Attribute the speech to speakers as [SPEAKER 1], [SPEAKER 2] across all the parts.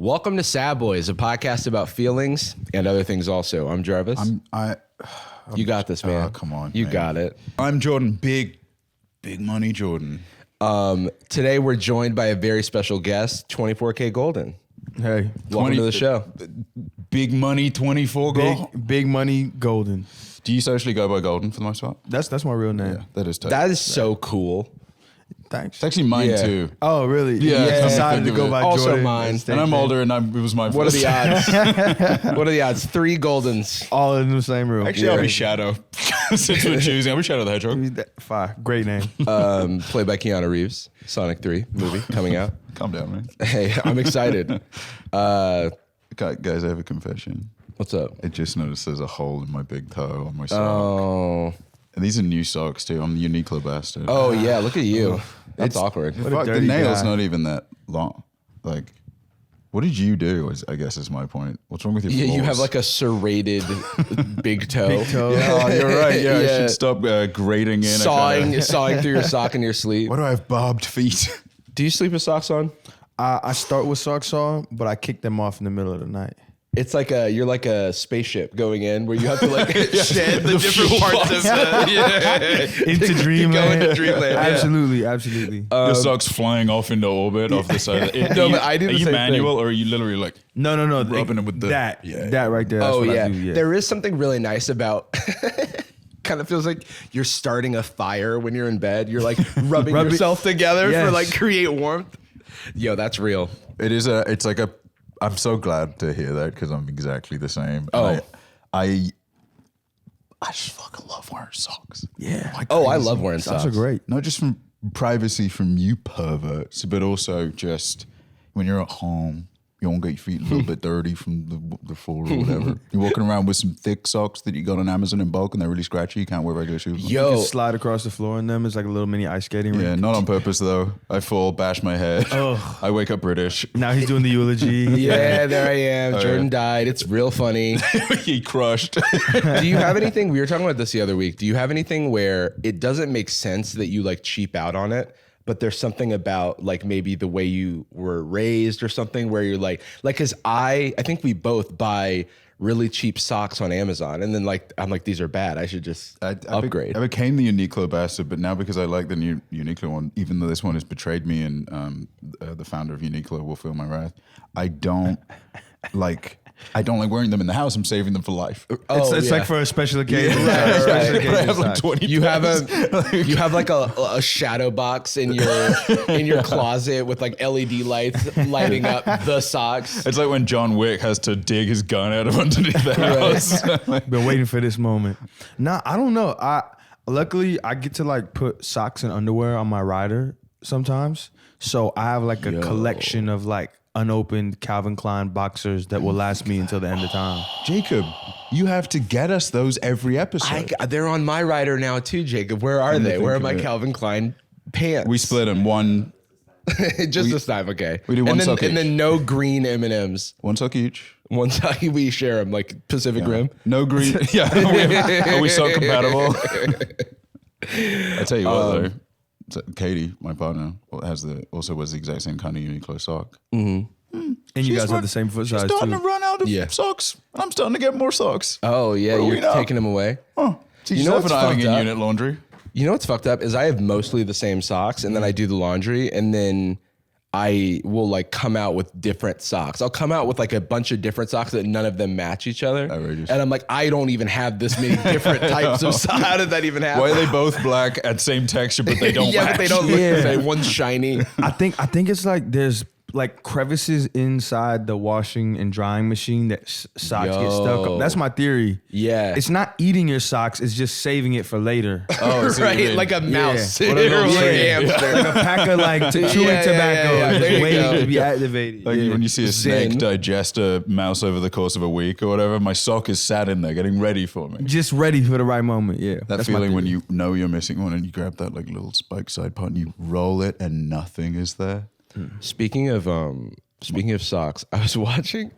[SPEAKER 1] Welcome to Sad Boys, a podcast about feelings and other things also. I'm Jarvis. You got this, man.
[SPEAKER 2] Oh, come on.
[SPEAKER 1] You
[SPEAKER 2] man.
[SPEAKER 1] got it.
[SPEAKER 2] I'm Jordan. Big money Jordan.
[SPEAKER 1] Today we're joined by a very special guest, 24K Golden.
[SPEAKER 3] Hey,
[SPEAKER 1] Welcome to the show.
[SPEAKER 2] Big money 24 gold.
[SPEAKER 3] big money golden.
[SPEAKER 2] Do you socially go by Golden for the most part?
[SPEAKER 3] That's my real name.
[SPEAKER 2] Yeah, that is tight.
[SPEAKER 1] That is so cool.
[SPEAKER 3] Thanks.
[SPEAKER 2] It's actually mine
[SPEAKER 1] Yeah.
[SPEAKER 2] too.
[SPEAKER 3] Oh, really?
[SPEAKER 2] Yeah,
[SPEAKER 3] You
[SPEAKER 2] yeah.
[SPEAKER 3] decided to go by
[SPEAKER 1] Also
[SPEAKER 3] Jordan.
[SPEAKER 1] mine.
[SPEAKER 2] And I'm older and it was my
[SPEAKER 1] What are
[SPEAKER 2] first.
[SPEAKER 1] the odds? What are the odds? 3 Goldens.
[SPEAKER 3] All in the same room.
[SPEAKER 2] Actually, I'll be Shadow. Since we're choosing, I'll be Shadow the Hedgehog.
[SPEAKER 3] Fire. Great name.
[SPEAKER 1] Played by Keanu Reeves. Sonic 3 movie coming out.
[SPEAKER 2] Calm down, man.
[SPEAKER 1] Hey, I'm excited.
[SPEAKER 2] Guys, I have a confession.
[SPEAKER 1] What's up?
[SPEAKER 2] I just noticed there's a hole in my big toe on my sock.
[SPEAKER 1] Oh.
[SPEAKER 2] And these are new socks too. I'm the Uniqlo bastard.
[SPEAKER 1] Oh, yeah. Look at you. That's awkward.
[SPEAKER 3] What a
[SPEAKER 2] Fuck, the
[SPEAKER 3] dirty
[SPEAKER 2] nail's
[SPEAKER 3] guy.
[SPEAKER 2] not even that long. Like, what did you do? I guess is my point. What's wrong with your
[SPEAKER 1] Yeah, you
[SPEAKER 2] floors?
[SPEAKER 1] have like a serrated big toe.
[SPEAKER 3] Big toe.
[SPEAKER 2] Oh, you're right. Yeah, I
[SPEAKER 1] Yeah.
[SPEAKER 2] should stop grating in.
[SPEAKER 1] Sawing through your sock in your sleep.
[SPEAKER 2] Why do I have barbed feet?
[SPEAKER 1] Do you sleep with socks on?
[SPEAKER 3] I start with socks on, but I kick them off in the middle of the night.
[SPEAKER 1] It's like you're like a spaceship going in where you have to like shed the different parts of the
[SPEAKER 3] Into
[SPEAKER 1] Go
[SPEAKER 3] dreamland.
[SPEAKER 1] into dreamland. Yeah.
[SPEAKER 3] Absolutely.
[SPEAKER 2] Your socks flying off into orbit off the side.
[SPEAKER 1] No, but I do
[SPEAKER 2] Are
[SPEAKER 1] the
[SPEAKER 2] you
[SPEAKER 1] same
[SPEAKER 2] manual or are you literally like?
[SPEAKER 3] No.
[SPEAKER 2] Rubbing it with the-
[SPEAKER 3] that.
[SPEAKER 2] Yeah.
[SPEAKER 3] That right there. That's
[SPEAKER 1] Oh
[SPEAKER 3] what
[SPEAKER 1] yeah.
[SPEAKER 3] I do,
[SPEAKER 1] There is something really nice about kind of feels like you're starting a fire when you're in bed. You're like rubbing yourself together
[SPEAKER 3] Yes.
[SPEAKER 1] for like create warmth. Yo, that's real.
[SPEAKER 2] It is it's like a. I'm so glad to hear that because I'm exactly the same.
[SPEAKER 1] Oh.
[SPEAKER 2] And I just fucking love wearing socks.
[SPEAKER 3] Yeah.
[SPEAKER 2] Like
[SPEAKER 1] Oh, I
[SPEAKER 2] crazy.
[SPEAKER 1] love wearing socks.
[SPEAKER 3] Socks are great.
[SPEAKER 2] Not just from privacy from you perverts, but also just when you're at home, you don't get your feet a little bit dirty from the floor or whatever. You're walking around with some thick socks that you got on Amazon in bulk and they're really scratchy. You can't wear regular shoes.
[SPEAKER 3] You
[SPEAKER 1] Yo,
[SPEAKER 3] can slide across the floor in them. It's like a little mini ice skating
[SPEAKER 2] Yeah,
[SPEAKER 3] rink.
[SPEAKER 2] not on purpose though. I fall, bash my head.
[SPEAKER 3] Oh.
[SPEAKER 2] I wake up British.
[SPEAKER 3] Now he's doing the eulogy.
[SPEAKER 1] yeah, there I am.
[SPEAKER 2] Oh,
[SPEAKER 1] Jordan
[SPEAKER 2] yeah.
[SPEAKER 1] died. It's real funny.
[SPEAKER 2] He crushed.
[SPEAKER 1] Do you have anything? We were talking about this the other week. Do you have anything where it doesn't make sense that you like cheap out on it, but there's something about like maybe the way you were raised or something where you're like, because I think we both buy really cheap socks on Amazon, and then like I'm like, these are bad. I should just upgrade.
[SPEAKER 2] I became the Uniqlo bastard, but now because I like the new Uniqlo one, even though this one has betrayed me and the founder of Uniqlo will feel my wrath, I don't like wearing them in the house. I'm saving them for life.
[SPEAKER 3] It's like for a special occasion.
[SPEAKER 1] Right.
[SPEAKER 3] Special
[SPEAKER 2] But I have like
[SPEAKER 3] occasion
[SPEAKER 2] 20
[SPEAKER 1] You have
[SPEAKER 2] pairs.
[SPEAKER 1] you have like a shadow box in your closet with like LED lights lighting up the socks.
[SPEAKER 2] It's like when John Wick has to dig his gun out of underneath the house.
[SPEAKER 3] Been waiting for this moment. Nah, I don't know. Luckily I get to like put socks and underwear on my rider sometimes. So I have like a collection of like unopened Calvin Klein boxers that will last me until the end of time.
[SPEAKER 2] Jacob, you have to get us those every episode.
[SPEAKER 1] They're on my rider now too, Jacob. Where are they? Where are my
[SPEAKER 2] of it.
[SPEAKER 1] Calvin Klein pants?
[SPEAKER 2] We split them one
[SPEAKER 1] just this time, okay.
[SPEAKER 2] we do one
[SPEAKER 1] and then,
[SPEAKER 2] sock
[SPEAKER 1] and
[SPEAKER 2] each.
[SPEAKER 1] then no green M&Ms.
[SPEAKER 2] sock each.
[SPEAKER 1] One sock we share them like Pacific Rim.
[SPEAKER 2] No green. Yeah, are we sock compatible? I tell you what though, so Katie, my partner, also wears the exact same kind of Uniqlo sock.
[SPEAKER 3] And you guys have the same foot
[SPEAKER 2] She's
[SPEAKER 3] size
[SPEAKER 2] starting
[SPEAKER 3] too.
[SPEAKER 2] to run out of
[SPEAKER 1] Yeah.
[SPEAKER 2] socks, and I'm starting to get more socks.
[SPEAKER 1] Oh yeah,
[SPEAKER 2] What do we
[SPEAKER 1] you're
[SPEAKER 2] know?
[SPEAKER 1] taking them away.
[SPEAKER 2] Oh, teach
[SPEAKER 1] You know
[SPEAKER 2] yourself
[SPEAKER 1] what's
[SPEAKER 2] and having
[SPEAKER 1] fucked
[SPEAKER 2] a
[SPEAKER 1] up?
[SPEAKER 2] unit laundry.
[SPEAKER 1] You know what's fucked up is I have mostly the same socks, and then I do the laundry, and then I will like come out with different socks. I'll come out with like a bunch of different socks that none of them match each other.
[SPEAKER 2] Outrageous.
[SPEAKER 1] And I'm like, I don't even have this many different types of socks. How did that even happen?
[SPEAKER 2] Why are they both black at same texture, but they don't
[SPEAKER 1] yeah,
[SPEAKER 2] match?
[SPEAKER 1] but they don't look the
[SPEAKER 3] Yeah.
[SPEAKER 1] same. One's shiny.
[SPEAKER 3] I think it's like there's like crevices inside the washing and drying machine that socks get stuck
[SPEAKER 1] Yo.
[SPEAKER 3] up. That's my theory.
[SPEAKER 1] Yeah.
[SPEAKER 3] It's not eating your socks, it's just saving it for later.
[SPEAKER 2] Oh, so you
[SPEAKER 1] right,
[SPEAKER 2] mean-
[SPEAKER 1] like a mouse
[SPEAKER 3] Yeah.
[SPEAKER 1] or
[SPEAKER 3] What are those?
[SPEAKER 1] a
[SPEAKER 3] Yeah.
[SPEAKER 1] hamster.
[SPEAKER 3] Like a pack of like chewing
[SPEAKER 1] Yeah,
[SPEAKER 3] tobacco
[SPEAKER 1] yeah.
[SPEAKER 3] just
[SPEAKER 1] There you
[SPEAKER 3] waiting
[SPEAKER 1] go.
[SPEAKER 3] to be activated.
[SPEAKER 2] Like when you see a
[SPEAKER 1] Zen.
[SPEAKER 2] snake digest a mouse over the course of a week or whatever, my sock is sat in there getting ready for me.
[SPEAKER 3] Just ready for the right moment. Yeah.
[SPEAKER 2] That
[SPEAKER 3] That's my
[SPEAKER 2] feeling when
[SPEAKER 3] theory.
[SPEAKER 2] you know you're missing one and you grab that like little spike side part and you roll it and nothing is there.
[SPEAKER 1] Speaking of socks, I was watching.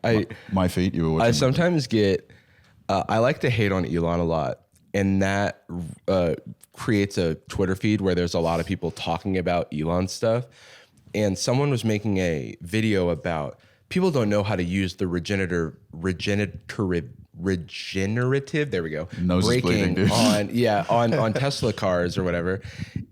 [SPEAKER 2] My feet, you were watching.
[SPEAKER 1] I sometimes get. I like to hate on Elon a lot, and that creates a Twitter feed where there's a lot of people talking about Elon stuff. And someone was making a video about people don't know how to use the regenerative, there we go,
[SPEAKER 2] Nose is bleeding,
[SPEAKER 1] braking
[SPEAKER 2] dude.
[SPEAKER 1] on Tesla cars or whatever.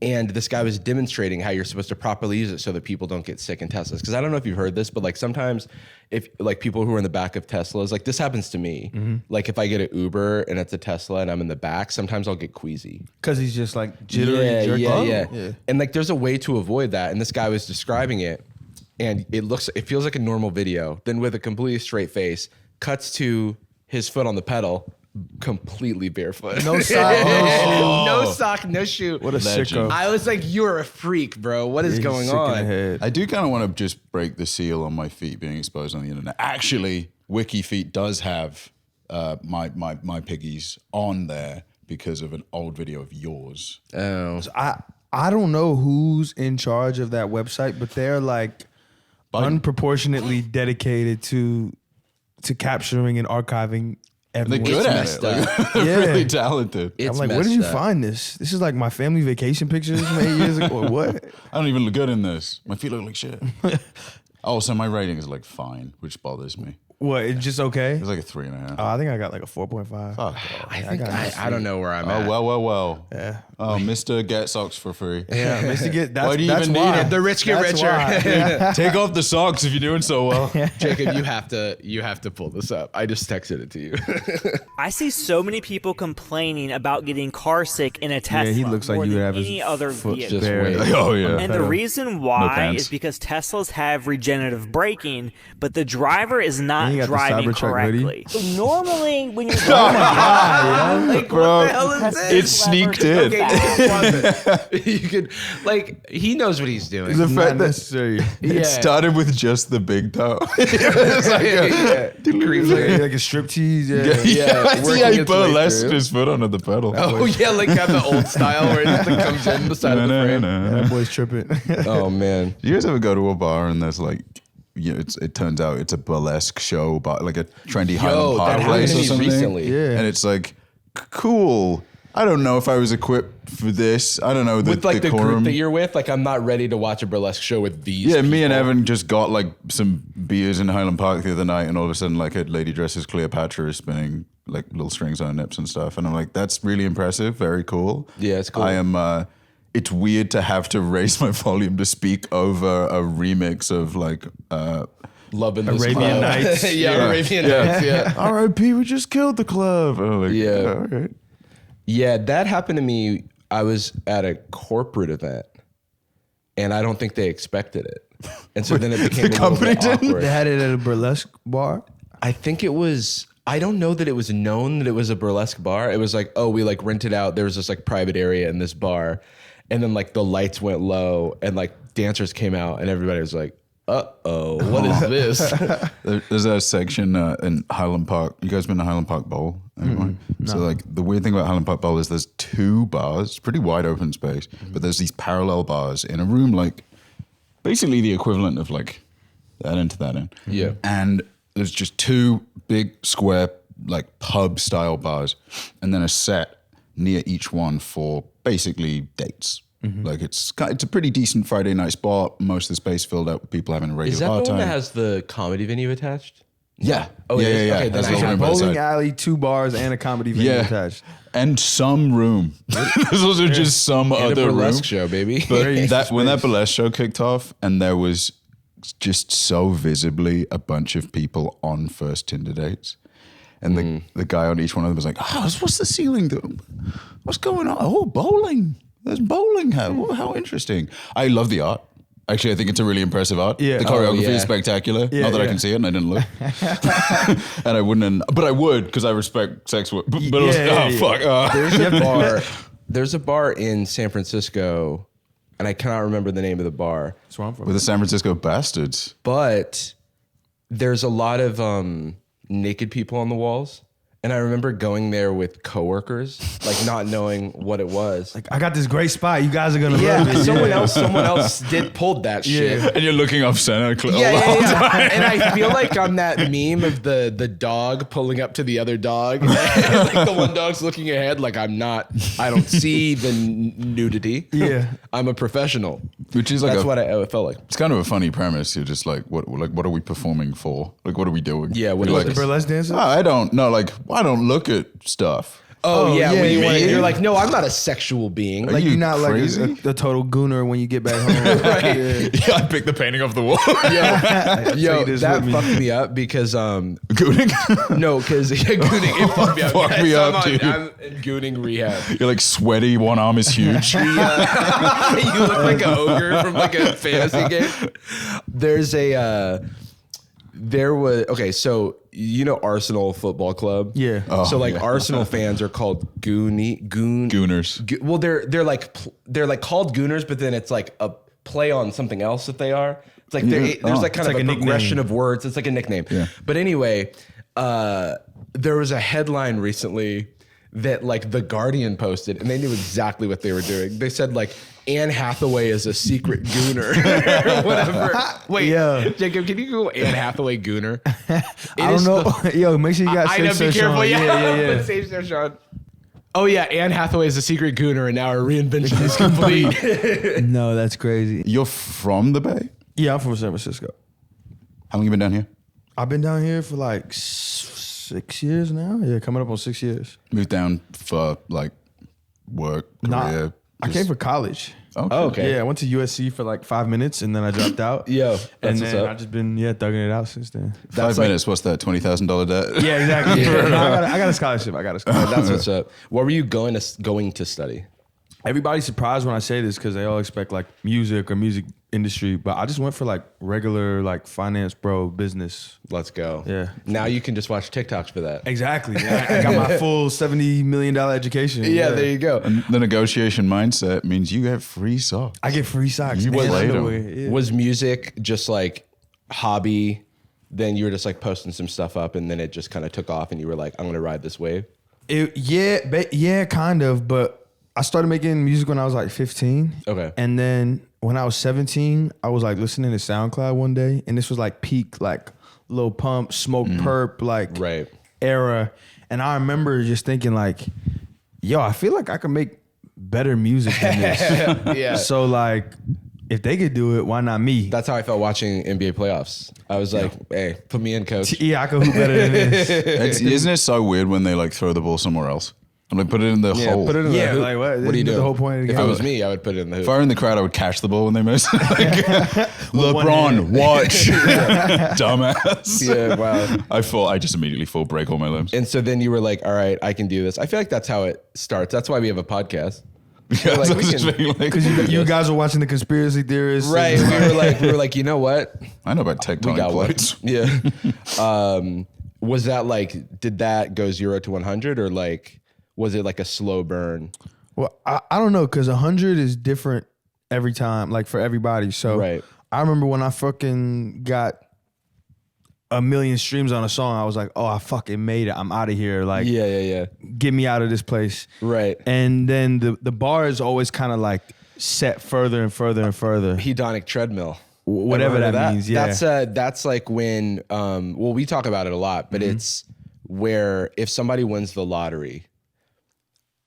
[SPEAKER 1] And this guy was demonstrating how you're supposed to properly use it so that people don't get sick in Teslas. Because I don't know if you've heard this, but like sometimes if like people who are in the back of Teslas, like this happens to me. Like if I get an Uber and it's a Tesla and I'm in the back, sometimes I'll get queasy.
[SPEAKER 3] Because he's just like jittery, jerky.
[SPEAKER 1] Yeah. And like there's a way to avoid that. And this guy was describing it, and it feels like a normal video. Then with a completely straight face, cuts to his foot on the pedal, completely barefoot.
[SPEAKER 3] No sock, no shoe.
[SPEAKER 1] No sock, no shoe.
[SPEAKER 3] What a sicko.
[SPEAKER 1] I was like, you're a freak, bro. What is going
[SPEAKER 3] Sick in the
[SPEAKER 1] on?
[SPEAKER 3] head.
[SPEAKER 2] I do kind of want to just break the seal on my feet being exposed on the internet. Actually, WikiFeet does have my piggies on there because of an old video of yours.
[SPEAKER 1] Oh.
[SPEAKER 3] I don't know who's in charge of that website, but they're like unproportionately dedicated to capturing and archiving
[SPEAKER 2] They're
[SPEAKER 3] everyone.
[SPEAKER 2] good at
[SPEAKER 1] messed
[SPEAKER 2] it. Like,
[SPEAKER 1] up.
[SPEAKER 2] they're
[SPEAKER 3] Yeah.
[SPEAKER 2] really talented.
[SPEAKER 1] It's
[SPEAKER 3] I'm like, where did you
[SPEAKER 1] messed up.
[SPEAKER 3] find this? This is like my family vacation pictures from 8 years ago. What?
[SPEAKER 2] I don't even look good in this. My feet look like shit. Oh, so my rating is like fine, which bothers me.
[SPEAKER 3] What? It's just okay?
[SPEAKER 2] It's like a 3.5.
[SPEAKER 3] I think I got like a 4.5.
[SPEAKER 2] Fuck off.
[SPEAKER 1] I don't know where I'm at.
[SPEAKER 2] Well.
[SPEAKER 3] Yeah.
[SPEAKER 2] Oh, Mr. Get Socks for free.
[SPEAKER 3] Yeah, Mr. Get,
[SPEAKER 2] Why do you
[SPEAKER 3] that's
[SPEAKER 2] even
[SPEAKER 3] why.
[SPEAKER 2] need it?
[SPEAKER 1] The rich get
[SPEAKER 3] That's
[SPEAKER 1] richer.
[SPEAKER 3] why. Yeah.
[SPEAKER 2] Take off the socks if you're doing so well.
[SPEAKER 1] Jacob, you have to pull this up. I just texted it to you.
[SPEAKER 4] I see so many people complaining about getting car sick in a Tesla
[SPEAKER 3] he looks like
[SPEAKER 4] more
[SPEAKER 3] you would
[SPEAKER 4] than
[SPEAKER 3] have his
[SPEAKER 4] any other
[SPEAKER 3] foot
[SPEAKER 4] vehicle.
[SPEAKER 1] Just
[SPEAKER 3] bare.
[SPEAKER 1] wait.
[SPEAKER 2] Oh, yeah.
[SPEAKER 4] And the reason why
[SPEAKER 2] pants.
[SPEAKER 4] is because Teslas have regenerative braking, but the driver is not
[SPEAKER 3] And you got the
[SPEAKER 4] driving
[SPEAKER 3] Cybertruck hoodie.
[SPEAKER 4] correctly. So normally, when you're
[SPEAKER 1] Like,
[SPEAKER 2] Bro,
[SPEAKER 1] what the hell is this?
[SPEAKER 2] It's sneaked in.
[SPEAKER 1] You could, like, he knows what he's doing.
[SPEAKER 2] The
[SPEAKER 3] Not
[SPEAKER 2] fact that
[SPEAKER 3] necessary.
[SPEAKER 2] it started with just the big toe.
[SPEAKER 1] It's like
[SPEAKER 3] like a striptease.
[SPEAKER 1] working
[SPEAKER 2] See how he
[SPEAKER 1] its way
[SPEAKER 2] burlesqued
[SPEAKER 1] through.
[SPEAKER 2] his foot onto the pedal.
[SPEAKER 1] Oh yeah, like have the old style where it just like comes in the side of the frame.
[SPEAKER 3] That boy's tripping.
[SPEAKER 1] Oh man.
[SPEAKER 2] Do you guys ever go to a bar and there's like, it turns out it's a burlesque show, but like a trendy Highland
[SPEAKER 1] that
[SPEAKER 2] Park
[SPEAKER 1] happened
[SPEAKER 2] place
[SPEAKER 1] to
[SPEAKER 2] or
[SPEAKER 1] me
[SPEAKER 2] something?
[SPEAKER 1] recently.
[SPEAKER 3] Yeah.
[SPEAKER 2] And it's like, cool. I don't know if I was equipped for this. I don't know
[SPEAKER 1] With like the
[SPEAKER 2] decorum.
[SPEAKER 1] group that you're with, like I'm not ready to watch a burlesque show with these.
[SPEAKER 2] Yeah, me and
[SPEAKER 1] people.
[SPEAKER 2] Evan just got like some beers in Highland Park the other night, and all of a sudden, like a lady dressed as Cleopatra is spinning like little strings on her nips and stuff, and I'm like, that's really impressive, very cool.
[SPEAKER 1] Yeah, it's cool.
[SPEAKER 2] I am. It's weird to have to raise my volume to speak over a remix of like.
[SPEAKER 1] Love in this
[SPEAKER 3] Arabian
[SPEAKER 1] club.
[SPEAKER 3] Nights.
[SPEAKER 1] yeah, Arabian Nights. Yeah.
[SPEAKER 2] R.I.P. We just killed the club. And I'm like,
[SPEAKER 1] Yeah.
[SPEAKER 2] all right.
[SPEAKER 1] Yeah, that happened to me. I was at a corporate event, and I don't think they expected it, and so then it became
[SPEAKER 2] The
[SPEAKER 1] a little
[SPEAKER 2] company
[SPEAKER 1] bit
[SPEAKER 2] didn't?
[SPEAKER 1] awkward.
[SPEAKER 3] They had it at a burlesque bar.
[SPEAKER 1] I think it was. I don't know that it was known that it was a burlesque bar. It was like, oh, we like rented out. There was this like private area in this bar, and then like the lights went low, and like dancers came out, and everybody was like, "Uh-oh, what is this?"
[SPEAKER 2] There's a section in Highland Park. You guys been to Highland Park Bowl? Anyone? So like the weird thing about Highland Park Bowl is there's two bars, pretty wide open space, but there's these parallel bars in a room like basically the equivalent of like that end to that end.
[SPEAKER 1] Yeah.
[SPEAKER 2] And there's just two big square like pub style bars, and then a set near each one for basically dates. Like it's a pretty decent Friday night spot. Most of the space filled up with people having a regular
[SPEAKER 1] Is that
[SPEAKER 2] bar
[SPEAKER 1] the
[SPEAKER 2] time.
[SPEAKER 1] one that has the comedy venue attached?
[SPEAKER 2] Yeah.
[SPEAKER 1] Oh, it
[SPEAKER 2] yeah,
[SPEAKER 1] is?
[SPEAKER 2] yeah, yeah.
[SPEAKER 1] Okay, then
[SPEAKER 2] That's
[SPEAKER 1] I
[SPEAKER 2] the
[SPEAKER 1] have
[SPEAKER 2] room by the
[SPEAKER 3] Bowling
[SPEAKER 2] side.
[SPEAKER 3] alley, 2 bars, and a comedy venue
[SPEAKER 2] Yeah.
[SPEAKER 3] attached.
[SPEAKER 2] And some room. There's also just some
[SPEAKER 1] And a
[SPEAKER 2] other room.
[SPEAKER 1] burlesque show, baby.
[SPEAKER 2] But when that burlesque show kicked off, and there was just so visibly a bunch of people on first Tinder dates. And the guy on each one of them was like, what's the ceiling doing? What's going on? Oh, bowling. There's bowling. How interesting. I love the art. Actually, I think it's a really impressive art.
[SPEAKER 3] Yeah.
[SPEAKER 2] The choreography
[SPEAKER 1] yeah.
[SPEAKER 2] is spectacular.
[SPEAKER 3] Yeah,
[SPEAKER 2] Not that I
[SPEAKER 3] yeah.
[SPEAKER 2] can see it and I didn't look. And I wouldn't, but I would because I respect sex work. But it was,
[SPEAKER 3] Yeah, yeah.
[SPEAKER 2] fuck.
[SPEAKER 1] There's a bar in San Francisco, and I cannot remember the name of the bar,
[SPEAKER 3] That's where I'm from.
[SPEAKER 2] With the San Francisco Bastards.
[SPEAKER 1] but there's a lot of naked people on the walls, And I remember going there with coworkers, like not knowing what it was.
[SPEAKER 3] Like, I got this great spot. You guys are gonna
[SPEAKER 1] Yeah,
[SPEAKER 3] love it.
[SPEAKER 1] someone else pulled that shit.
[SPEAKER 2] And you're looking off center.
[SPEAKER 1] Yeah. And I feel like I'm that meme of the dog pulling up to the other dog. And like the one dog's looking ahead, like I don't see the nudity.
[SPEAKER 3] Yeah.
[SPEAKER 1] I'm a professional.
[SPEAKER 2] Which is like
[SPEAKER 1] That's what it felt like.
[SPEAKER 2] It's kind of a funny premise. You're just like, what are we performing for? Like, what are we doing?
[SPEAKER 1] Yeah, what
[SPEAKER 2] You're
[SPEAKER 1] is
[SPEAKER 2] like,
[SPEAKER 1] this?
[SPEAKER 3] Burlesque dancer?
[SPEAKER 2] I don't know. Like, I don't look at stuff.
[SPEAKER 1] Oh yeah, when
[SPEAKER 2] man.
[SPEAKER 1] you're like, no, I'm not a sexual being.
[SPEAKER 3] Like
[SPEAKER 2] you
[SPEAKER 3] you're not
[SPEAKER 2] crazy?
[SPEAKER 3] like a total gooner when you get back home.
[SPEAKER 1] Right.
[SPEAKER 2] Yeah, I picked the painting off the wall.
[SPEAKER 1] Yo,
[SPEAKER 3] this
[SPEAKER 1] that
[SPEAKER 3] with me.
[SPEAKER 1] fucked me up because
[SPEAKER 2] Gooning.
[SPEAKER 1] no, because gooning it fucked me up.
[SPEAKER 2] Fuck me up, dude.
[SPEAKER 1] I'm in gooning rehab.
[SPEAKER 2] You're like sweaty. One arm is huge.
[SPEAKER 1] You look like an ogre from like a fantasy game. So you know Arsenal Football Club?
[SPEAKER 3] Yeah.
[SPEAKER 2] Oh,
[SPEAKER 1] so like
[SPEAKER 2] yeah.
[SPEAKER 1] Arsenal fans are called
[SPEAKER 2] Gooners.
[SPEAKER 1] Well, they're like called gooners, but then it's like a play on something else that they are. It's like there's like kind of
[SPEAKER 3] like
[SPEAKER 1] a
[SPEAKER 3] a
[SPEAKER 1] progression
[SPEAKER 3] nickname.
[SPEAKER 1] of words. It's like a nickname.
[SPEAKER 2] Yeah.
[SPEAKER 1] But anyway, there was a headline recently that like The Guardian posted, and they knew exactly what they were doing. They said like Anne Hathaway is a secret gooner or whatever. Wait,
[SPEAKER 3] Yeah.
[SPEAKER 1] Jacob, can you Google Anne Hathaway gooner?
[SPEAKER 3] I don't know. Yo, make sure you got
[SPEAKER 1] I know,
[SPEAKER 3] safe
[SPEAKER 1] be
[SPEAKER 3] search
[SPEAKER 1] careful.
[SPEAKER 3] on.
[SPEAKER 1] Yeah. But safe search on. Oh yeah, Anne Hathaway is a secret gooner, and now her reinvention is complete.
[SPEAKER 3] No, that's crazy.
[SPEAKER 2] You're from the Bay?
[SPEAKER 3] Yeah, I'm from San Francisco.
[SPEAKER 2] How long you been down here?
[SPEAKER 3] I've been down here for like 6 years now. Yeah, coming up on 6 years.
[SPEAKER 2] Moved down for like work,
[SPEAKER 3] Nah,
[SPEAKER 2] career.
[SPEAKER 3] I came for college.
[SPEAKER 2] Okay.
[SPEAKER 1] Oh, okay.
[SPEAKER 3] Yeah, I went to USC for like 5 minutes and then I dropped out.
[SPEAKER 1] Yo,
[SPEAKER 3] and
[SPEAKER 1] that's
[SPEAKER 3] then
[SPEAKER 1] what's up.
[SPEAKER 3] I just been thugging it out since then.
[SPEAKER 2] 5 minutes. What's that? $20,000 debt?
[SPEAKER 3] Yeah, exactly.
[SPEAKER 1] Yeah.
[SPEAKER 3] No, I got a scholarship.
[SPEAKER 1] That's what's up. What were you going to study?
[SPEAKER 3] Everybody's surprised when I say this because they all expect like music or music industry, but I just went for like regular like finance, bro, business.
[SPEAKER 1] Let's go.
[SPEAKER 3] Yeah.
[SPEAKER 1] Now you can just watch TikToks for that.
[SPEAKER 3] Exactly. I got my full $70 million education.
[SPEAKER 1] Yeah, there you go.
[SPEAKER 2] And the negotiation mindset means you have free socks.
[SPEAKER 3] I get free socks.
[SPEAKER 2] You
[SPEAKER 3] and
[SPEAKER 2] played 'em.
[SPEAKER 3] underwear. Yeah.
[SPEAKER 1] Was music just like hobby? Then you were just like posting some stuff up, and then it just kind of took off, and you were like, "I'm gonna ride this wave."
[SPEAKER 3] Yeah, kind of. But I started making music when I was like 15.
[SPEAKER 1] Okay.
[SPEAKER 3] And then when I was 17, I was like listening to SoundCloud one day, and this was like peak like Lil Pump, Smoke Perp, like
[SPEAKER 1] Right.
[SPEAKER 3] era. And I remember just thinking like, yo, I feel like I could make better music than this.
[SPEAKER 1] Yeah.
[SPEAKER 3] So like, if they could do it, why not me?
[SPEAKER 1] That's how I felt watching NBA playoffs. I was like, "Hey, put me in, coach."
[SPEAKER 3] Yeah, I could hoop better than this.
[SPEAKER 2] Isn't it so weird when they like throw the ball somewhere else? And like put it in the hole.
[SPEAKER 1] put it in the
[SPEAKER 3] Yeah,
[SPEAKER 1] hoop.
[SPEAKER 3] like what?
[SPEAKER 1] What are you
[SPEAKER 3] The
[SPEAKER 1] doing?
[SPEAKER 3] whole point of the
[SPEAKER 1] If
[SPEAKER 3] game.
[SPEAKER 1] it was me, I would put it in the
[SPEAKER 2] If
[SPEAKER 1] hoop.
[SPEAKER 2] I were in the crowd, I would catch the ball when they miss. Like,
[SPEAKER 3] one
[SPEAKER 2] LeBron,
[SPEAKER 3] hand.
[SPEAKER 2] watch. Dumbass.
[SPEAKER 1] Yeah, wow.
[SPEAKER 2] I just immediately full break all my limbs.
[SPEAKER 1] And so then you were like, "All right, I can do this." I feel like that's how it starts. That's why we have a podcast.
[SPEAKER 2] Yeah,
[SPEAKER 1] like,
[SPEAKER 2] so
[SPEAKER 1] we
[SPEAKER 2] it's just
[SPEAKER 1] can-
[SPEAKER 2] being like-
[SPEAKER 3] Because you guys were watching the conspiracy theorists.
[SPEAKER 1] Right.
[SPEAKER 3] and-
[SPEAKER 1] We were like, you know what?
[SPEAKER 2] I know about
[SPEAKER 1] We
[SPEAKER 2] tectonic
[SPEAKER 1] got one.
[SPEAKER 2] plates.
[SPEAKER 1] Yeah. Was that like, did that go 0 to 100 or like, was it like a slow burn?
[SPEAKER 3] Well, I don't know, because 100 is different every time, like for everybody. So
[SPEAKER 1] Right.
[SPEAKER 3] I remember when I fucking got 1 million streams on a song, I was like, oh, I fucking made it. I'm out of here. Like,
[SPEAKER 1] Yeah.
[SPEAKER 3] get me out of this place.
[SPEAKER 1] Right.
[SPEAKER 3] And then the bar is always kind of like set further and further and further.
[SPEAKER 1] Hedonic treadmill.
[SPEAKER 3] Whatever
[SPEAKER 1] Ever heard
[SPEAKER 3] that
[SPEAKER 1] of
[SPEAKER 3] means. Yeah.
[SPEAKER 1] That's like when, well, we talk about it a lot, but it's where if somebody wins the lottery,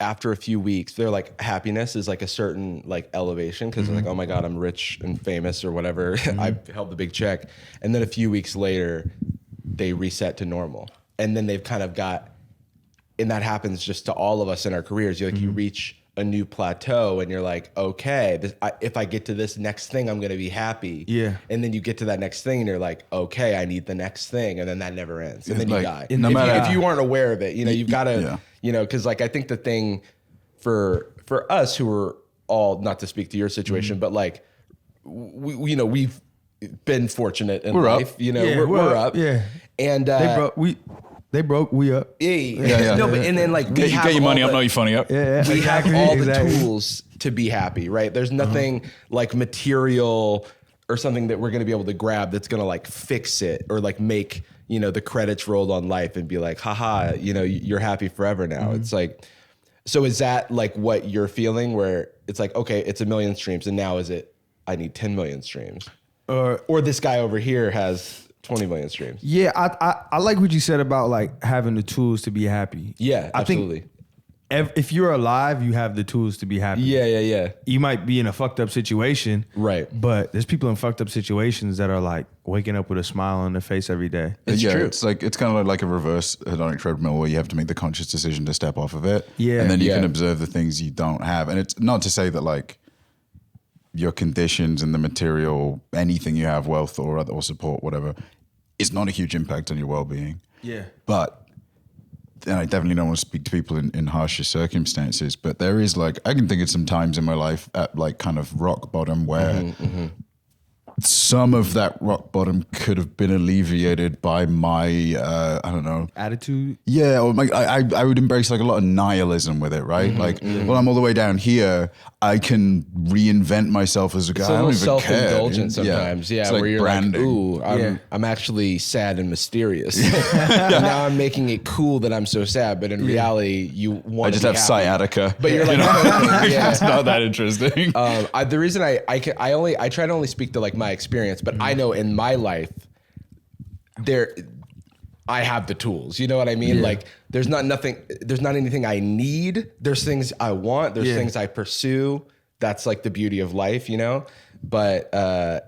[SPEAKER 1] after a few weeks, they're like, happiness is like a certain like elevation because they're like, oh my God, I'm rich and famous or whatever. I held the big check. And then a few weeks later, they reset to normal. And then they've kind of got, and that happens just to all of us in our careers. You're like, you reach a new plateau and you're like, okay, if I get to this next thing, I'm going to be happy.
[SPEAKER 3] Yeah.
[SPEAKER 1] And then you get to that next thing and you're like, okay, I need the next thing. And then that never ends. And then you
[SPEAKER 2] like,
[SPEAKER 1] die.
[SPEAKER 2] no
[SPEAKER 1] If
[SPEAKER 2] matter-
[SPEAKER 1] you aren't aware of it, you've got to,
[SPEAKER 2] Yeah.
[SPEAKER 1] because like I think the thing for us who are all, not to speak to your situation, but like, we've been fortunate in
[SPEAKER 2] We're up.
[SPEAKER 1] life.
[SPEAKER 3] Yeah,
[SPEAKER 1] We're up.
[SPEAKER 3] Yeah.
[SPEAKER 1] And
[SPEAKER 3] They broke, we up.
[SPEAKER 1] yeah. No, but and then like we have
[SPEAKER 2] Get your money
[SPEAKER 1] all
[SPEAKER 2] up,
[SPEAKER 1] the-
[SPEAKER 2] not your funny up.
[SPEAKER 3] Yeah.
[SPEAKER 1] we
[SPEAKER 3] exactly,
[SPEAKER 1] have all
[SPEAKER 3] exactly.
[SPEAKER 1] the tools to be happy, right? There's nothing like material or something that we're going to be able to grab that's going to like fix it or like make you know, the credits rolled on life and be like, haha, you know, you're happy forever now. It's like, so is that like what you're feeling where it's like, okay, it's 1 million streams and now is it, I need 10 million streams? Or this guy over here has 20 million streams.
[SPEAKER 3] Yeah, I like what you said about like having the tools to be happy.
[SPEAKER 1] Yeah, absolutely.
[SPEAKER 3] I think if you're alive, you have the tools to be happy.
[SPEAKER 1] Yeah.
[SPEAKER 3] You might be in a fucked up situation.
[SPEAKER 1] Right.
[SPEAKER 3] But there's people in fucked up situations that are like waking up with a smile on their face every day.
[SPEAKER 1] It's true.
[SPEAKER 2] It's like it's kind of like a reverse hedonic treadmill where you have to make the conscious decision to step off of it.
[SPEAKER 3] Yeah.
[SPEAKER 2] And then you
[SPEAKER 1] Yeah.
[SPEAKER 2] can observe the things you don't have. And it's not to say that like your conditions and the material, anything you have, wealth or support, whatever, is not a huge impact on your well-being.
[SPEAKER 3] Yeah.
[SPEAKER 2] But, and I definitely don't want to speak to people in harsher circumstances, but there is like, I can think of some times in my life at like kind of rock bottom where some of that rock bottom could have been alleviated by my, I don't know.
[SPEAKER 3] Attitude.
[SPEAKER 2] Yeah, or I would embrace like a lot of nihilism with it, right? Like, well, I'm all the way down here. I can reinvent myself as a guy.
[SPEAKER 1] It's a
[SPEAKER 2] I don't
[SPEAKER 1] little
[SPEAKER 2] even care.
[SPEAKER 1] self-indulgent sometimes. Yeah,
[SPEAKER 2] It's like
[SPEAKER 1] where you're
[SPEAKER 2] branding.
[SPEAKER 1] like, ooh, I'm actually sad and mysterious. Now I'm making it cool that I'm so sad, but in reality, you want
[SPEAKER 2] I just have sciatica.
[SPEAKER 1] But you're like,
[SPEAKER 2] It's not that interesting.
[SPEAKER 1] the reason I try to only speak to like my experience, but I know in my life I have the tools. You know what I mean? Like there's not anything I need. There's things I want. There's things I pursue. That's like the beauty of life, you know? But I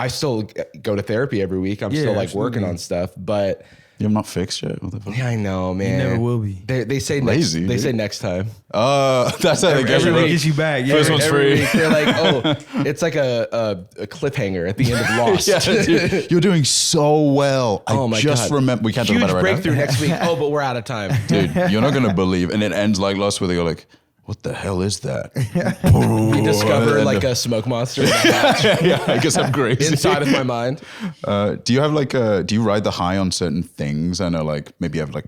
[SPEAKER 1] still go to therapy every week. I'm still like working on stuff, but
[SPEAKER 2] You're not fixed yet? What the fuck?
[SPEAKER 1] yeah, I know, man.
[SPEAKER 3] never will be.
[SPEAKER 1] They say
[SPEAKER 2] Lazy,
[SPEAKER 1] they
[SPEAKER 2] dude.
[SPEAKER 1] say next time.
[SPEAKER 2] That's how they get
[SPEAKER 3] Everybody
[SPEAKER 2] you.
[SPEAKER 3] gets you back. Yeah.
[SPEAKER 2] First one's
[SPEAKER 1] Every
[SPEAKER 2] free.
[SPEAKER 1] week they're like, oh, it's like a cliffhanger at the end of Lost.
[SPEAKER 2] Yeah, dude, you're doing so well.
[SPEAKER 1] Oh my
[SPEAKER 2] just
[SPEAKER 1] God.
[SPEAKER 2] remember we can't talk
[SPEAKER 1] Huge
[SPEAKER 2] about it right
[SPEAKER 1] breakthrough
[SPEAKER 2] now.
[SPEAKER 1] next week. Oh, but we're out of time.
[SPEAKER 2] Dude, you're not gonna believe, and it ends like Lost, where they go like, "What the hell is that?"
[SPEAKER 1] We discover like a smoke monster
[SPEAKER 2] Yeah, I guess I'm crazy.
[SPEAKER 1] inside of my mind.
[SPEAKER 2] Do you have like do you ride the high on certain things? I know, like maybe you have like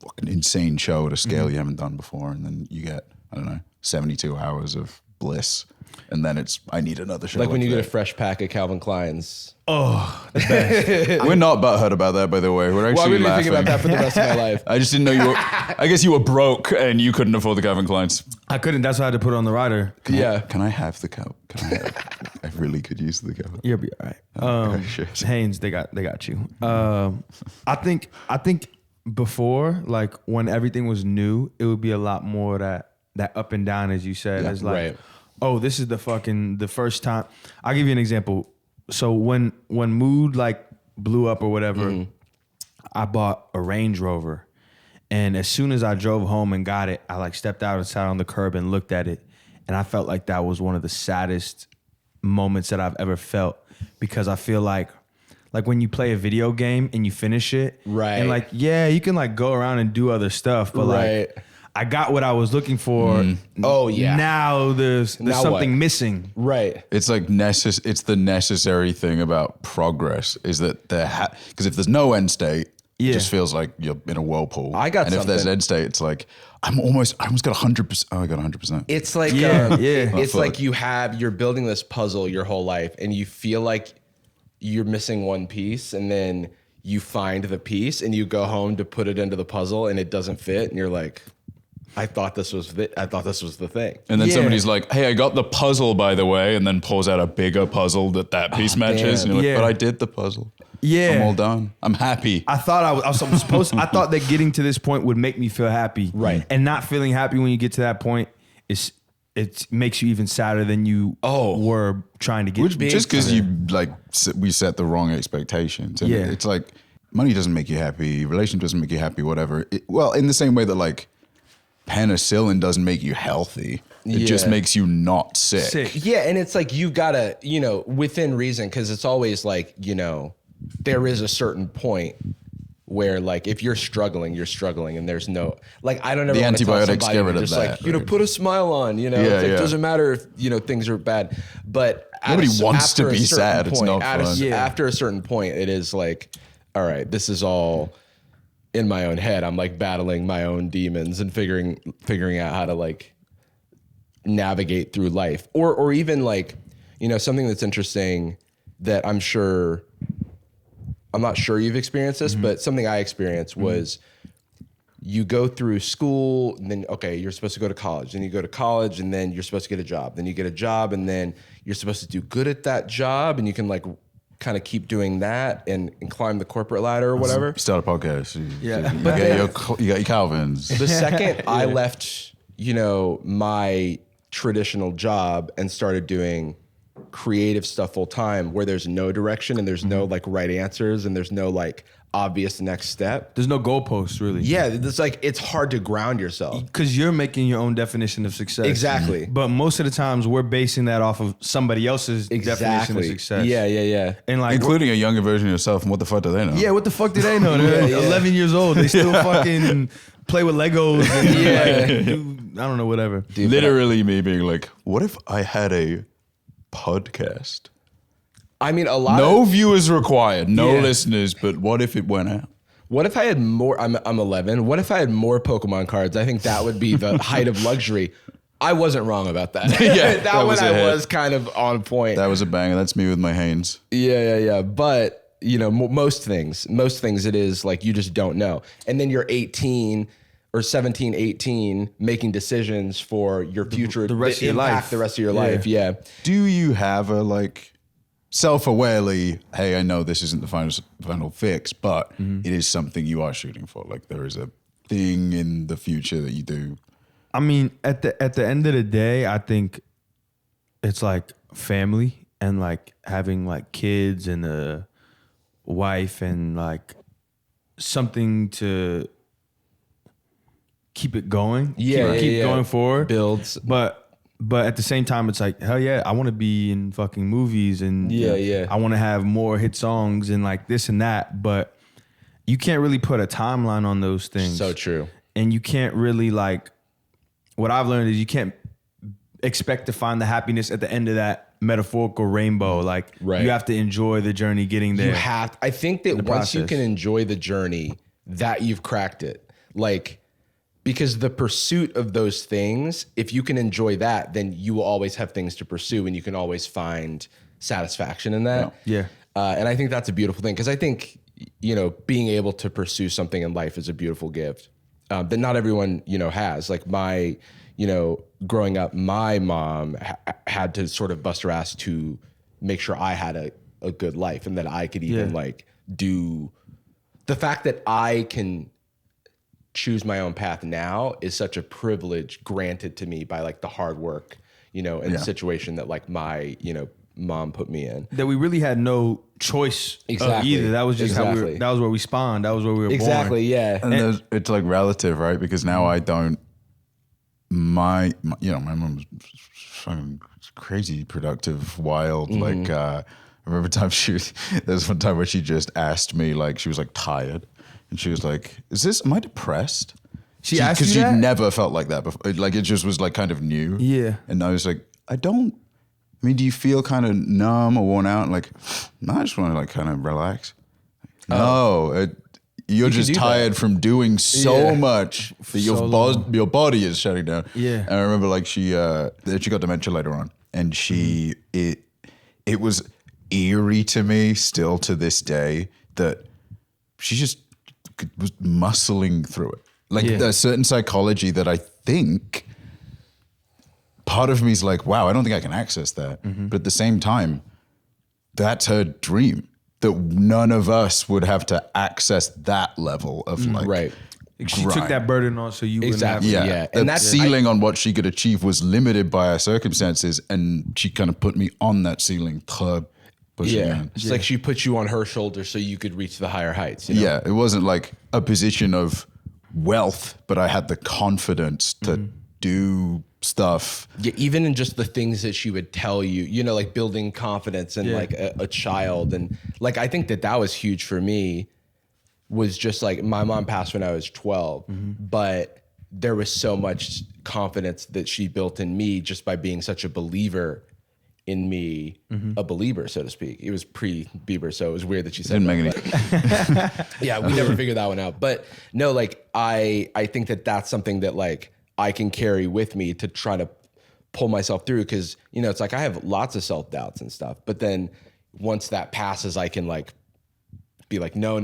[SPEAKER 2] fucking insane show at a scale you haven't done before, and then you get, I don't know, 72 hours of bliss, and then it's, I need another show.
[SPEAKER 1] Like when you get a
[SPEAKER 2] that.
[SPEAKER 1] fresh pack of Calvin Klein's.
[SPEAKER 2] We're not butthurt about that, by the way. We're
[SPEAKER 1] Well, I'm
[SPEAKER 2] actually
[SPEAKER 1] gonna be
[SPEAKER 2] laughing.
[SPEAKER 1] thinking about that for the rest of my life.
[SPEAKER 2] I just didn't know you were. I guess you were broke and you couldn't afford the Calvin Kleins.
[SPEAKER 3] I couldn't. That's why I had to put it on the rider.
[SPEAKER 1] Yeah.
[SPEAKER 2] Can I have the cow? I really could use the Calvin.
[SPEAKER 3] You'll be all right.
[SPEAKER 2] Okay, sure.
[SPEAKER 3] Haynes, they got you. I think before, like when everything was new, it would be a lot more that up and down, as you said.
[SPEAKER 2] Yeah,
[SPEAKER 3] it's like,
[SPEAKER 1] right.
[SPEAKER 3] oh, this is the first time. I'll give you an example. So when Mood like blew up or whatever, I bought a Range Rover. And as soon as I drove home and got it, I like stepped out and sat on the curb and looked at it. And I felt like that was one of the saddest moments that I've ever felt, because I feel like when you play a video game and you finish it,
[SPEAKER 1] Right.
[SPEAKER 3] and like, yeah, you can like go around and do other stuff, but
[SPEAKER 1] Right.
[SPEAKER 3] like I got what I was looking for.
[SPEAKER 1] Oh, yeah.
[SPEAKER 3] Now there's
[SPEAKER 1] Now
[SPEAKER 3] something
[SPEAKER 1] what?
[SPEAKER 3] missing.
[SPEAKER 1] Right.
[SPEAKER 2] It's like it's the necessary thing about progress is that because if there's no end state, it
[SPEAKER 3] Yeah.
[SPEAKER 2] just feels like you're in a whirlpool.
[SPEAKER 1] I got
[SPEAKER 2] and if there's
[SPEAKER 1] something.
[SPEAKER 2] end state, it's like I almost got 100%. Oh, I got 100%.
[SPEAKER 1] It's like
[SPEAKER 3] Yeah,
[SPEAKER 1] it's
[SPEAKER 2] Oh,
[SPEAKER 1] like
[SPEAKER 2] fuck.
[SPEAKER 1] you're building this puzzle your whole life and you feel like you're missing one piece, and then you find the piece and you go home to put it into the puzzle and it doesn't fit, and you're like, I thought this was the thing.
[SPEAKER 2] And then
[SPEAKER 3] Yeah.
[SPEAKER 2] somebody's like, "Hey, I got the puzzle, by the way," and then pulls out a bigger puzzle that piece matches.
[SPEAKER 1] damn.
[SPEAKER 2] And you're like,
[SPEAKER 3] Yeah.
[SPEAKER 2] "But I did the puzzle.
[SPEAKER 3] Yeah.
[SPEAKER 2] I'm all done. I'm happy."
[SPEAKER 3] I thought I was supposed. I thought that getting to this point would make me feel happy,
[SPEAKER 1] Right.
[SPEAKER 3] And not feeling happy when you get to that point it makes you even sadder than you were trying to get.
[SPEAKER 2] Which,
[SPEAKER 3] to.
[SPEAKER 2] just because you like we set the wrong expectations. And
[SPEAKER 3] Yeah.
[SPEAKER 2] it's like money doesn't make you happy, relationship doesn't make you happy, whatever. Well, in the same way that like penicillin doesn't make you healthy, it just
[SPEAKER 1] Yeah.
[SPEAKER 2] makes you not sick.
[SPEAKER 3] Sick.
[SPEAKER 1] Yeah, and it's like you gotta, within reason, because it's always like, there is a certain point where like if you're struggling, and there's no like I don't ever
[SPEAKER 2] The
[SPEAKER 1] want to tell
[SPEAKER 2] antibiotics
[SPEAKER 1] somebody
[SPEAKER 2] get rid
[SPEAKER 1] to
[SPEAKER 2] of
[SPEAKER 1] just
[SPEAKER 2] that,
[SPEAKER 1] like
[SPEAKER 2] right?
[SPEAKER 1] put a smile on,
[SPEAKER 2] Yeah,
[SPEAKER 1] it's like,
[SPEAKER 2] yeah.
[SPEAKER 1] doesn't matter if things are bad, but
[SPEAKER 2] Nobody wants to
[SPEAKER 1] after a
[SPEAKER 2] be
[SPEAKER 1] certain
[SPEAKER 2] sad. It's
[SPEAKER 1] point-
[SPEAKER 2] not fun.
[SPEAKER 1] After a certain point, it is like, all right, this is all in my own head. I'm like battling my own demons and figuring out how to like navigate through life, or even like, something that's interesting that I'm sure I'm not sure you've experienced this, but something I experienced was you go through school and then, okay, you're supposed to go to college. Then you go to college and then you're supposed to get a job. Then you get a job and then you're supposed to do good at that job and you can like kind of keep doing that and climb the corporate ladder or whatever.
[SPEAKER 2] Start a podcast.
[SPEAKER 3] Yeah.
[SPEAKER 2] You got your Calvins.
[SPEAKER 1] The second I left, my traditional job and started doing creative stuff full time where there's no direction and there's no like right answers and there's no like obvious next step.
[SPEAKER 3] There's no goalposts really.
[SPEAKER 1] Yeah, it's like it's hard to ground yourself.
[SPEAKER 3] Because you're making your own definition of success.
[SPEAKER 1] Exactly.
[SPEAKER 3] But most of the times we're basing that off of somebody else's definition of success.
[SPEAKER 1] Yeah.
[SPEAKER 3] And like
[SPEAKER 2] Including a younger version of yourself. And what the fuck do they know?
[SPEAKER 3] yeah, what the fuck do they know? They're 11 years old. They still fucking play with Legos and do, I don't know, whatever.
[SPEAKER 1] Dude,
[SPEAKER 2] Literally me being like, what if I had a podcast?
[SPEAKER 1] I mean, a lot
[SPEAKER 2] No
[SPEAKER 1] of,
[SPEAKER 2] viewers required, no
[SPEAKER 3] Yeah.
[SPEAKER 2] listeners, but what if it went out?
[SPEAKER 1] what if I had more, I'm 11. What if I had more Pokemon cards? I think that would be the height of luxury. I wasn't wrong about that.
[SPEAKER 2] Yeah,
[SPEAKER 1] that
[SPEAKER 2] that
[SPEAKER 1] one
[SPEAKER 2] was a
[SPEAKER 1] I
[SPEAKER 2] hit.
[SPEAKER 1] was kind of on point.
[SPEAKER 2] That was a banger. That's me with my Hanes.
[SPEAKER 1] Yeah. But, most things it is like you just don't know. And then you're 18 or 17, 18, making decisions for your future,
[SPEAKER 3] the rest of your
[SPEAKER 1] impact
[SPEAKER 3] life.
[SPEAKER 1] the rest of your life. Yeah.
[SPEAKER 2] Do you have a like self-awarely, hey, I know this isn't the final fix, but it is something you are shooting for? Like there is a thing in the future that you do.
[SPEAKER 3] I mean, at the end of the day, I think it's like family and like having like kids and a wife and like something to keep it going. Keep going forward.
[SPEAKER 1] Builds.
[SPEAKER 3] But at the same time, it's like, hell yeah, I want to be in fucking movies and
[SPEAKER 1] Yeah.
[SPEAKER 3] I want to have more hit songs and like this and that. But you can't really put a timeline on those things.
[SPEAKER 1] So true.
[SPEAKER 3] And you can't really like, what I've learned is you can't expect to find the happiness at the end of that metaphorical rainbow. Like
[SPEAKER 1] Right.
[SPEAKER 3] you have to enjoy the journey getting there.
[SPEAKER 1] I think that once you
[SPEAKER 3] process.
[SPEAKER 1] can enjoy the journey, that you've cracked it. Like, because the pursuit of those things, if you can enjoy that, then you will always have things to pursue and you can always find satisfaction in that.
[SPEAKER 3] Yeah.
[SPEAKER 1] And I think that's a beautiful thing. Because I think, being able to pursue something in life is a beautiful gift that not everyone, has. Like growing up, my mom had to sort of bust her ass to make sure I had a good life and that I could even like do the fact that I can choose my own path now is such a privilege granted to me by like the hard work, and the situation that like my, mom put me in.
[SPEAKER 3] That we really had no choice of
[SPEAKER 1] Exactly.
[SPEAKER 3] either. That was just
[SPEAKER 1] Exactly.
[SPEAKER 3] that was where we spawned. That was where we were
[SPEAKER 1] Exactly.
[SPEAKER 3] born.
[SPEAKER 1] Yeah.
[SPEAKER 2] And it's like relative, right? Because now I don't. My mom's fucking crazy productive, wild. Like I remember time there's one time where she just asked me, like she was like tired, and she was like, am I depressed?
[SPEAKER 3] She asked you
[SPEAKER 2] because
[SPEAKER 3] that?
[SPEAKER 2] she'd never felt like that before. Like it just was like kind of new.
[SPEAKER 3] Yeah.
[SPEAKER 2] And I was like, I mean, do you feel kind of numb or worn out? And like, no, I just want to like kind of relax. No, you're just
[SPEAKER 1] do that.
[SPEAKER 2] tired from doing so much that
[SPEAKER 3] so
[SPEAKER 2] your body is shutting down.
[SPEAKER 3] Yeah.
[SPEAKER 2] And I remember like she got dementia later on, and it was eerie to me still to this day that she just was muscling through it. Like
[SPEAKER 3] Yeah.
[SPEAKER 2] there's certain psychology that I think part of me is like, wow, I don't think I can access that. But at the same time, that's her dream. That none of us would have to access that level of like,
[SPEAKER 1] Right.
[SPEAKER 3] She took
[SPEAKER 2] grind.
[SPEAKER 3] that burden on so you
[SPEAKER 1] Exactly.
[SPEAKER 3] wouldn't have
[SPEAKER 2] Yeah,
[SPEAKER 1] Yeah,
[SPEAKER 2] and
[SPEAKER 1] and
[SPEAKER 2] that
[SPEAKER 1] that's-
[SPEAKER 2] ceiling on what she could achieve was limited by her circumstances, and she kind of put me on that ceiling. Pushing
[SPEAKER 1] Yeah.
[SPEAKER 2] in.
[SPEAKER 1] It's like she put you on her shoulder so you could reach the higher heights. You know?
[SPEAKER 2] Yeah, it wasn't like a position of wealth, but I had the confidence to do stuff.
[SPEAKER 1] Yeah, even in just the things that she would tell you, like building confidence in like a child. And like, I think that was huge for me, was just like my mom passed when I was 12, but there was so much confidence that she built in me just by being such a believer in me, a believer, so to speak. It was pre-Bieber, so it was weird that she said
[SPEAKER 2] Didn't make
[SPEAKER 1] that,
[SPEAKER 2] any.
[SPEAKER 1] yeah, we never figured that one out. But no, like I think that that's something that like I can carry with me to try to pull myself through. Cause it's like I have lots of self-doubts and stuff, but then once that passes, I can like be like, no,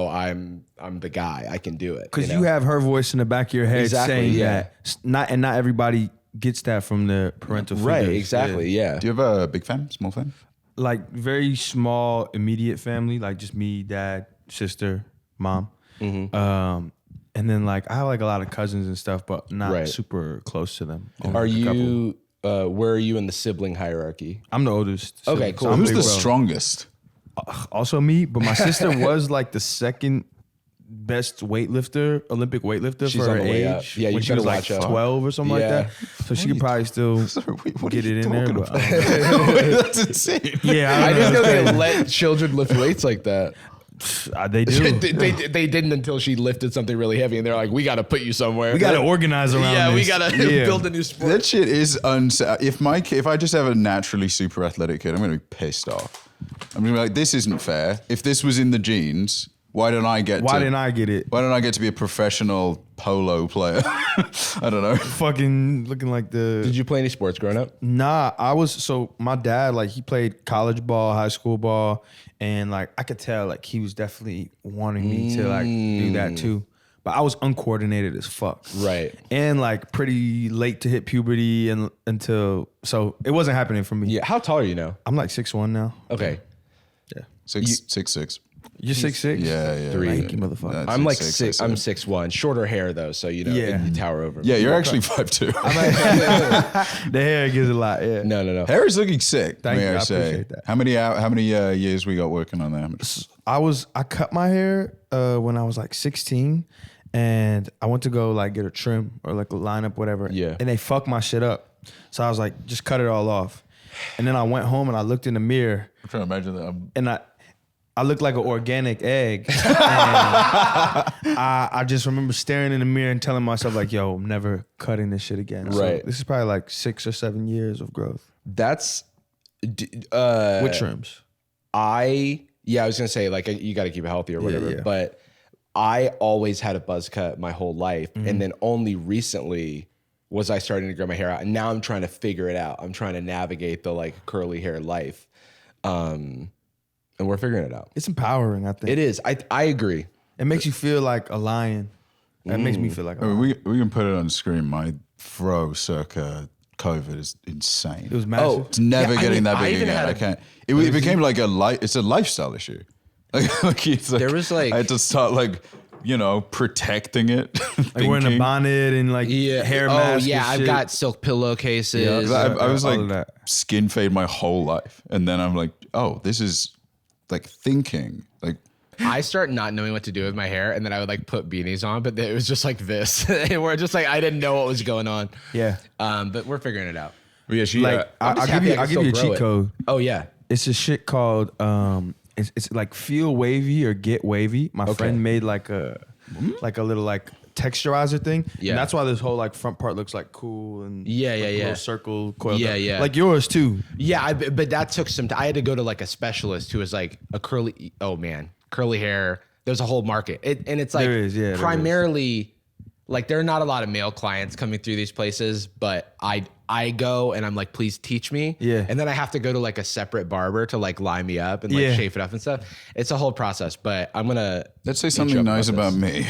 [SPEAKER 1] I'm the guy. I can do it.
[SPEAKER 3] Because you have her voice in the back of your head saying that. Not everybody gets that from the parental figures.
[SPEAKER 1] Right, exactly, yeah.
[SPEAKER 2] Do you have a big fam, small fam?
[SPEAKER 3] Like very small, immediate family, like just me, dad, sister, mom. And then like I have like a lot of cousins and stuff, but not super close to them.
[SPEAKER 1] Are you, where are you in the sibling hierarchy?
[SPEAKER 3] I'm the oldest.
[SPEAKER 1] Okay, cool.
[SPEAKER 3] I'm
[SPEAKER 2] Who's
[SPEAKER 3] big
[SPEAKER 2] the
[SPEAKER 3] bro.
[SPEAKER 2] strongest?
[SPEAKER 3] Also me, but my sister was like the second best weightlifter, Olympic weightlifter
[SPEAKER 1] She's
[SPEAKER 3] for
[SPEAKER 1] on
[SPEAKER 3] her
[SPEAKER 1] the way up.
[SPEAKER 3] age.
[SPEAKER 1] Yeah, you
[SPEAKER 3] when she
[SPEAKER 1] better
[SPEAKER 3] was like
[SPEAKER 1] watch out.
[SPEAKER 3] 12 or something like
[SPEAKER 1] Yeah.
[SPEAKER 3] that. So she could probably still
[SPEAKER 2] What
[SPEAKER 3] get
[SPEAKER 2] are you
[SPEAKER 3] it in there.
[SPEAKER 2] talking
[SPEAKER 3] But,
[SPEAKER 2] about? That's insane.
[SPEAKER 3] yeah,
[SPEAKER 1] I didn't know they
[SPEAKER 3] they
[SPEAKER 1] let children lift weights like that.
[SPEAKER 3] they do.
[SPEAKER 1] they didn't until she lifted something really heavy, and they're like, "We got to put you somewhere.
[SPEAKER 3] We got to organize around
[SPEAKER 1] Yeah, we
[SPEAKER 3] this.
[SPEAKER 1] got to
[SPEAKER 3] Yeah.
[SPEAKER 1] build a new sport."
[SPEAKER 2] That shit is if I just have a naturally super athletic kid, I'm gonna be pissed off. I'm gonna be like, this isn't fair. If this was in the genes, why don't I get
[SPEAKER 3] Why didn't I get it?
[SPEAKER 2] Why don't I get to be a professional polo player? I don't know.
[SPEAKER 3] Fucking looking like the.
[SPEAKER 1] Did you play any sports growing up?
[SPEAKER 3] Nah, my dad, like he played college ball, high school ball, and like I could tell like he was definitely wanting me to like do that too. But I was uncoordinated as fuck.
[SPEAKER 1] Right.
[SPEAKER 3] And like pretty late to hit puberty so it wasn't happening for me.
[SPEAKER 1] Yeah. How tall are you now?
[SPEAKER 3] I'm like 6'1" now.
[SPEAKER 1] Okay.
[SPEAKER 2] 6'6".
[SPEAKER 3] You're 6'6"?
[SPEAKER 2] Yeah.
[SPEAKER 1] Three.
[SPEAKER 3] Thank you, motherfucker.
[SPEAKER 2] That's
[SPEAKER 1] I'm like
[SPEAKER 2] 6'6",
[SPEAKER 1] six. I'm
[SPEAKER 2] 6'6".
[SPEAKER 1] 6'1". Shorter hair though, so you know
[SPEAKER 3] Yeah.
[SPEAKER 1] you tower over me.
[SPEAKER 2] Yeah, you're actually 5'2".
[SPEAKER 3] The hair gives a lot, yeah.
[SPEAKER 1] No.
[SPEAKER 2] Hair is looking sick.
[SPEAKER 3] Thank
[SPEAKER 2] may
[SPEAKER 3] you, I
[SPEAKER 2] say.
[SPEAKER 3] appreciate that.
[SPEAKER 2] How many years we got working on that?
[SPEAKER 3] I cut my hair when I was like 16, and I went to go like get a trim or like a lineup, whatever.
[SPEAKER 1] Yeah.
[SPEAKER 3] And they fucked my shit up. So I was like, just cut it all off. And then I went home and I looked in the mirror
[SPEAKER 2] I'm trying to imagine that.
[SPEAKER 3] and I looked like an organic egg. And I just remember staring in the mirror and telling myself like, yo, I'm never cutting this shit again. So
[SPEAKER 1] Right.
[SPEAKER 3] this is probably like 6 or 7 years of growth.
[SPEAKER 1] That's
[SPEAKER 3] With trims.
[SPEAKER 1] I was gonna say like you got to keep it healthy or whatever,
[SPEAKER 3] yeah.
[SPEAKER 1] but I always had a buzz cut my whole life, and then only recently was I starting to grow my hair out, and now I'm trying to figure it out. I'm trying to navigate the like curly hair life, and we're figuring it out.
[SPEAKER 3] It's empowering, I think.
[SPEAKER 1] It is. I agree.
[SPEAKER 3] It makes you feel like a lion. That makes me feel like a lion.
[SPEAKER 2] We can put it on screen. My fro circa COVID is insane.
[SPEAKER 3] It was massive.
[SPEAKER 2] It's never
[SPEAKER 1] Yeah, I
[SPEAKER 2] getting
[SPEAKER 1] mean,
[SPEAKER 2] that
[SPEAKER 1] I
[SPEAKER 2] big
[SPEAKER 1] even
[SPEAKER 2] again.
[SPEAKER 1] had
[SPEAKER 2] I
[SPEAKER 1] a-
[SPEAKER 2] can't. It became like it's a lifestyle issue. Like it's like
[SPEAKER 1] There was, like-
[SPEAKER 2] I had to start like protecting it.
[SPEAKER 3] Like wearing a
[SPEAKER 2] thinking.
[SPEAKER 3] bonnet and like hair mask.
[SPEAKER 1] yeah,
[SPEAKER 3] and
[SPEAKER 1] I've
[SPEAKER 3] shit.
[SPEAKER 1] got silk pillowcases.
[SPEAKER 2] I was
[SPEAKER 3] all of
[SPEAKER 2] like
[SPEAKER 3] that.
[SPEAKER 2] skin fade my whole life, and then I'm like, oh, this is like thinking like.
[SPEAKER 1] I start not knowing what to do with my hair, and then I would like put beanies on, but it was just like this. Where just like I didn't know what was going on.
[SPEAKER 3] Yeah.
[SPEAKER 1] But we're figuring it out.
[SPEAKER 2] Yeah, she
[SPEAKER 3] Like
[SPEAKER 1] I'm just
[SPEAKER 3] I'll give
[SPEAKER 1] happy
[SPEAKER 3] you
[SPEAKER 1] I can
[SPEAKER 3] I'll give you a
[SPEAKER 1] still
[SPEAKER 3] cheat
[SPEAKER 1] grow it.
[SPEAKER 3] code.
[SPEAKER 1] Oh yeah.
[SPEAKER 3] It's a shit called it's like Feel Wavy or Get Wavy. My friend made like a little like texturizer thing.
[SPEAKER 1] Yeah.
[SPEAKER 3] And that's why this whole like front part looks like cool and
[SPEAKER 1] Yeah,
[SPEAKER 3] like,
[SPEAKER 1] yeah,
[SPEAKER 3] a
[SPEAKER 1] yeah.
[SPEAKER 3] little circle coiled
[SPEAKER 1] Yeah,
[SPEAKER 3] up.
[SPEAKER 1] yeah.
[SPEAKER 3] Like yours too.
[SPEAKER 1] Yeah, but that took some time. I had to go to like a specialist who was like a curly hair. There's a whole market. And it's like
[SPEAKER 3] There is, yeah, there
[SPEAKER 1] primarily like there are not a lot of male clients coming through these places, but I go and I'm like, please teach me.
[SPEAKER 3] Yeah.
[SPEAKER 1] And then I have to go to like a separate barber to like line me up and like
[SPEAKER 3] Yeah.
[SPEAKER 1] shape it up and stuff. It's a whole process, but I'm gonna
[SPEAKER 2] Let's say something nice about me.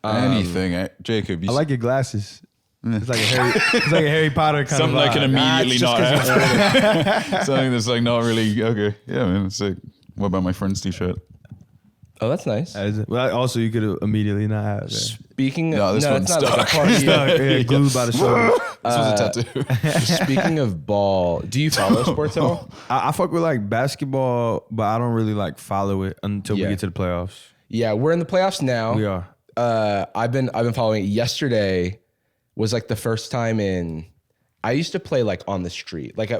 [SPEAKER 2] Anything, Jacob.
[SPEAKER 3] I like your glasses. It's like a Harry Potter kind
[SPEAKER 2] something
[SPEAKER 3] of
[SPEAKER 2] I can
[SPEAKER 3] vibe.
[SPEAKER 2] immediately not have. Something that's like not really okay. Yeah, man. It's like, what about my friend's t-shirt?
[SPEAKER 1] Oh, that's nice.
[SPEAKER 3] Well, also you could immediately not have that.
[SPEAKER 1] Speaking
[SPEAKER 2] No,
[SPEAKER 1] of
[SPEAKER 2] this one's
[SPEAKER 1] that's not like a
[SPEAKER 2] stuck.
[SPEAKER 1] party.
[SPEAKER 3] Yeah, glued by the shoulder.
[SPEAKER 2] This was a tattoo.
[SPEAKER 1] Speaking of ball, do you follow sports at all?
[SPEAKER 3] I fuck with like basketball, but I don't really like follow it until we
[SPEAKER 1] Yeah.
[SPEAKER 3] get to the playoffs.
[SPEAKER 1] Yeah, we're in the playoffs now.
[SPEAKER 3] We are.
[SPEAKER 1] I've been following it. Yesterday was like the first time in. I used to play like on the street, like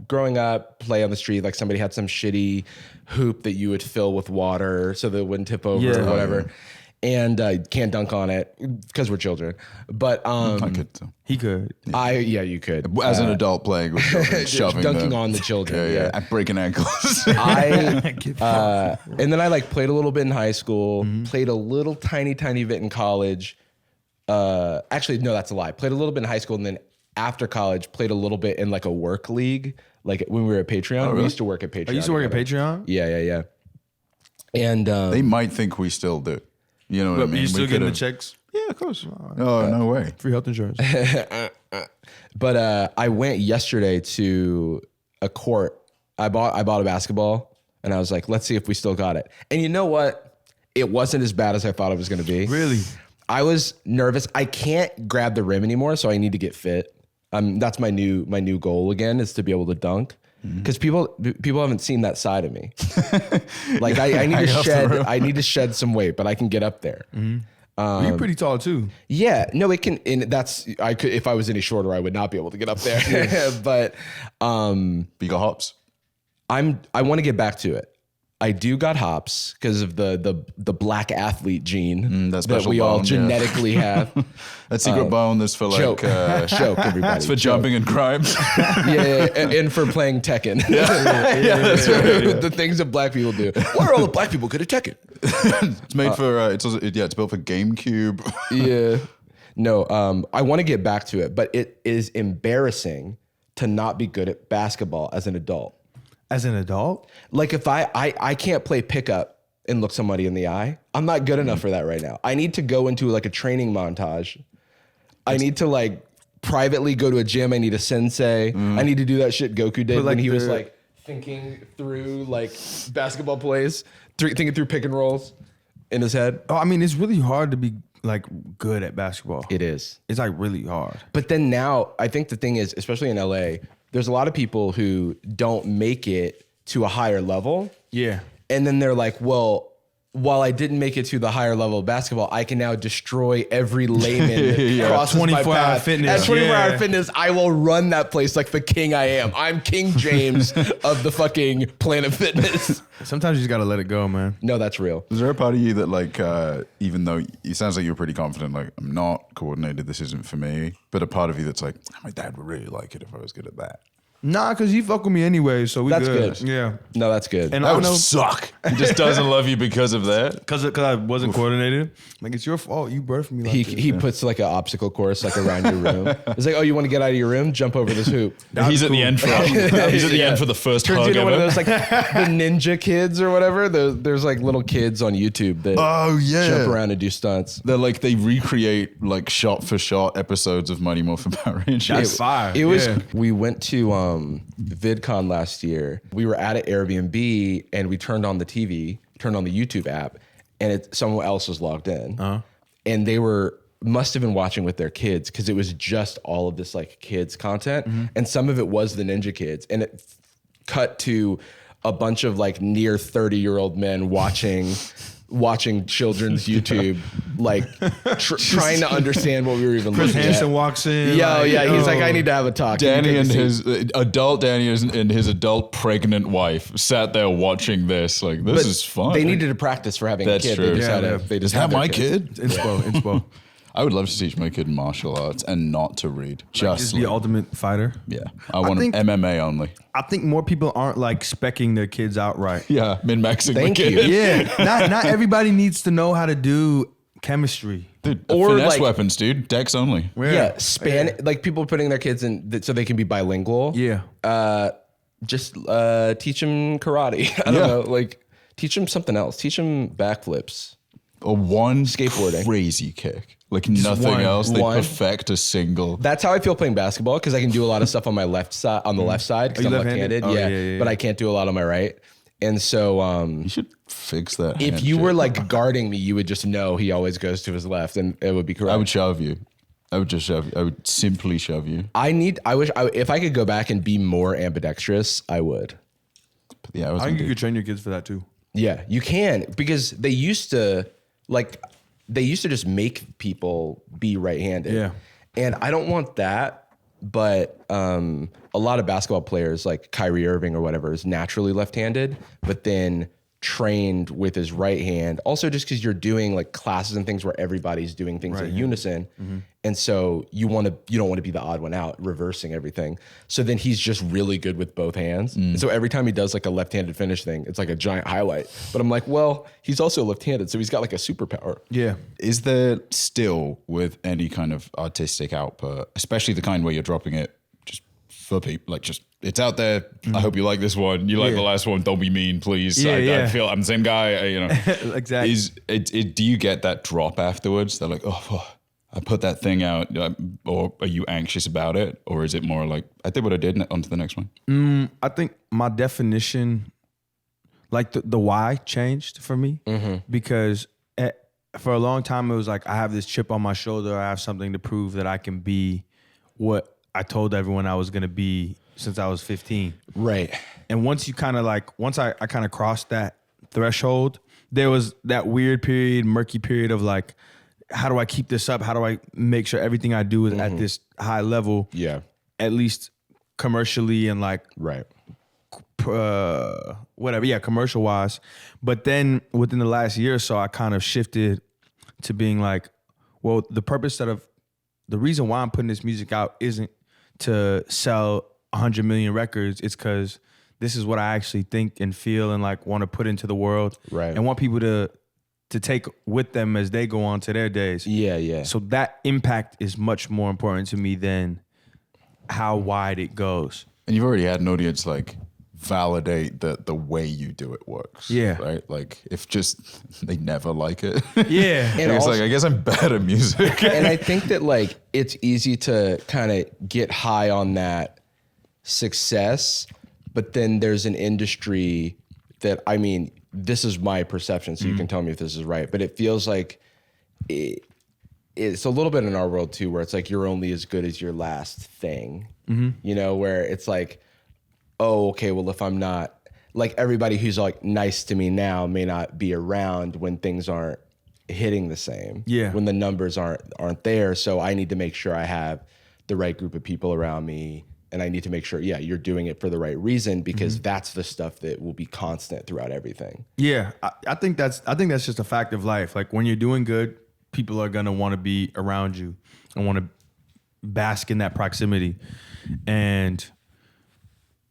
[SPEAKER 1] growing up, play on the street. Like somebody had some shitty hoop that you would fill with water so that it wouldn't tip over
[SPEAKER 3] Yeah.
[SPEAKER 1] or whatever. And can't dunk on it because we're children. But
[SPEAKER 2] I could.
[SPEAKER 3] He could.
[SPEAKER 1] you could.
[SPEAKER 2] As an adult playing with children, shoving
[SPEAKER 1] dunking
[SPEAKER 2] them.
[SPEAKER 1] on the children. Yeah.
[SPEAKER 2] I'm breaking ankles.
[SPEAKER 1] And then I like played a little bit in high school, played a little tiny bit in college. Actually, no, that's a lie. Played a little bit in high school, and then after college, played a little bit in like a work league. Like when we were at Patreon, we used to work at Patreon.
[SPEAKER 3] I used to work at
[SPEAKER 1] together.
[SPEAKER 3] Patreon.
[SPEAKER 1] Yeah. And
[SPEAKER 2] They might think we still do. You know what I mean?
[SPEAKER 3] You still
[SPEAKER 2] We
[SPEAKER 3] getting the
[SPEAKER 2] could've-
[SPEAKER 3] checks?
[SPEAKER 2] Yeah, of course. Oh, no way.
[SPEAKER 3] Free health insurance.
[SPEAKER 1] but I went yesterday to a court. I bought a basketball, and I was like, let's see if we still got it. And you know what? It wasn't as bad as I thought it was going to be.
[SPEAKER 3] Really?
[SPEAKER 1] I was nervous. I can't grab the rim anymore, so I need to get fit. That's my new goal again, is to be able to dunk. Because people haven't seen that side of me. Like I need to shed some weight, but I can get up there.
[SPEAKER 3] You're pretty tall too.
[SPEAKER 1] Yeah, no, it can. And I could, if I was any shorter, I would not be able to get up there. But
[SPEAKER 2] Bigger hops.
[SPEAKER 1] I want to get back to it. I do got hops because of the black athlete gene
[SPEAKER 2] that
[SPEAKER 1] that
[SPEAKER 2] special
[SPEAKER 1] we all
[SPEAKER 2] bone, yeah.
[SPEAKER 1] genetically have.
[SPEAKER 2] That secret bone that's for like
[SPEAKER 1] Joke, everybody.
[SPEAKER 2] it's for jumping and crime.
[SPEAKER 1] Yeah, and for playing Tekken. Yeah, that's right. The things that black people do. Why are all the black people good at Tekken?
[SPEAKER 2] It's made for it's built for GameCube.
[SPEAKER 1] Yeah. No, I want to get back to it, but it is embarrassing to not be good at basketball as an adult.
[SPEAKER 3] As an adult?
[SPEAKER 1] Like if I can't play pickup and look somebody in the eye, I'm not good enough for that right now. I need to go into like a training montage. I need to like privately go to a gym. I need a sensei. I need to do that shit Goku did when he was like thinking through like basketball plays, thinking through pick and rolls in his head.
[SPEAKER 3] Oh, I mean, it's really hard to be like good at basketball.
[SPEAKER 1] It is.
[SPEAKER 3] It's like really hard.
[SPEAKER 1] But then now, I think the thing is, especially in LA, there's a lot of people who don't make it to a higher level.
[SPEAKER 3] Yeah.
[SPEAKER 1] And then they're like, well, while I didn't make it to the higher level of basketball, I can now destroy every layman that crosses my
[SPEAKER 3] 24 hour
[SPEAKER 1] path.
[SPEAKER 3] fitness.
[SPEAKER 1] At 24 hour
[SPEAKER 3] Yeah.
[SPEAKER 1] fitness, I will run that place like the king I am. I'm King James of the fucking Planet Fitness.
[SPEAKER 3] Sometimes you just got to let it go, man.
[SPEAKER 1] No, that's real.
[SPEAKER 2] Is there a part of you that like, even though it sounds like you're pretty confident, like I'm not coordinated, this isn't for me, but a part of you that's like, my dad would really like it if I was good at that.
[SPEAKER 3] Nah, because he fuck with me anyway, so we
[SPEAKER 1] That's
[SPEAKER 3] good.
[SPEAKER 1] good.
[SPEAKER 3] Yeah.
[SPEAKER 1] No, that's good.
[SPEAKER 3] And
[SPEAKER 2] That
[SPEAKER 3] I
[SPEAKER 2] would
[SPEAKER 3] know
[SPEAKER 2] suck. He just doesn't love you because of that.
[SPEAKER 3] because I wasn't coordinated. Like, it's your fault. You birthed me like this.
[SPEAKER 1] he puts like an obstacle course like around your room. It's like, oh, you want to get out of your room? Jump over this hoop.
[SPEAKER 5] He's at the end for he's at the end for the first
[SPEAKER 1] Turns
[SPEAKER 5] hug
[SPEAKER 1] into one of
[SPEAKER 5] ever.
[SPEAKER 1] those like the ninja kids or whatever. There's like little kids on YouTube that
[SPEAKER 2] Oh yeah.
[SPEAKER 1] jump around and do stunts.
[SPEAKER 2] They're like, they recreate like shot for shot episodes of Mighty Morphin Power Rangers.
[SPEAKER 3] That's fire.
[SPEAKER 1] It was.
[SPEAKER 3] Yeah.
[SPEAKER 1] We went to VidCon last year. We were at an Airbnb and we turned on the TV, turned on the YouTube app, and someone else was logged in, and they must have been watching with their kids because it was just all of this like kids content, and some of it was the Ninja Kids, and it cut to a bunch of like near 30-year-old men watching children's YouTube, like trying to understand what we were even
[SPEAKER 3] Chris
[SPEAKER 1] looking
[SPEAKER 3] Hansen
[SPEAKER 1] at.
[SPEAKER 3] walks in.
[SPEAKER 1] Yeah,
[SPEAKER 3] like,
[SPEAKER 1] yeah. He's
[SPEAKER 3] yo.
[SPEAKER 1] like, I need to have a talk. Can you
[SPEAKER 2] Danny
[SPEAKER 1] take a
[SPEAKER 2] and
[SPEAKER 1] seat?
[SPEAKER 2] his adult pregnant wife sat there watching this. Like, this
[SPEAKER 1] But
[SPEAKER 2] is fun.
[SPEAKER 1] they needed to practice for having
[SPEAKER 2] That's
[SPEAKER 1] a kid.
[SPEAKER 2] true.
[SPEAKER 1] They just
[SPEAKER 3] Yeah,
[SPEAKER 1] had
[SPEAKER 3] yeah.
[SPEAKER 1] they just
[SPEAKER 2] Is that
[SPEAKER 1] had their
[SPEAKER 2] my
[SPEAKER 1] kid.
[SPEAKER 2] kid?
[SPEAKER 3] Inspo.
[SPEAKER 2] I would love to teach my kid martial arts and not to read.
[SPEAKER 3] Just the ultimate fighter.
[SPEAKER 2] yeah. I want
[SPEAKER 3] think-
[SPEAKER 2] MMA only.
[SPEAKER 3] I think more people aren't like specking their kids out right.
[SPEAKER 2] Yeah, min-maxing my
[SPEAKER 1] Thank
[SPEAKER 2] kid.
[SPEAKER 1] you.
[SPEAKER 3] Yeah. Not everybody needs to know how to do chemistry.
[SPEAKER 2] Dude,
[SPEAKER 1] Or
[SPEAKER 2] finesse
[SPEAKER 1] like-
[SPEAKER 2] weapons, dude. Dex only.
[SPEAKER 1] Yeah, like people putting their kids in so they can be bilingual.
[SPEAKER 3] Yeah.
[SPEAKER 1] Just teach them karate. I don't know, like teach them something else. Teach them backflips.
[SPEAKER 2] Or one
[SPEAKER 1] Skateboarding.
[SPEAKER 2] crazy kick. Like nothing
[SPEAKER 3] one.
[SPEAKER 2] else. They
[SPEAKER 1] One.
[SPEAKER 2] perfect a single.
[SPEAKER 1] That's how I feel playing basketball because I can do a lot of stuff on my left side, because
[SPEAKER 3] you
[SPEAKER 1] I'm
[SPEAKER 3] left-handed?
[SPEAKER 1] left-handed.
[SPEAKER 3] Oh,
[SPEAKER 1] yeah,
[SPEAKER 3] yeah.
[SPEAKER 1] but I can't do a lot on my right. And so,
[SPEAKER 2] You should fix that.
[SPEAKER 1] if
[SPEAKER 2] hand
[SPEAKER 1] you
[SPEAKER 2] shit.
[SPEAKER 1] were like guarding me, you would just know he always goes to his left, and it would be correct.
[SPEAKER 2] I would shove you. I would just shove you. I would simply shove you.
[SPEAKER 1] If I could go back and be more ambidextrous, I would.
[SPEAKER 2] But yeah, I was
[SPEAKER 3] I think you could train your kids for that too.
[SPEAKER 1] Yeah, you can, because they used to just make people be right-handed.
[SPEAKER 3] Yeah.
[SPEAKER 1] And I don't want that, but a lot of basketball players like Kyrie Irving or whatever is naturally left-handed, but then trained with his right hand. Also just because you're doing like classes and things where everybody's doing things in unison. And so you don't want to be the odd one out, reversing everything. So then he's just really good with both hands. And so every time he does like a left-handed finish thing, it's like a giant highlight. But I'm like, well, he's also left-handed, so he's got like a superpower.
[SPEAKER 3] Yeah.
[SPEAKER 2] Is there still, with any kind of artistic output, especially the kind where you're dropping it just for people, like just
[SPEAKER 5] it's out there. I hope you like this one. You like the last one. Don't be mean, please. I feel I'm the same guy.
[SPEAKER 3] Exactly.
[SPEAKER 5] Do you get that drop afterwards? They're like, oh, I put that thing out, or are you anxious about it, or is it more like I did what I did, on to the next one?
[SPEAKER 3] I think my definition, like the why, changed for me because for a long time it was like I have this chip on my shoulder. I have something to prove that I can be what I told everyone I was going to be since I was 15.
[SPEAKER 1] Right.
[SPEAKER 3] And once you kind of once I kind of crossed that threshold, there was that weird period, murky period of like, how do I keep this up? How do I make sure everything I do is at this high level?
[SPEAKER 1] Yeah.
[SPEAKER 3] At least commercially and like
[SPEAKER 1] Right.
[SPEAKER 3] Whatever. Yeah, commercial wise. But then within the last year or so, I kind of shifted to being like, well, the reason why I'm putting this music out isn't to sell 100 million records. It's because this is what I actually think and feel and like want to put into the world.
[SPEAKER 1] Right.
[SPEAKER 3] And want people to take with them as they go on to their days.
[SPEAKER 1] Yeah, yeah.
[SPEAKER 3] So that impact is much more important to me than how wide it goes.
[SPEAKER 2] And you've already had an audience like validate that the way you do it works.
[SPEAKER 3] Yeah.
[SPEAKER 2] Right? Like if just they never like it.
[SPEAKER 3] Yeah.
[SPEAKER 1] And
[SPEAKER 2] it's
[SPEAKER 1] also-
[SPEAKER 2] like, I guess I'm bad at music.
[SPEAKER 1] And I think that like it's easy to kind of get high on that success, but then there's an industry that, I mean, this is my perception, so you can tell me if this is right, but it feels like it's a little bit in our world too, where it's like you're only as good as your last thing, you know, where it's like, oh, okay, well, if I'm not, like everybody who's like nice to me now may not be around when things aren't hitting the same, when the numbers aren't there, so I need to make sure I have the right group of people around me. And I need to make sure, you're doing it for the right reason because that's the stuff that will be constant throughout everything.
[SPEAKER 3] Yeah, I think that's just a fact of life. Like when you're doing good, people are gonna want to be around you and want to bask in that proximity. And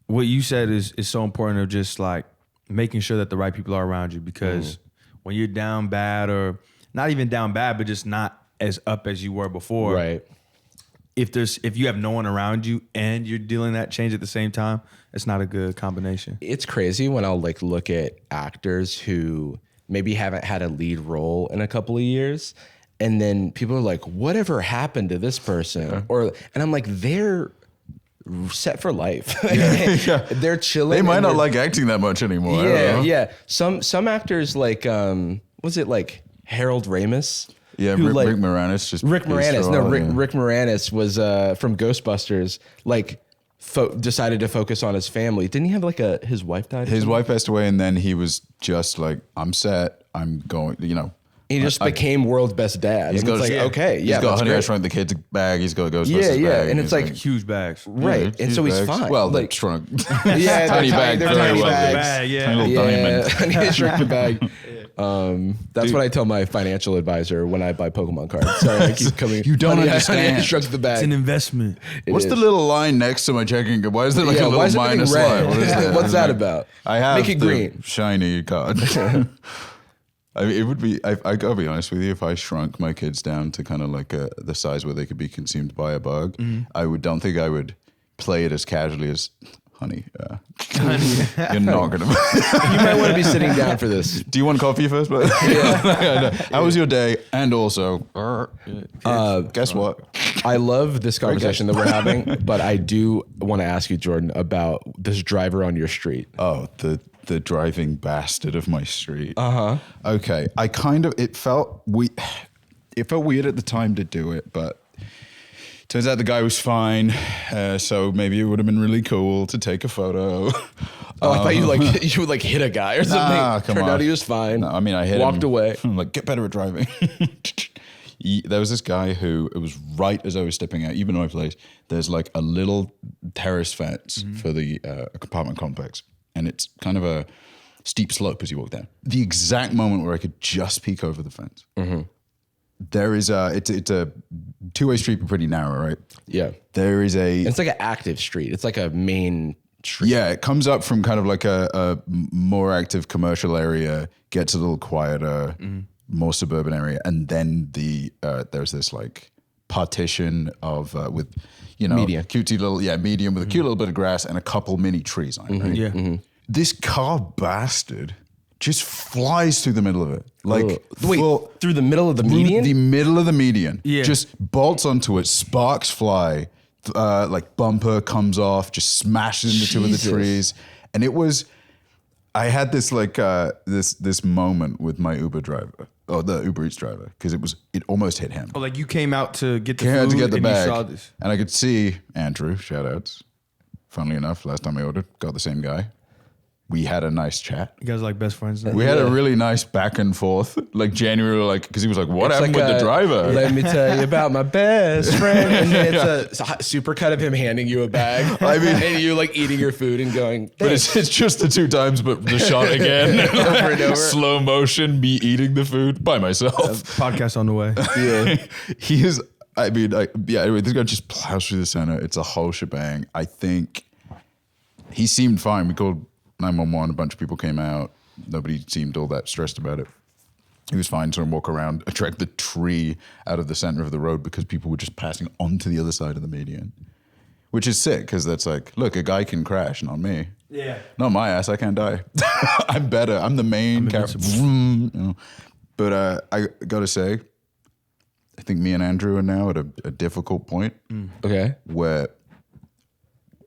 [SPEAKER 3] what you said is so important of just like making sure that the right people are around you because when you're down bad or not even down bad, but just not as up as you were before,
[SPEAKER 1] Right.
[SPEAKER 3] If you have no one around you and you're dealing that change at the same time, it's not a good combination.
[SPEAKER 1] It's crazy when I'll like look at actors who maybe haven't had a lead role in a couple of years. And then people are like, whatever happened to this person? And I'm like, they're set for life. They're chilling.
[SPEAKER 2] They might not
[SPEAKER 1] they're-
[SPEAKER 2] like acting that much anymore. I don't know.
[SPEAKER 1] Yeah. Some actors like, was it like Harold Ramis?
[SPEAKER 2] Yeah,
[SPEAKER 1] who,
[SPEAKER 2] Rick Moranis just
[SPEAKER 1] Rick
[SPEAKER 2] pissed
[SPEAKER 1] Moranis.
[SPEAKER 2] her
[SPEAKER 1] No,
[SPEAKER 2] off,
[SPEAKER 1] Rick Moranis was from Ghostbusters. Like, decided to focus on his family. Didn't he have like his wife died?
[SPEAKER 2] His wife passed away, and then he was just like, "I'm set. I'm going." You know,
[SPEAKER 1] He just became world's best dad.
[SPEAKER 2] he's
[SPEAKER 1] And
[SPEAKER 2] got
[SPEAKER 1] it's like, okay,
[SPEAKER 2] he's
[SPEAKER 1] yeah,
[SPEAKER 2] got
[SPEAKER 1] that's
[SPEAKER 2] Honey, I
[SPEAKER 1] great.
[SPEAKER 2] Shrunk the Kids bag. He's got Ghostbusters
[SPEAKER 1] Yeah,
[SPEAKER 2] bag.
[SPEAKER 1] and it's like
[SPEAKER 3] Huge bags.
[SPEAKER 1] right, and so he's
[SPEAKER 2] bags.
[SPEAKER 1] fine.
[SPEAKER 2] Well, they're
[SPEAKER 1] like,
[SPEAKER 2] shrunk.
[SPEAKER 1] yeah,
[SPEAKER 2] tiny
[SPEAKER 1] they're
[SPEAKER 2] bag,
[SPEAKER 1] they're
[SPEAKER 2] very
[SPEAKER 1] tiny
[SPEAKER 2] well.
[SPEAKER 1] bags.
[SPEAKER 5] Tiny little diamond.
[SPEAKER 1] Yeah, I shrunk the bag. That's what I tell my financial advisor when I buy Pokemon cards. Sorry, I keep coming.
[SPEAKER 2] You don't
[SPEAKER 1] Honey,
[SPEAKER 2] understand.
[SPEAKER 1] I shrunk the bag.
[SPEAKER 3] It's an investment.
[SPEAKER 2] What's the little line next to my checking? Why is there like a
[SPEAKER 1] why
[SPEAKER 2] little
[SPEAKER 1] is everything
[SPEAKER 2] minus
[SPEAKER 1] red?
[SPEAKER 2] line? What is that?
[SPEAKER 1] What's that about?
[SPEAKER 2] I have
[SPEAKER 1] Make it
[SPEAKER 2] the
[SPEAKER 1] green.
[SPEAKER 2] shiny card. I mean, it would be. I gotta be honest with you. If I shrunk my kids down to kind of like the size where they could be consumed by a bug, don't think I would play it as casually as, honey. You're not gonna.
[SPEAKER 1] You might want to be sitting down for this.
[SPEAKER 2] Do you want coffee first? But how was your day? And also, guess what?
[SPEAKER 1] I love this conversation that we're having, but I do want to ask you, Jordan, about this driver on your street.
[SPEAKER 2] Oh, the driving bastard of my street. Okay. It felt weird at the time to do it, but turns out the guy was fine. So maybe it would have been really cool to take a photo.
[SPEAKER 1] Oh, I thought you would like hit a guy or something.
[SPEAKER 2] Come
[SPEAKER 1] Turned
[SPEAKER 2] on.
[SPEAKER 1] out he was fine.
[SPEAKER 2] No, I mean, I hit
[SPEAKER 1] Walked
[SPEAKER 2] him.
[SPEAKER 1] away.
[SPEAKER 2] I'm like, get better at driving. There was this guy who, it was right as I was stepping out, even my place, there's like a little terrace fence for the apartment complex. And it's kind of a steep slope as you walk down. The exact moment where I could just peek over the fence. There is it's a two-way street, but pretty narrow, right?
[SPEAKER 1] Yeah.
[SPEAKER 2] There is
[SPEAKER 1] It's like an active street. It's like a main street.
[SPEAKER 2] yeah, it comes up from kind of like a more active commercial area, gets a little quieter, more suburban area, and then there's this like partition of with
[SPEAKER 1] Median.
[SPEAKER 2] cutesy little median with a cute little bit of grass and a couple mini trees on it. Right?
[SPEAKER 3] Yeah.
[SPEAKER 2] This car bastard just flies through the middle of it. Like
[SPEAKER 1] Wait, through the middle of the median?
[SPEAKER 2] The middle of the median.
[SPEAKER 3] Yeah.
[SPEAKER 2] Just bolts onto it, sparks fly, like bumper comes off, just smashes into two of the
[SPEAKER 1] Jesus.
[SPEAKER 2] trees. And it was, I had this like this moment with my Uber driver, or the Uber Eats driver, because it almost hit him.
[SPEAKER 3] Oh, like you came out to get the
[SPEAKER 2] I
[SPEAKER 3] food
[SPEAKER 2] had to get the
[SPEAKER 3] and
[SPEAKER 2] bag.
[SPEAKER 3] you saw this.
[SPEAKER 2] And I could see Andrew, shout outs. Funnily enough, last time I ordered, got the same guy. We had a nice chat.
[SPEAKER 3] You guys are like best friends now?
[SPEAKER 2] We had a really nice back and forth. Like January, like, because he was like, what
[SPEAKER 1] It's
[SPEAKER 2] happened
[SPEAKER 1] like
[SPEAKER 2] with the driver?
[SPEAKER 1] Let me tell you about my best friend. And then it's a super cut of him handing you a bag. I mean, and you like eating your food and going,
[SPEAKER 2] But it's just the 2 times, but the shot again.
[SPEAKER 1] over and over.
[SPEAKER 5] Slow motion, me eating the food by myself.
[SPEAKER 3] Podcast on the way.
[SPEAKER 2] He is, anyway, this guy just plows through the center. It's a whole shebang. I think he seemed fine. We called 911. A bunch of people came out. Nobody seemed all that stressed about it. He was fine. Saw him walk around, attract the tree out of the center of the road because people were just passing onto the other side of the median, which is sick because that's like, look, a guy can crash, not me.
[SPEAKER 3] Yeah.
[SPEAKER 2] Not my ass. I can't die. I'm better. I'm the main character. But I got to say, I think me and Andrew are now at a difficult point
[SPEAKER 1] okay.
[SPEAKER 2] where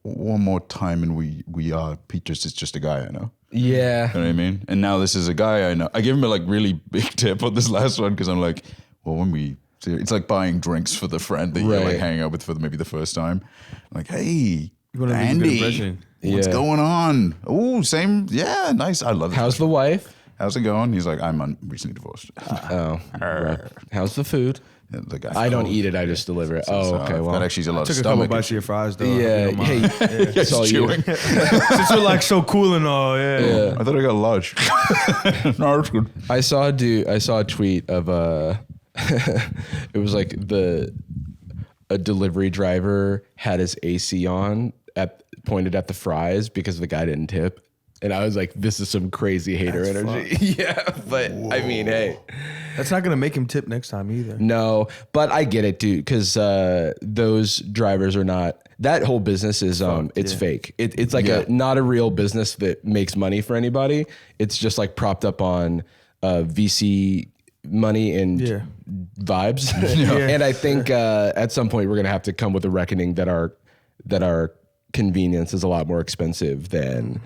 [SPEAKER 2] one more time and we are Petrus is just a guy I know.
[SPEAKER 1] Yeah.
[SPEAKER 2] You know what I mean? And now this is a guy I know. I gave him a like really big tip on this last one because I'm like, well, when we see it's like buying drinks for the friend that you're like
[SPEAKER 1] Right.
[SPEAKER 2] hanging out with for maybe the first time. I'm like, hey,
[SPEAKER 3] You wanna leave a good
[SPEAKER 2] Andy,
[SPEAKER 3] impression.
[SPEAKER 2] what's
[SPEAKER 1] Yeah.
[SPEAKER 2] going on? Oh, same. Yeah, nice. I love it.
[SPEAKER 1] How's the wife?
[SPEAKER 2] How's it going? He's like, I'm recently divorced.
[SPEAKER 1] Oh. Right. How's the food?
[SPEAKER 2] The guy
[SPEAKER 1] I don't eat it. I just deliver it. Oh, okay. Well,
[SPEAKER 2] that actually is a lot
[SPEAKER 3] Took
[SPEAKER 2] of
[SPEAKER 3] a couple
[SPEAKER 2] stomach.
[SPEAKER 3] bites of your fries though.
[SPEAKER 1] yeah. Hey, it's all you.
[SPEAKER 3] Since you're like so cool and all, yeah.
[SPEAKER 2] I thought I got large. No, it's good.
[SPEAKER 1] I saw a tweet of it was like a delivery driver had his AC on pointed at the fries because the guy didn't tip. And I was like, this is some crazy hater energy. Yeah, but I mean, hey.
[SPEAKER 3] That's not gonna make him tip next time either.
[SPEAKER 1] No, but I get it, dude, because those drivers are not. That whole business is it's fake. It's like not a real business that makes money for anybody. It's just like propped up on VC money and vibes. And I think at some point we're gonna have to come with a reckoning that our convenience is a lot more expensive than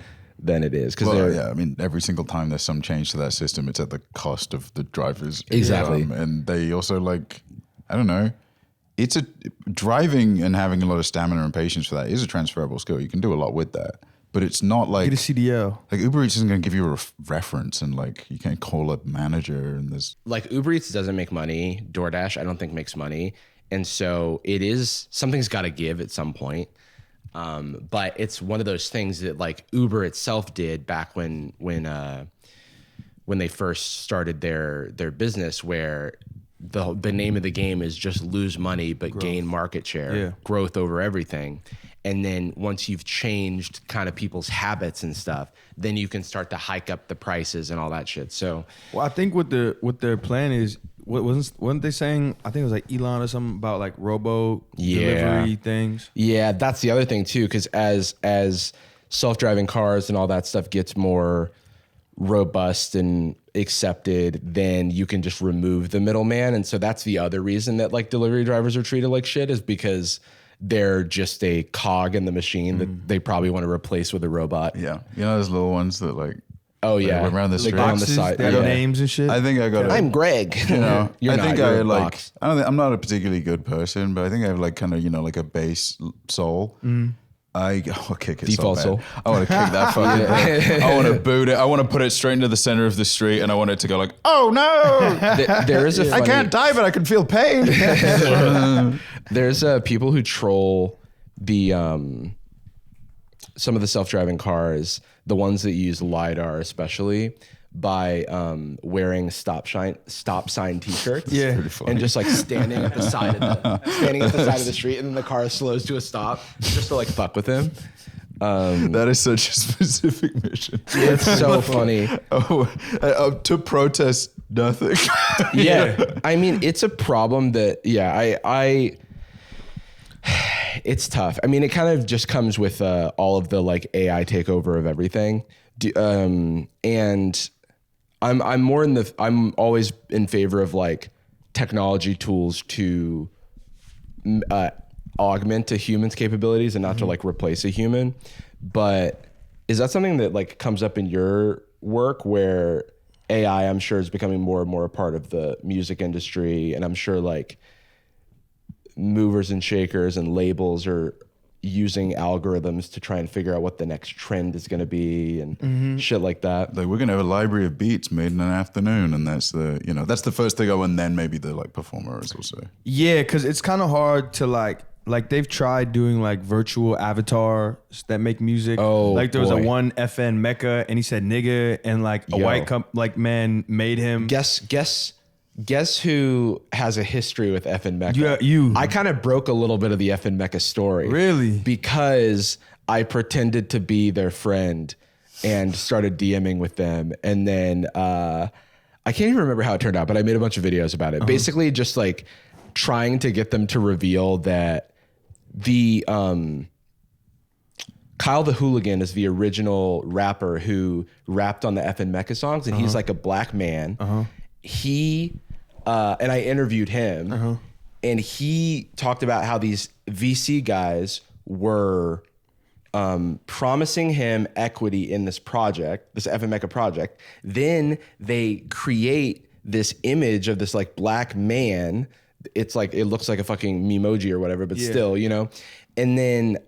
[SPEAKER 1] it is. Because
[SPEAKER 2] I mean, every single time there's some change to that system, it's at the cost of the drivers.
[SPEAKER 1] Exactly.
[SPEAKER 2] And they also like, I don't know, it's driving and having a lot of stamina and patience for that is a transferable skill. You can do a lot with that, but it's not like
[SPEAKER 3] Get a CDL.
[SPEAKER 2] like Uber Eats isn't going to give you a reference and like you can't call a manager and there's
[SPEAKER 1] like Uber Eats doesn't make money. DoorDash, I don't think makes money. And so something's got to give at some point. But it's one of those things that like Uber itself did back when they first started their business, where the name of the game is just lose money but gain market share, growth over everything. And then once you've changed kind of people's habits and stuff, then you can start to hike up the prices and all that shit. So,
[SPEAKER 3] Well, I think what their plan is, wasn't they saying? I think it was like Elon or something about like robo delivery things.
[SPEAKER 1] yeah, that's the other thing too, because as self-driving cars and all that stuff gets more robust and accepted, then you can just remove the middleman. And so that's the other reason that like delivery drivers are treated like shit, is because they're just a cog in the machine that they probably want to replace with a robot.
[SPEAKER 2] you know those little ones that like around the
[SPEAKER 1] They
[SPEAKER 2] street
[SPEAKER 1] go on the
[SPEAKER 3] Boxes,
[SPEAKER 1] side.
[SPEAKER 3] they have
[SPEAKER 1] Yeah.
[SPEAKER 3] names and shit.
[SPEAKER 2] I think I got
[SPEAKER 1] I'm Greg.
[SPEAKER 2] you know,
[SPEAKER 1] You're
[SPEAKER 2] I
[SPEAKER 1] not,
[SPEAKER 2] think
[SPEAKER 1] you're
[SPEAKER 2] I
[SPEAKER 1] a
[SPEAKER 2] like.
[SPEAKER 1] box.
[SPEAKER 2] I'm not a particularly good person, but I think I have like kind of like a base soul. I kick it.
[SPEAKER 1] Default
[SPEAKER 2] so
[SPEAKER 1] soul.
[SPEAKER 2] bad. I want to kick that fucking thing. I want to boot it. I want to put it straight into the center of the street, and I want it to go like, oh no,
[SPEAKER 1] There is a funny,
[SPEAKER 2] I can't die, but I can feel pain.
[SPEAKER 1] There's people who troll the some of the self-driving cars, the ones that use LiDAR especially, by wearing stop sign t-shirts.
[SPEAKER 3] Yeah.
[SPEAKER 2] Pretty funny.
[SPEAKER 1] And just like standing at the side of the street, and then the car slows to a stop just to like fuck with him.
[SPEAKER 2] That is such a specific mission.
[SPEAKER 1] It's so funny.
[SPEAKER 2] To protest Nothing.
[SPEAKER 1] Yeah. I mean, it's a problem that, I it's tough. I mean, it kind of just comes with all of the like AI takeover of everything. And I'm always in favor of like technology tools to augment a human's capabilities and not to like replace a human. But is that something that like comes up in your work where AI, I'm sure, is becoming more and more a part of the music industry, and I'm sure like movers and shakers and labels are using algorithms to try and figure out what the next trend is going to be and shit like that.
[SPEAKER 2] Like, we're gonna have a library of beats made in an afternoon, and that's the first thing. And then maybe the like performers will say.
[SPEAKER 3] Yeah, because it's kind of hard to like they've tried doing like virtual avatars that make music.
[SPEAKER 1] Oh,
[SPEAKER 3] like there was a
[SPEAKER 1] boy.
[SPEAKER 3] one FN Mecca and he said nigga, and like a white man made him.
[SPEAKER 1] Guess who has a history with FN Mecca?
[SPEAKER 3] Yeah, you.
[SPEAKER 1] I kind of broke a little bit of the FN Mecca story.
[SPEAKER 3] Really?
[SPEAKER 1] Because I pretended to be their friend and started DMing with them. And then I can't even remember how it turned out, but I made a bunch of videos about it. Basically just like trying to get them to reveal that the Kyle the Hooligan is the original rapper who rapped on the FN Mecca songs, and he's like a black man. He and I interviewed him, and he talked about how these VC guys were promising him equity in this project, this FN Mecca project. Then they create this image of this like black man. It's like, it looks like a fucking memoji or whatever, but still, you know? And then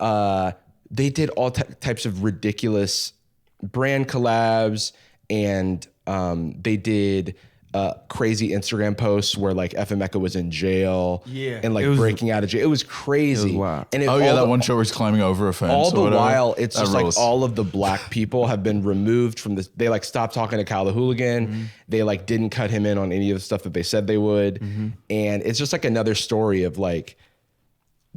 [SPEAKER 1] they did all types of ridiculous brand collabs, and they did crazy Instagram posts where like FN Mecca was in jail and like breaking out of jail. It was crazy.
[SPEAKER 3] It was wild.
[SPEAKER 1] And
[SPEAKER 2] that one show where he's climbing over a fence.
[SPEAKER 1] All the
[SPEAKER 2] whatever.
[SPEAKER 1] while, it's
[SPEAKER 2] That
[SPEAKER 1] just
[SPEAKER 2] rules.
[SPEAKER 1] like all of the black people have been removed from this. They like stopped talking to Kyle the Hooligan. They like didn't cut him in on any of the stuff that they said they would. And it's just like another story of like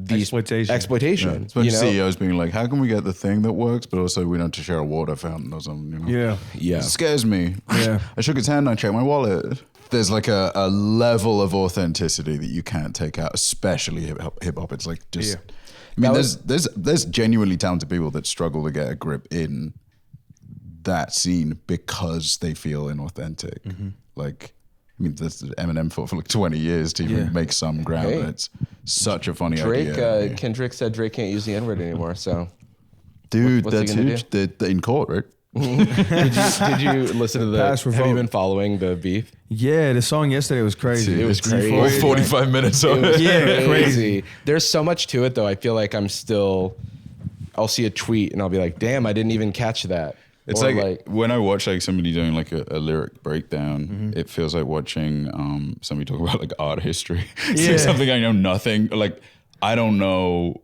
[SPEAKER 1] these exploitation.
[SPEAKER 2] It's a bunch
[SPEAKER 1] you
[SPEAKER 2] of
[SPEAKER 1] know?
[SPEAKER 2] CEOs being like, how can we get the thing that works, but also we don't have to share a water fountain or something, you know?
[SPEAKER 1] Yeah.
[SPEAKER 2] It scares me.
[SPEAKER 3] Yeah.
[SPEAKER 2] I shook his hand and I checked my wallet. There's like a level of authenticity that you can't take out, especially hip hop. It's like just, I mean, there's genuinely talented people that struggle to get a grip in that scene because they feel inauthentic. Like, I mean, that's Eminem fought for like 20 years to even make some ground.
[SPEAKER 1] Hey.
[SPEAKER 2] It's such a funny idea.
[SPEAKER 1] Kendrick said Drake can't use the N-word anymore. So,
[SPEAKER 2] Dude,
[SPEAKER 1] what's he
[SPEAKER 2] that's
[SPEAKER 1] gonna
[SPEAKER 2] huge. They're in court, right?
[SPEAKER 1] did you listen to the?
[SPEAKER 3] Pass
[SPEAKER 1] Have you
[SPEAKER 3] revolt.
[SPEAKER 1] been following the beef?
[SPEAKER 3] Yeah, the song yesterday was crazy.
[SPEAKER 1] It was crazy.
[SPEAKER 2] All 45 minutes of it.
[SPEAKER 3] Yeah, crazy.
[SPEAKER 1] There's so much to it, though. I feel like I'll see a tweet and I'll be like, damn, I didn't even catch that.
[SPEAKER 5] It's
[SPEAKER 1] Or
[SPEAKER 5] like when I watch like somebody doing like a lyric breakdown, it feels like watching somebody talk about like art history. It's like something I know nothing. Like I don't know.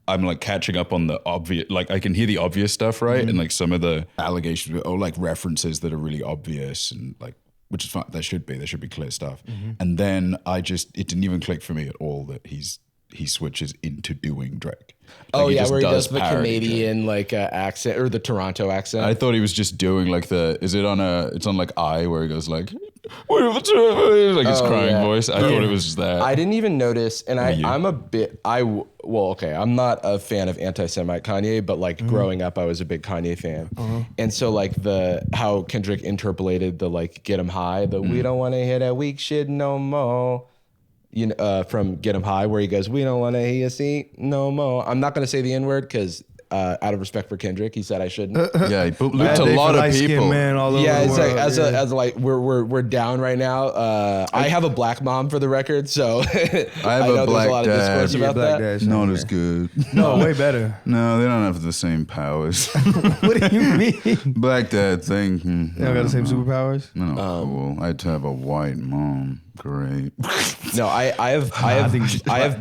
[SPEAKER 5] I'm like catching up on the obvious. Like I can hear the obvious stuff, right? And like some of the allegations or like references that are really obvious and like, which is fine. There should be clear stuff. And then it didn't even click for me at all that he switches into doing Drake.
[SPEAKER 1] Oh
[SPEAKER 5] Like,
[SPEAKER 1] yeah, where he does the
[SPEAKER 5] parody
[SPEAKER 1] Canadian like accent or the Toronto accent.
[SPEAKER 5] I thought he was just doing like it's on like I where he goes like like his crying voice. I thought it was just that.
[SPEAKER 1] I didn't even notice, and I'm I'm not a fan of anti-Semite Kanye, but like growing up, I was a big Kanye fan, and so like how Kendrick interpolated the like "Get 'Em High," we don't want to hear that weak shit no more. You know, from Get 'Em High, where he goes, we don't want to hear you see no more. I'm not going to say the N-word because out of respect for Kendrick, he said I shouldn't.
[SPEAKER 2] Yeah, he looped a lot of people.
[SPEAKER 3] Man all over
[SPEAKER 1] Yeah,
[SPEAKER 3] the
[SPEAKER 1] it's
[SPEAKER 3] world.
[SPEAKER 1] like as like we're down right now. I have a black mom for the record, so I
[SPEAKER 2] have a
[SPEAKER 1] know
[SPEAKER 2] black
[SPEAKER 1] there's a lot of
[SPEAKER 2] dad.
[SPEAKER 1] discourse about
[SPEAKER 3] black
[SPEAKER 1] that.
[SPEAKER 3] dad.
[SPEAKER 2] Not as good.
[SPEAKER 3] No, way better.
[SPEAKER 2] No, they don't have the same powers.
[SPEAKER 3] What do you mean?
[SPEAKER 2] Black dad thing.
[SPEAKER 3] They don't got the same superpowers?
[SPEAKER 2] No, cool. I'd have a white mom. Great.
[SPEAKER 1] No, I have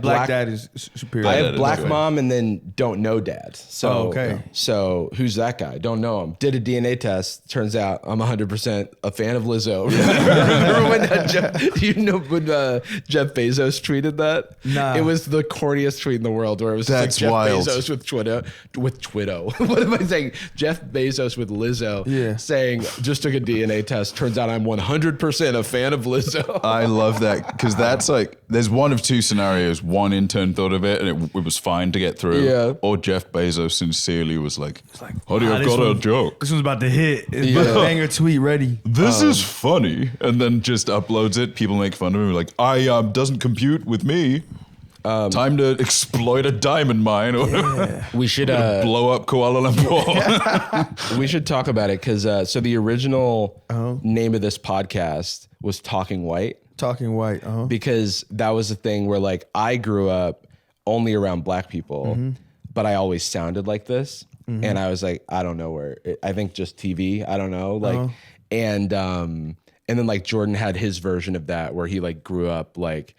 [SPEAKER 3] black dad is superior.
[SPEAKER 1] I have
[SPEAKER 5] dad is
[SPEAKER 1] black
[SPEAKER 5] okay.
[SPEAKER 1] mom and then don't know dad. So,
[SPEAKER 3] okay.
[SPEAKER 1] So who's that guy? Don't know him. Did a DNA test. Turns out I'm 100% a fan of Lizzo. Remember when Jeff Bezos tweeted that?
[SPEAKER 3] Nah.
[SPEAKER 1] It was the corniest tweet in the world where it was
[SPEAKER 2] That's
[SPEAKER 1] Jeff
[SPEAKER 2] wild.
[SPEAKER 1] Bezos with Twitter. What am I saying? Jeff Bezos with Lizzo saying, just took a DNA test. Turns out I'm 100% a fan of Lizzo.
[SPEAKER 2] I love that because that's like there's one of two scenarios. One intern thought of it and it was fine to get through.
[SPEAKER 1] Yeah.
[SPEAKER 2] Or Jeff Bezos sincerely was like, "Honey, I've got a joke.
[SPEAKER 3] This one's about to hit. It's banger tweet ready.
[SPEAKER 2] This is funny," and then just uploads it. People make fun of him like, "I doesn't compute with me." Time to exploit a diamond mine or whatever.
[SPEAKER 1] We should
[SPEAKER 2] Blow up Kuala Lumpur.
[SPEAKER 1] We should talk about it because so the original name of this podcast was Talking White
[SPEAKER 3] Talking white.
[SPEAKER 1] because that was the thing where like I grew up only around black people, but I always sounded like this, and I was like, I don't know where. I think just TV. I don't know, like, and then like Jordan had his version of that where he like grew up like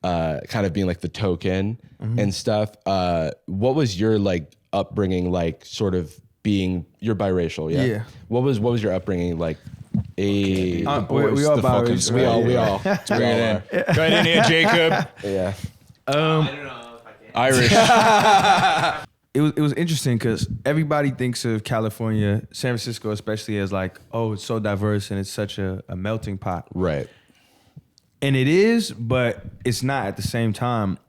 [SPEAKER 1] kind of being like the token and stuff. What was your like upbringing like? Sort of being you're biracial, yeah.
[SPEAKER 3] Yeah.
[SPEAKER 1] What was your upbringing like?
[SPEAKER 3] We all
[SPEAKER 2] the fucking
[SPEAKER 3] biracial.
[SPEAKER 1] We all
[SPEAKER 2] Yeah.
[SPEAKER 1] we all are.
[SPEAKER 5] Go in here, Jacob.
[SPEAKER 1] Yeah.
[SPEAKER 5] Irish.
[SPEAKER 3] It was interesting because everybody thinks of California, San Francisco especially, as like, oh, it's so diverse and it's such a melting pot.
[SPEAKER 1] Right.
[SPEAKER 3] And it is, but it's not at the same time.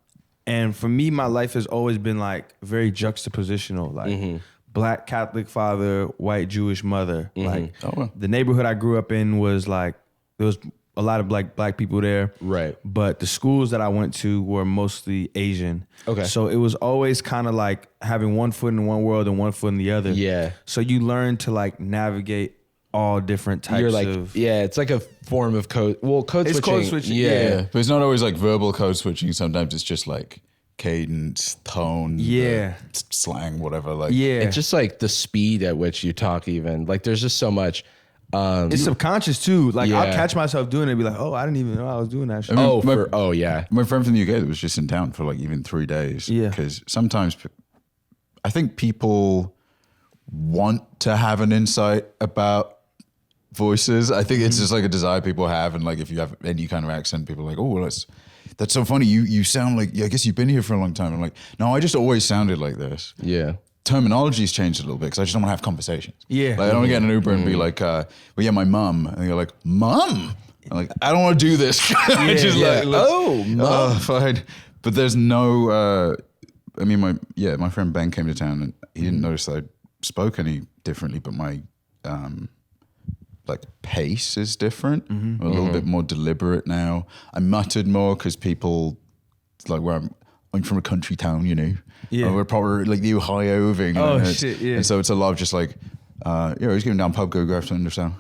[SPEAKER 3] And for me, my life has always been like very juxtapositional, like black Catholic father, white Jewish mother. Like the neighborhood I grew up in was like, there was a lot of black people there.
[SPEAKER 1] Right.
[SPEAKER 3] But the schools that I went to were mostly Asian.
[SPEAKER 1] Okay.
[SPEAKER 3] So it was always kind of like having one foot in one world and one foot in the other.
[SPEAKER 1] Yeah.
[SPEAKER 3] So you learn to like navigate all different types
[SPEAKER 1] You're like,
[SPEAKER 3] of.
[SPEAKER 1] yeah, it's like a form of code. Well, code
[SPEAKER 3] It's
[SPEAKER 1] switching.
[SPEAKER 3] code switching,
[SPEAKER 1] Yeah.
[SPEAKER 3] yeah.
[SPEAKER 2] But it's not always like verbal code switching. Sometimes it's just like cadence, tone,
[SPEAKER 3] Yeah.
[SPEAKER 2] slang, whatever. Like,
[SPEAKER 3] Yeah.
[SPEAKER 1] It's just like the speed at which you talk even. Like there's just so much.
[SPEAKER 3] It's subconscious too. Like I'll
[SPEAKER 1] Yeah.
[SPEAKER 3] catch myself doing it and be like, oh, I didn't even know I was doing that shit.
[SPEAKER 1] Yeah.
[SPEAKER 2] my friend from the UK that was just in town for like even 3 days.
[SPEAKER 3] Yeah.
[SPEAKER 2] Because sometimes I think people want to have an insight about voices. I think it's just like a desire people have. And like if you have any kind of accent, people are like, oh, well, that's so funny. You sound like, I guess you've been here for a long time. I'm like, no, I just always sounded like this.
[SPEAKER 1] Yeah.
[SPEAKER 2] Terminology's changed a little bit because I just don't want to have conversations.
[SPEAKER 3] Yeah.
[SPEAKER 2] Like I don't want to get in an Uber and be like, well, yeah, my mom. And you're like, mom? I'm like, I don't want to do this. I just like, fine. But there's no, I mean, my friend Ben came to town and he didn't notice that I spoke any differently, but my, like pace is different. I'm a little bit more deliberate now. I muttered more because people, like where I'm from a country town, you know.
[SPEAKER 3] Yeah.
[SPEAKER 2] We're probably like the Ohio thing.
[SPEAKER 3] Oh,
[SPEAKER 2] and
[SPEAKER 3] shit, yeah.
[SPEAKER 2] And so it's a lot of just like, he's going down pub, go grab something to understand.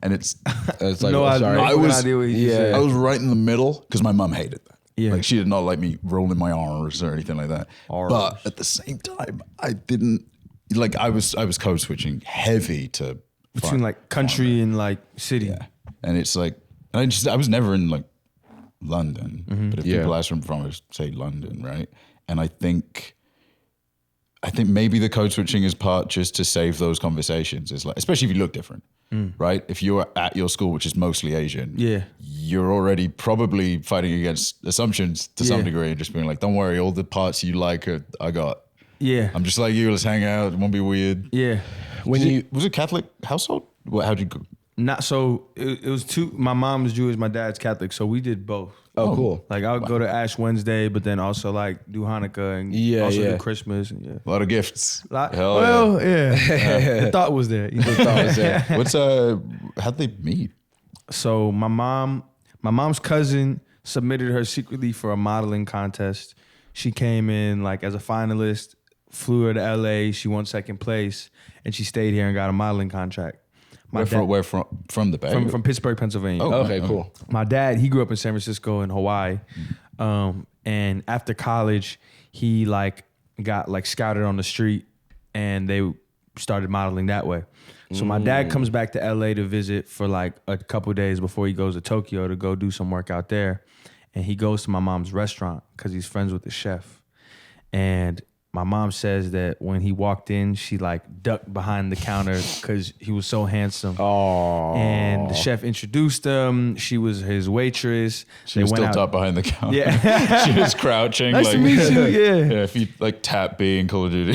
[SPEAKER 2] And it's
[SPEAKER 1] It's like,
[SPEAKER 3] no, I
[SPEAKER 1] sorry.
[SPEAKER 3] no
[SPEAKER 2] I
[SPEAKER 3] fucking
[SPEAKER 2] was-
[SPEAKER 3] idea what you
[SPEAKER 1] yeah.
[SPEAKER 3] said.
[SPEAKER 2] I was right in the middle because my mom hated that.
[SPEAKER 3] Yeah.
[SPEAKER 2] Like she did not like me rolling my R's or anything like that.
[SPEAKER 3] R's.
[SPEAKER 2] But at the same time, I didn't like I was code switching heavy to
[SPEAKER 3] Between like country and like city.
[SPEAKER 2] yeah. And it's like I was never in like London. But if
[SPEAKER 1] Yeah.
[SPEAKER 2] people ask where I'm from, I just say London, right? And I think maybe the code switching is part just to save those conversations. It's like, especially if you look different, right? If you're at your school, which is mostly Asian,
[SPEAKER 3] Yeah.
[SPEAKER 2] you're already probably fighting against assumptions to some
[SPEAKER 3] Yeah.
[SPEAKER 2] degree and just being like, don't worry, all the parts you like, I got.
[SPEAKER 3] Yeah.
[SPEAKER 2] I'm just like you, let's hang out. It won't be weird.
[SPEAKER 3] Yeah.
[SPEAKER 1] When
[SPEAKER 2] Was it Catholic household? How'd you go?
[SPEAKER 3] Not so it was two. My mom's Jewish, my dad's Catholic, so we did both.
[SPEAKER 1] Oh, cool.
[SPEAKER 3] Like I would go to Ash Wednesday, but then also like do Hanukkah and also do Christmas. And, yeah.
[SPEAKER 2] A lot of gifts.
[SPEAKER 3] Like,
[SPEAKER 2] Hell
[SPEAKER 3] well, yeah. The thought was there. You know?
[SPEAKER 2] yeah. What's how'd they meet?
[SPEAKER 3] So my mom's cousin submitted her secretly for a modeling contest. She came in like as a finalist, flew her to LA. She won second place, and she stayed here and got a modeling contract.
[SPEAKER 2] Where from the Bay?
[SPEAKER 3] From Pittsburgh, Pennsylvania.
[SPEAKER 1] Okay, cool.
[SPEAKER 3] My dad, he grew up in San Francisco and Hawaii. And after college, he like got like scouted on the street and they started modeling that way. So my dad comes back to LA to visit for like a couple of days before he goes to Tokyo to go do some work out there. and he goes to my mom's restaurant because he's friends with the chef. And my mom says that when he walked in, she like ducked behind the counter because he was so handsome.
[SPEAKER 1] Oh.
[SPEAKER 3] And the chef introduced him. She was his waitress.
[SPEAKER 5] She was still up behind the counter.
[SPEAKER 3] Yeah.
[SPEAKER 5] She was crouching.
[SPEAKER 3] Nice to meet you. Yeah.
[SPEAKER 5] Yeah, if you like tap B in Call of Duty.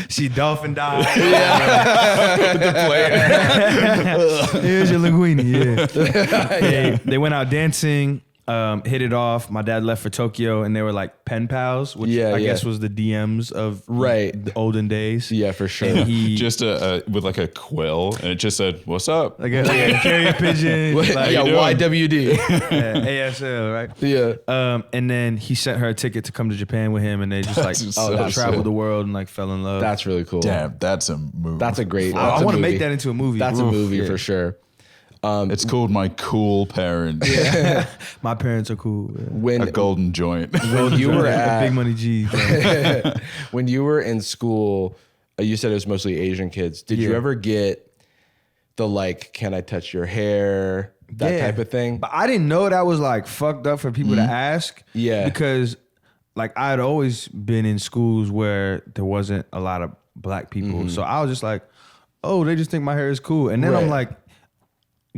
[SPEAKER 3] She dolphin dived.
[SPEAKER 5] With the player.
[SPEAKER 3] Here's your linguine. Yeah. They went out dancing. Hit it off. My dad left for Tokyo, and they were like pen pals, which I guess was the DMs of the olden days.
[SPEAKER 1] Yeah, for sure.
[SPEAKER 3] And he
[SPEAKER 5] Just with like a quill, and it just said, "What's up?"
[SPEAKER 3] like a carrier pigeon. Like,
[SPEAKER 1] YWD.
[SPEAKER 3] ASL, right?
[SPEAKER 1] Yeah.
[SPEAKER 3] And then he sent her a ticket to come to Japan with him, and they just like traveled the world and like fell in love.
[SPEAKER 1] That's really cool.
[SPEAKER 2] Damn, that's a movie.
[SPEAKER 1] That's a great.
[SPEAKER 3] I want to make that into a movie.
[SPEAKER 1] That's a movie for sure.
[SPEAKER 5] It's called My Cool Parents.
[SPEAKER 3] My parents are cool. Yeah.
[SPEAKER 1] When
[SPEAKER 5] A golden joint.
[SPEAKER 1] when you were at
[SPEAKER 3] Big Money G.
[SPEAKER 1] when you were in school, you said it was mostly Asian kids. Did you ever get the like, can I touch your hair? That type of thing?
[SPEAKER 3] But I didn't know that was like fucked up for people to ask.
[SPEAKER 1] Yeah.
[SPEAKER 3] Because like I had always been in schools where there wasn't a lot of black people. So I was just like, oh, they just think my hair is cool. And then I'm like,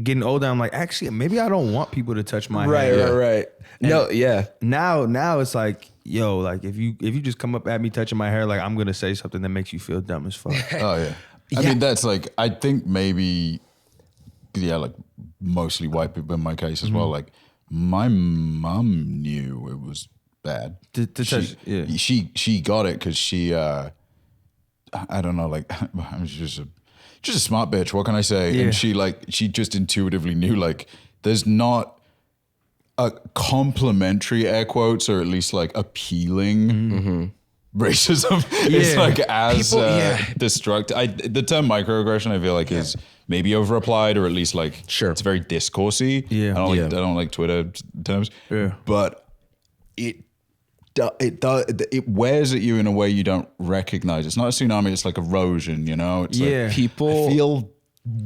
[SPEAKER 3] getting older, I'm like, actually, maybe I don't want people to touch my hair.
[SPEAKER 1] Right. No, yeah.
[SPEAKER 3] Now it's like, yo, like if you just come up at me touching my hair, like I'm gonna say something that makes you feel dumb as fuck.
[SPEAKER 2] Oh yeah. I mean, that's like, I think maybe, like mostly white people in my case as well. Like my mom knew it was bad.
[SPEAKER 3] To touch,
[SPEAKER 2] She got it because she, I don't know, like I was just a smart bitch. What can I say?
[SPEAKER 3] Yeah.
[SPEAKER 2] And she just intuitively knew like there's not a complimentary air quotes or at least like appealing racism. It's like as destructive. The term microaggression I feel like is maybe overapplied or at least like it's very discoursey.
[SPEAKER 3] Yeah.
[SPEAKER 2] I don't like Twitter terms.
[SPEAKER 3] Yeah.
[SPEAKER 2] But it wears at you in a way you don't recognize. It's not a tsunami, it's like erosion, you know? It's like
[SPEAKER 1] people
[SPEAKER 2] I feel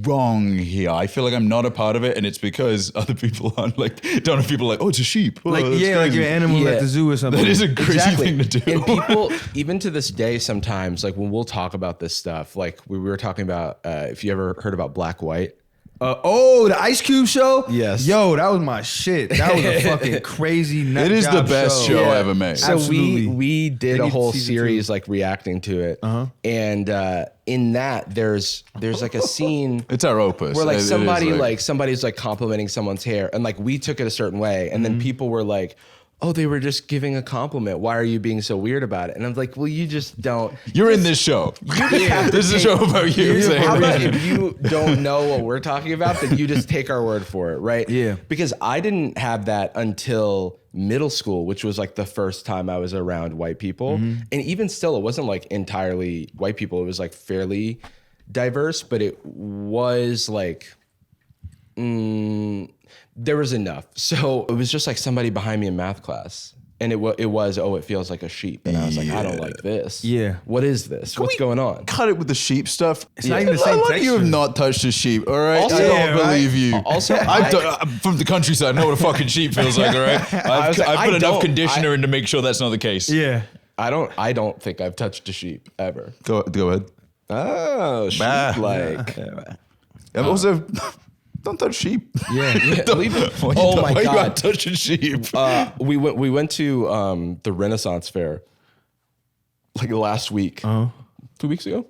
[SPEAKER 2] wrong here. I feel like I'm not a part of it, and it's because other people aren't like, don't have people like, oh, it's a sheep. Oh,
[SPEAKER 3] like
[SPEAKER 2] that's
[SPEAKER 3] like
[SPEAKER 2] crazy.
[SPEAKER 3] your animal at the zoo or something.
[SPEAKER 2] That is a crazy thing to do.
[SPEAKER 1] And people, even to this day, sometimes, like when we'll talk about this stuff, like we were talking about, if you ever heard about Black White.
[SPEAKER 3] The Ice Cube show?
[SPEAKER 1] Yes.
[SPEAKER 3] Yo, that was my shit. That was a fucking crazy nut
[SPEAKER 2] It is the
[SPEAKER 3] job
[SPEAKER 2] best show ever made.
[SPEAKER 1] So
[SPEAKER 3] Absolutely.
[SPEAKER 1] we did
[SPEAKER 3] They
[SPEAKER 1] a
[SPEAKER 3] need
[SPEAKER 1] whole
[SPEAKER 3] season
[SPEAKER 1] series like reacting to it, and in that there's like a scene
[SPEAKER 2] It's our opus.
[SPEAKER 1] where like
[SPEAKER 2] It is
[SPEAKER 1] somebody's like complimenting someone's hair, and like we took it a certain way, and then people were like, oh, they were just giving a compliment. Why are you being so weird about it? And I'm like, well, you just don't.
[SPEAKER 2] You're in this show. This is a show about you.
[SPEAKER 1] How about if you don't know what we're talking about, then you just take our word for it, right?
[SPEAKER 3] Yeah.
[SPEAKER 1] Because I didn't have that until middle school, which was like the first time I was around white people. And even still, it wasn't like entirely white people. It was like fairly diverse, but it was like, there was enough. So it was just like somebody behind me in math class. And it was, oh, it feels like a sheep. And I was like, I don't like this.
[SPEAKER 3] Yeah.
[SPEAKER 1] What is this? What's going on?
[SPEAKER 2] Cut it with the sheep stuff.
[SPEAKER 3] It's not even the same
[SPEAKER 2] You
[SPEAKER 3] texture.
[SPEAKER 2] have not touched a sheep, all right?
[SPEAKER 1] Also-
[SPEAKER 2] I don't
[SPEAKER 1] Yeah,
[SPEAKER 2] believe you.
[SPEAKER 1] Also,
[SPEAKER 2] I'm from the countryside. I know what a fucking sheep feels like, all right? I've put enough conditioner in to make sure that's not the case.
[SPEAKER 3] Yeah.
[SPEAKER 1] I don't think I've touched a sheep ever.
[SPEAKER 2] Go ahead.
[SPEAKER 1] Oh, sheep like.
[SPEAKER 2] And also, don't touch sheep.
[SPEAKER 3] Yeah.
[SPEAKER 1] Oh my
[SPEAKER 2] Why you
[SPEAKER 1] God.
[SPEAKER 2] out touching sheep?
[SPEAKER 1] We went to the Renaissance Fair like last week, 2 weeks ago,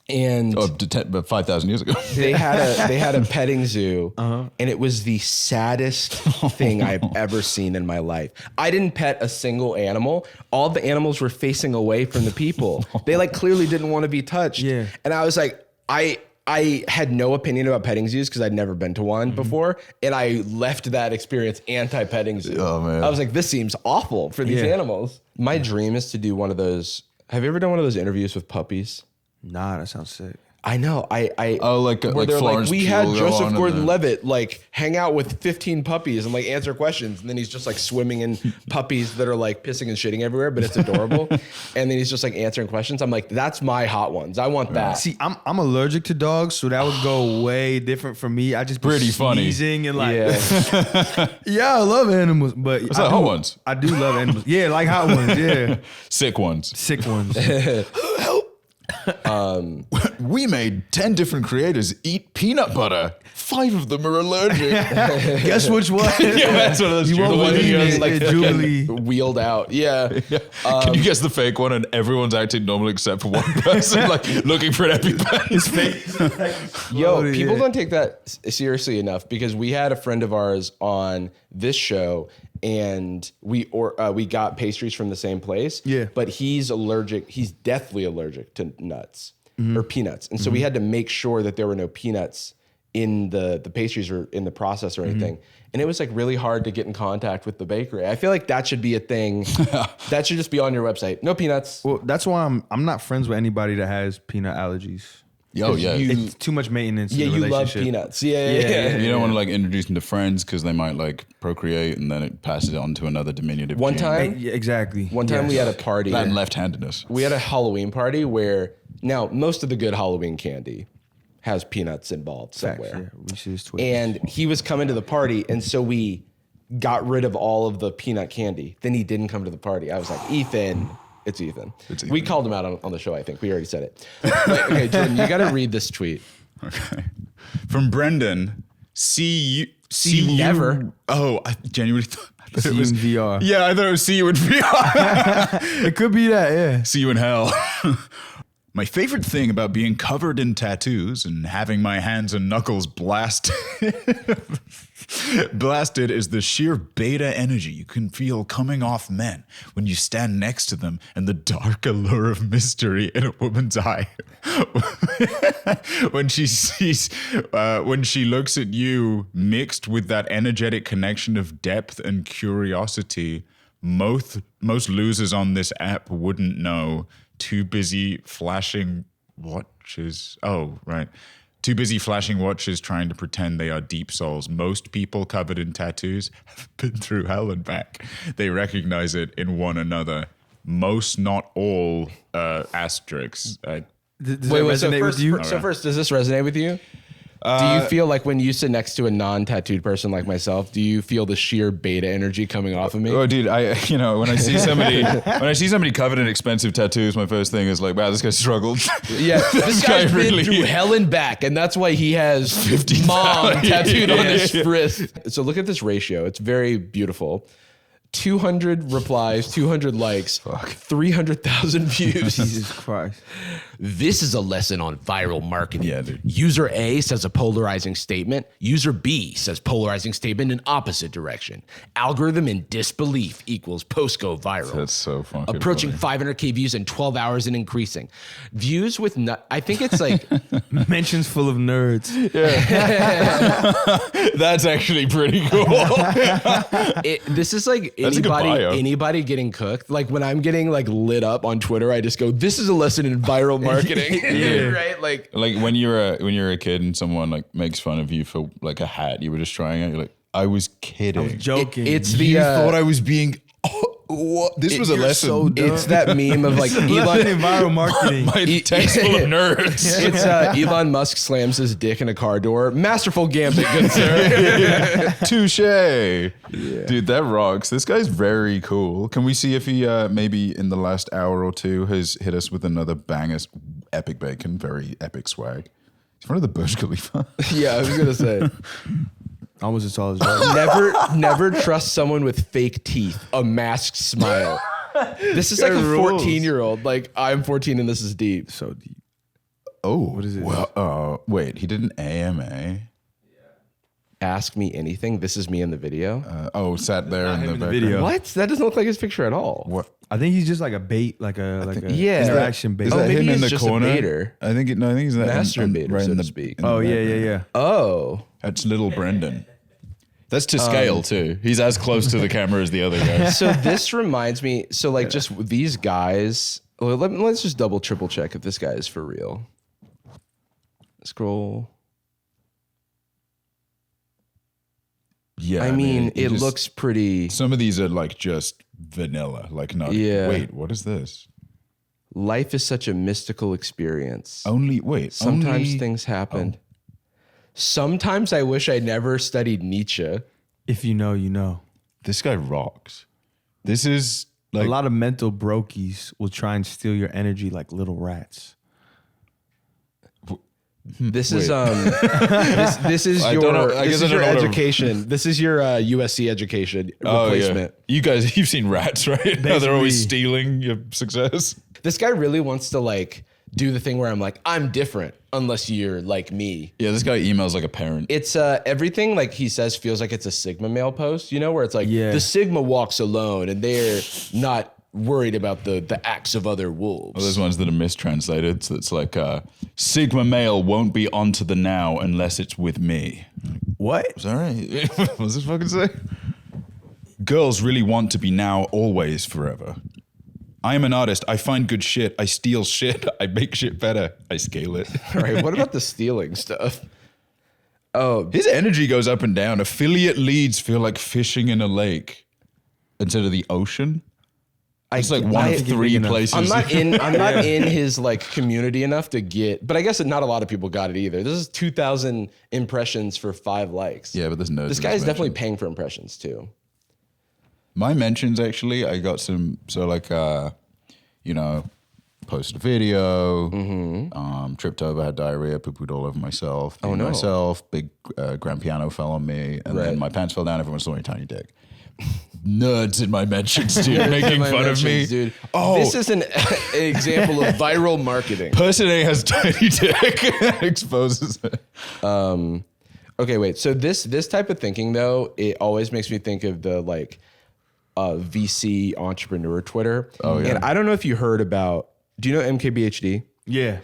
[SPEAKER 1] and
[SPEAKER 2] About 5,000 years ago.
[SPEAKER 1] they had a petting zoo, and it was the saddest thing I've ever seen in my life. I didn't pet a single animal. All the animals were facing away from the people. They like clearly didn't want to be touched.
[SPEAKER 3] Yeah.
[SPEAKER 1] And I was like, I had no opinion about petting zoos because I'd never been to one before, and I left that experience anti-petting zoo.
[SPEAKER 2] Oh, man.
[SPEAKER 1] I was like, this seems awful for these animals. My dream is to do one of those. Have you ever done one of those interviews with puppies?
[SPEAKER 3] Nah, that sounds sick.
[SPEAKER 1] I know.
[SPEAKER 5] Oh, like
[SPEAKER 1] where they're
[SPEAKER 5] Florence
[SPEAKER 1] like, we
[SPEAKER 5] Pugh
[SPEAKER 1] had
[SPEAKER 5] go
[SPEAKER 1] Joseph
[SPEAKER 5] on and
[SPEAKER 1] Gordon-Levitt like hang out with 15 puppies and like answer questions, and then he's just like swimming in puppies that are like pissing and shitting everywhere, but it's adorable. And then he's just like answering questions. I'm like, that's my hot ones. I want that.
[SPEAKER 3] See, I'm allergic to dogs, so that would go way different for me. I just be
[SPEAKER 5] Pretty funny.
[SPEAKER 3] sneezing and like,
[SPEAKER 1] Yeah.
[SPEAKER 3] yeah, I love animals, but
[SPEAKER 5] What's that, hot ones?
[SPEAKER 3] I do love animals. Yeah, like hot ones. Yeah,
[SPEAKER 5] Sick ones.
[SPEAKER 3] sick ones.
[SPEAKER 2] We made 10 different creators eat peanut butter. 5 of them are allergic.
[SPEAKER 3] Guess which one?
[SPEAKER 5] Yeah, that's one of those
[SPEAKER 3] You won't
[SPEAKER 1] The one
[SPEAKER 3] believe
[SPEAKER 1] who goes
[SPEAKER 3] it.
[SPEAKER 1] like
[SPEAKER 3] Jubilee.
[SPEAKER 1] wheeled out. Yeah.
[SPEAKER 5] Can you guess the fake one? And everyone's acting normal except for one person, like looking for an EpiPen.
[SPEAKER 1] Yo, people don't take that seriously enough, because we had a friend of ours on this show, and we got pastries from the same place.
[SPEAKER 3] Yeah.
[SPEAKER 1] But he's allergic. He's deathly allergic to nuts or peanuts, and so we had to make sure that there were no peanuts in the pastries or in the process or anything. And it was like really hard to get in contact with the bakery. I feel like that should be a thing. That should just be on your website. No peanuts.
[SPEAKER 3] Well, that's why I'm not friends with anybody that has peanut allergies.
[SPEAKER 5] Oh, yeah.
[SPEAKER 3] It's too much maintenance.
[SPEAKER 1] Yeah,
[SPEAKER 3] in the
[SPEAKER 1] you love
[SPEAKER 3] relationship.
[SPEAKER 1] peanuts. Yeah.
[SPEAKER 5] You don't want to like introduce them to friends because they might like procreate and then it passes it on to another diminutive
[SPEAKER 1] One
[SPEAKER 5] gene.
[SPEAKER 1] time,
[SPEAKER 3] Yeah, exactly.
[SPEAKER 1] One time we had a party.
[SPEAKER 5] That and left-handedness.
[SPEAKER 1] We had a Halloween party where now most of the good Halloween candy has peanuts involved
[SPEAKER 3] Facts,
[SPEAKER 1] somewhere.
[SPEAKER 3] yeah. Reese's Twists.
[SPEAKER 1] And he was coming to the party, and so we got rid of all of the peanut candy. Then he didn't come to the party. I was like, Ethan. It's Ethan. We called him out on the show, I think. We already said it. Wait, okay, Jordan, you got to read this tweet.
[SPEAKER 5] Okay. From Brendan, see you
[SPEAKER 1] never.
[SPEAKER 5] Oh, I genuinely thought it
[SPEAKER 3] See you
[SPEAKER 5] was
[SPEAKER 3] in VR.
[SPEAKER 5] Yeah, I thought it was see you in VR.
[SPEAKER 3] It could be that, yeah.
[SPEAKER 5] See you in hell. My favorite thing about being covered in tattoos and having my hands and knuckles blasted is the sheer beta energy you can feel coming off men when you stand next to them, and the dark allure of mystery in a woman's eye. when she looks at you, mixed with that energetic connection of depth and curiosity, most losers on this app wouldn't know. Too busy flashing watches. Oh, right. Too busy flashing watches trying to pretend they are deep souls. Most people covered in tattoos have been through hell and back. They recognize it in one another. Most, not all, asterisks.
[SPEAKER 3] Does
[SPEAKER 1] Wait,
[SPEAKER 3] that
[SPEAKER 1] so
[SPEAKER 3] resonate
[SPEAKER 1] first,
[SPEAKER 3] with you?
[SPEAKER 1] so first, does this resonate with you? Do you feel like when you sit next to a non-tattooed person like myself, do you feel the sheer beta energy coming off of me?
[SPEAKER 5] Oh, dude, when I see somebody covered in expensive tattoos, my first thing is like, wow, this guy struggled.
[SPEAKER 1] Yeah, this guy's been through hell and back, and that's why he has mom tattooed on his wrist. So look at this ratio. It's very beautiful. 200 replies, 200 likes, 300,000 views.
[SPEAKER 3] Jesus Christ.
[SPEAKER 1] This is a lesson on viral marketing.
[SPEAKER 5] Yeah, dude.
[SPEAKER 1] User A says a polarizing statement. User B says polarizing statement in opposite direction. Algorithm in disbelief equals post go viral.
[SPEAKER 5] That's so fucking
[SPEAKER 1] Approaching
[SPEAKER 5] funny.
[SPEAKER 1] 500K views in 12 hours and increasing. Views with, I think it's like,
[SPEAKER 3] Mentions full of nerds.
[SPEAKER 5] That's actually pretty cool.
[SPEAKER 1] this is like
[SPEAKER 5] That's a good bio.
[SPEAKER 1] anybody getting cooked. Like when I'm getting like lit up on Twitter, I just go, this is a lesson in viral marketing. Right? Like
[SPEAKER 5] when you're a kid and someone like makes fun of you for like a hat you were just trying out, you're like, I was kidding.
[SPEAKER 3] Joking.
[SPEAKER 1] it's the,
[SPEAKER 2] You thought I was being... what? This was a
[SPEAKER 3] You're
[SPEAKER 2] lesson.
[SPEAKER 3] so dumb.
[SPEAKER 1] it's that meme of like
[SPEAKER 3] Lesson
[SPEAKER 1] Elon.
[SPEAKER 3] in viral marketing.
[SPEAKER 5] My text full of nerds.
[SPEAKER 1] It's Elon Musk slams his dick in a car door. Masterful gambit, good sir.
[SPEAKER 5] Touche. Dude, that rocks. This guy's very cool. Can we see if he maybe in the last hour or two has hit us with another bangers? Epic bacon, very epic swag. He's one of the Burj Khalifa.
[SPEAKER 1] Yeah, I was gonna say.
[SPEAKER 3] Almost as tall as Joe.
[SPEAKER 1] Never trust someone with fake teeth, a masked smile. This is like a 14-year-old. Like I'm 14 and this is deep.
[SPEAKER 3] So deep.
[SPEAKER 5] Oh,
[SPEAKER 3] What is it?
[SPEAKER 5] Well, wait, he did an AMA.
[SPEAKER 1] Ask me anything. This is me in the video.
[SPEAKER 5] Sat there in the
[SPEAKER 3] in the
[SPEAKER 5] background.
[SPEAKER 3] video.
[SPEAKER 1] What? That doesn't look like his picture at all.
[SPEAKER 5] What?
[SPEAKER 3] I think he's just like a bait, like a
[SPEAKER 1] yeah.
[SPEAKER 3] interaction bait.
[SPEAKER 5] Is
[SPEAKER 1] Oh,
[SPEAKER 5] that
[SPEAKER 1] maybe
[SPEAKER 5] him in
[SPEAKER 1] he's
[SPEAKER 5] the
[SPEAKER 1] just a
[SPEAKER 5] corner?
[SPEAKER 1] baiter.
[SPEAKER 5] I think he's that
[SPEAKER 1] Masturbator,
[SPEAKER 5] right
[SPEAKER 1] so
[SPEAKER 5] in
[SPEAKER 1] to
[SPEAKER 5] the
[SPEAKER 1] speak.
[SPEAKER 5] in the
[SPEAKER 3] Oh, yeah,
[SPEAKER 5] background.
[SPEAKER 3] yeah.
[SPEAKER 1] Oh.
[SPEAKER 5] That's little Brendan. That's to scale too. He's as close to the camera as the other guy.
[SPEAKER 1] So this reminds me. So like just these guys. Well, let's just double triple check if this guy is for real. Scroll.
[SPEAKER 5] Yeah,
[SPEAKER 1] I mean, it
[SPEAKER 5] just-
[SPEAKER 1] looks pretty.
[SPEAKER 5] Some of these are like just vanilla, like not.
[SPEAKER 1] Yeah.
[SPEAKER 5] Wait, what is this?
[SPEAKER 1] Life is such a mystical experience.
[SPEAKER 5] Sometimes
[SPEAKER 1] Sometimes things happen. Sometimes I wish I never studied Nietzsche.
[SPEAKER 3] If you know, you know.
[SPEAKER 5] This guy rocks. This is like
[SPEAKER 3] A lot of mental brokies will try and steal your energy like little rats.
[SPEAKER 1] This is this is
[SPEAKER 5] I don't know-
[SPEAKER 1] your
[SPEAKER 5] I
[SPEAKER 1] this
[SPEAKER 5] guess I
[SPEAKER 1] is
[SPEAKER 5] don't
[SPEAKER 1] your
[SPEAKER 5] know what a-
[SPEAKER 1] education. This is your USC education
[SPEAKER 5] Oh,
[SPEAKER 1] replacement.
[SPEAKER 5] yeah. You guys, you've seen rats, right? How they're always
[SPEAKER 3] Basically.
[SPEAKER 5] stealing your success.
[SPEAKER 1] This guy really wants to like do the thing where I'm like, I'm different unless you're like me.
[SPEAKER 5] Yeah, this guy emails like a parent.
[SPEAKER 1] It's everything like he says feels like it's a Sigma male post, you know, where it's like
[SPEAKER 3] Yeah.
[SPEAKER 1] the Sigma walks alone and they're not worried about the acts of other wolves.
[SPEAKER 5] Well, there's ones that are mistranslated. So it's like Sigma male won't be onto the now unless it's with me.
[SPEAKER 3] What?
[SPEAKER 5] Sorry, what does this fucking say? Girls really want to be now, always, forever. I am an artist. I find good shit. I steal shit. I make shit better. I scale it.
[SPEAKER 1] All right, what about the stealing stuff? Oh,
[SPEAKER 5] His energy goes up and down. Affiliate leads feel like fishing in a lake instead of the ocean. It's like one of three places.
[SPEAKER 1] I'm not in his like community enough to get, but I guess not a lot of people got it either. This is 2,000 impressions for 5 likes.
[SPEAKER 5] Yeah, but there's no.
[SPEAKER 1] This guy's definitely paying for impressions too.
[SPEAKER 5] My mentions, actually, I got some. So like, posted a video. Tripped over, had diarrhea, poo-pooed all over myself.
[SPEAKER 1] Oh, no.
[SPEAKER 5] Myself, big grand piano fell on me, and
[SPEAKER 1] Right.
[SPEAKER 5] then my pants fell down. Everyone saw my tiny dick. Nerds in my mentions, dude, making
[SPEAKER 1] My
[SPEAKER 5] fun of me.
[SPEAKER 1] mentions, dude.
[SPEAKER 5] Oh,
[SPEAKER 1] This is an example of viral marketing.
[SPEAKER 5] person A has tiny dick. Exposes it.
[SPEAKER 1] Okay, wait. So this type of thinking though, it always makes me think of the like VC entrepreneur Twitter. Oh yeah. And I don't know if you heard about. Do you know MKBHD?
[SPEAKER 3] Yeah.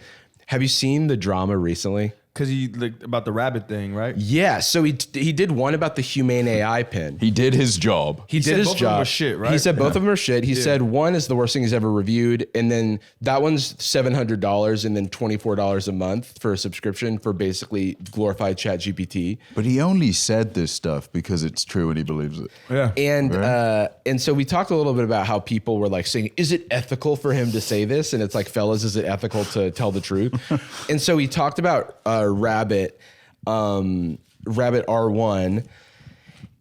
[SPEAKER 1] Have you seen the drama recently?
[SPEAKER 3] Because he like about the rabbit thing, right?
[SPEAKER 1] Yeah. So he did one about the humane AI pin.
[SPEAKER 5] He did his job.
[SPEAKER 1] He did
[SPEAKER 3] said
[SPEAKER 1] his
[SPEAKER 3] both of them
[SPEAKER 1] job.
[SPEAKER 3] were shit, right?
[SPEAKER 1] He said both of them are shit. He said one is the worst thing he's ever reviewed, and then that one's $700 and then $24 a month for a subscription for basically glorified Chat GPT.
[SPEAKER 5] But he only said this stuff because it's true and he believes it.
[SPEAKER 3] Yeah.
[SPEAKER 1] And so we talked a little bit about how people were like saying, is it ethical for him to say this? And it's like, fellas, is it ethical to tell the truth? And so he talked about Rabbit R1.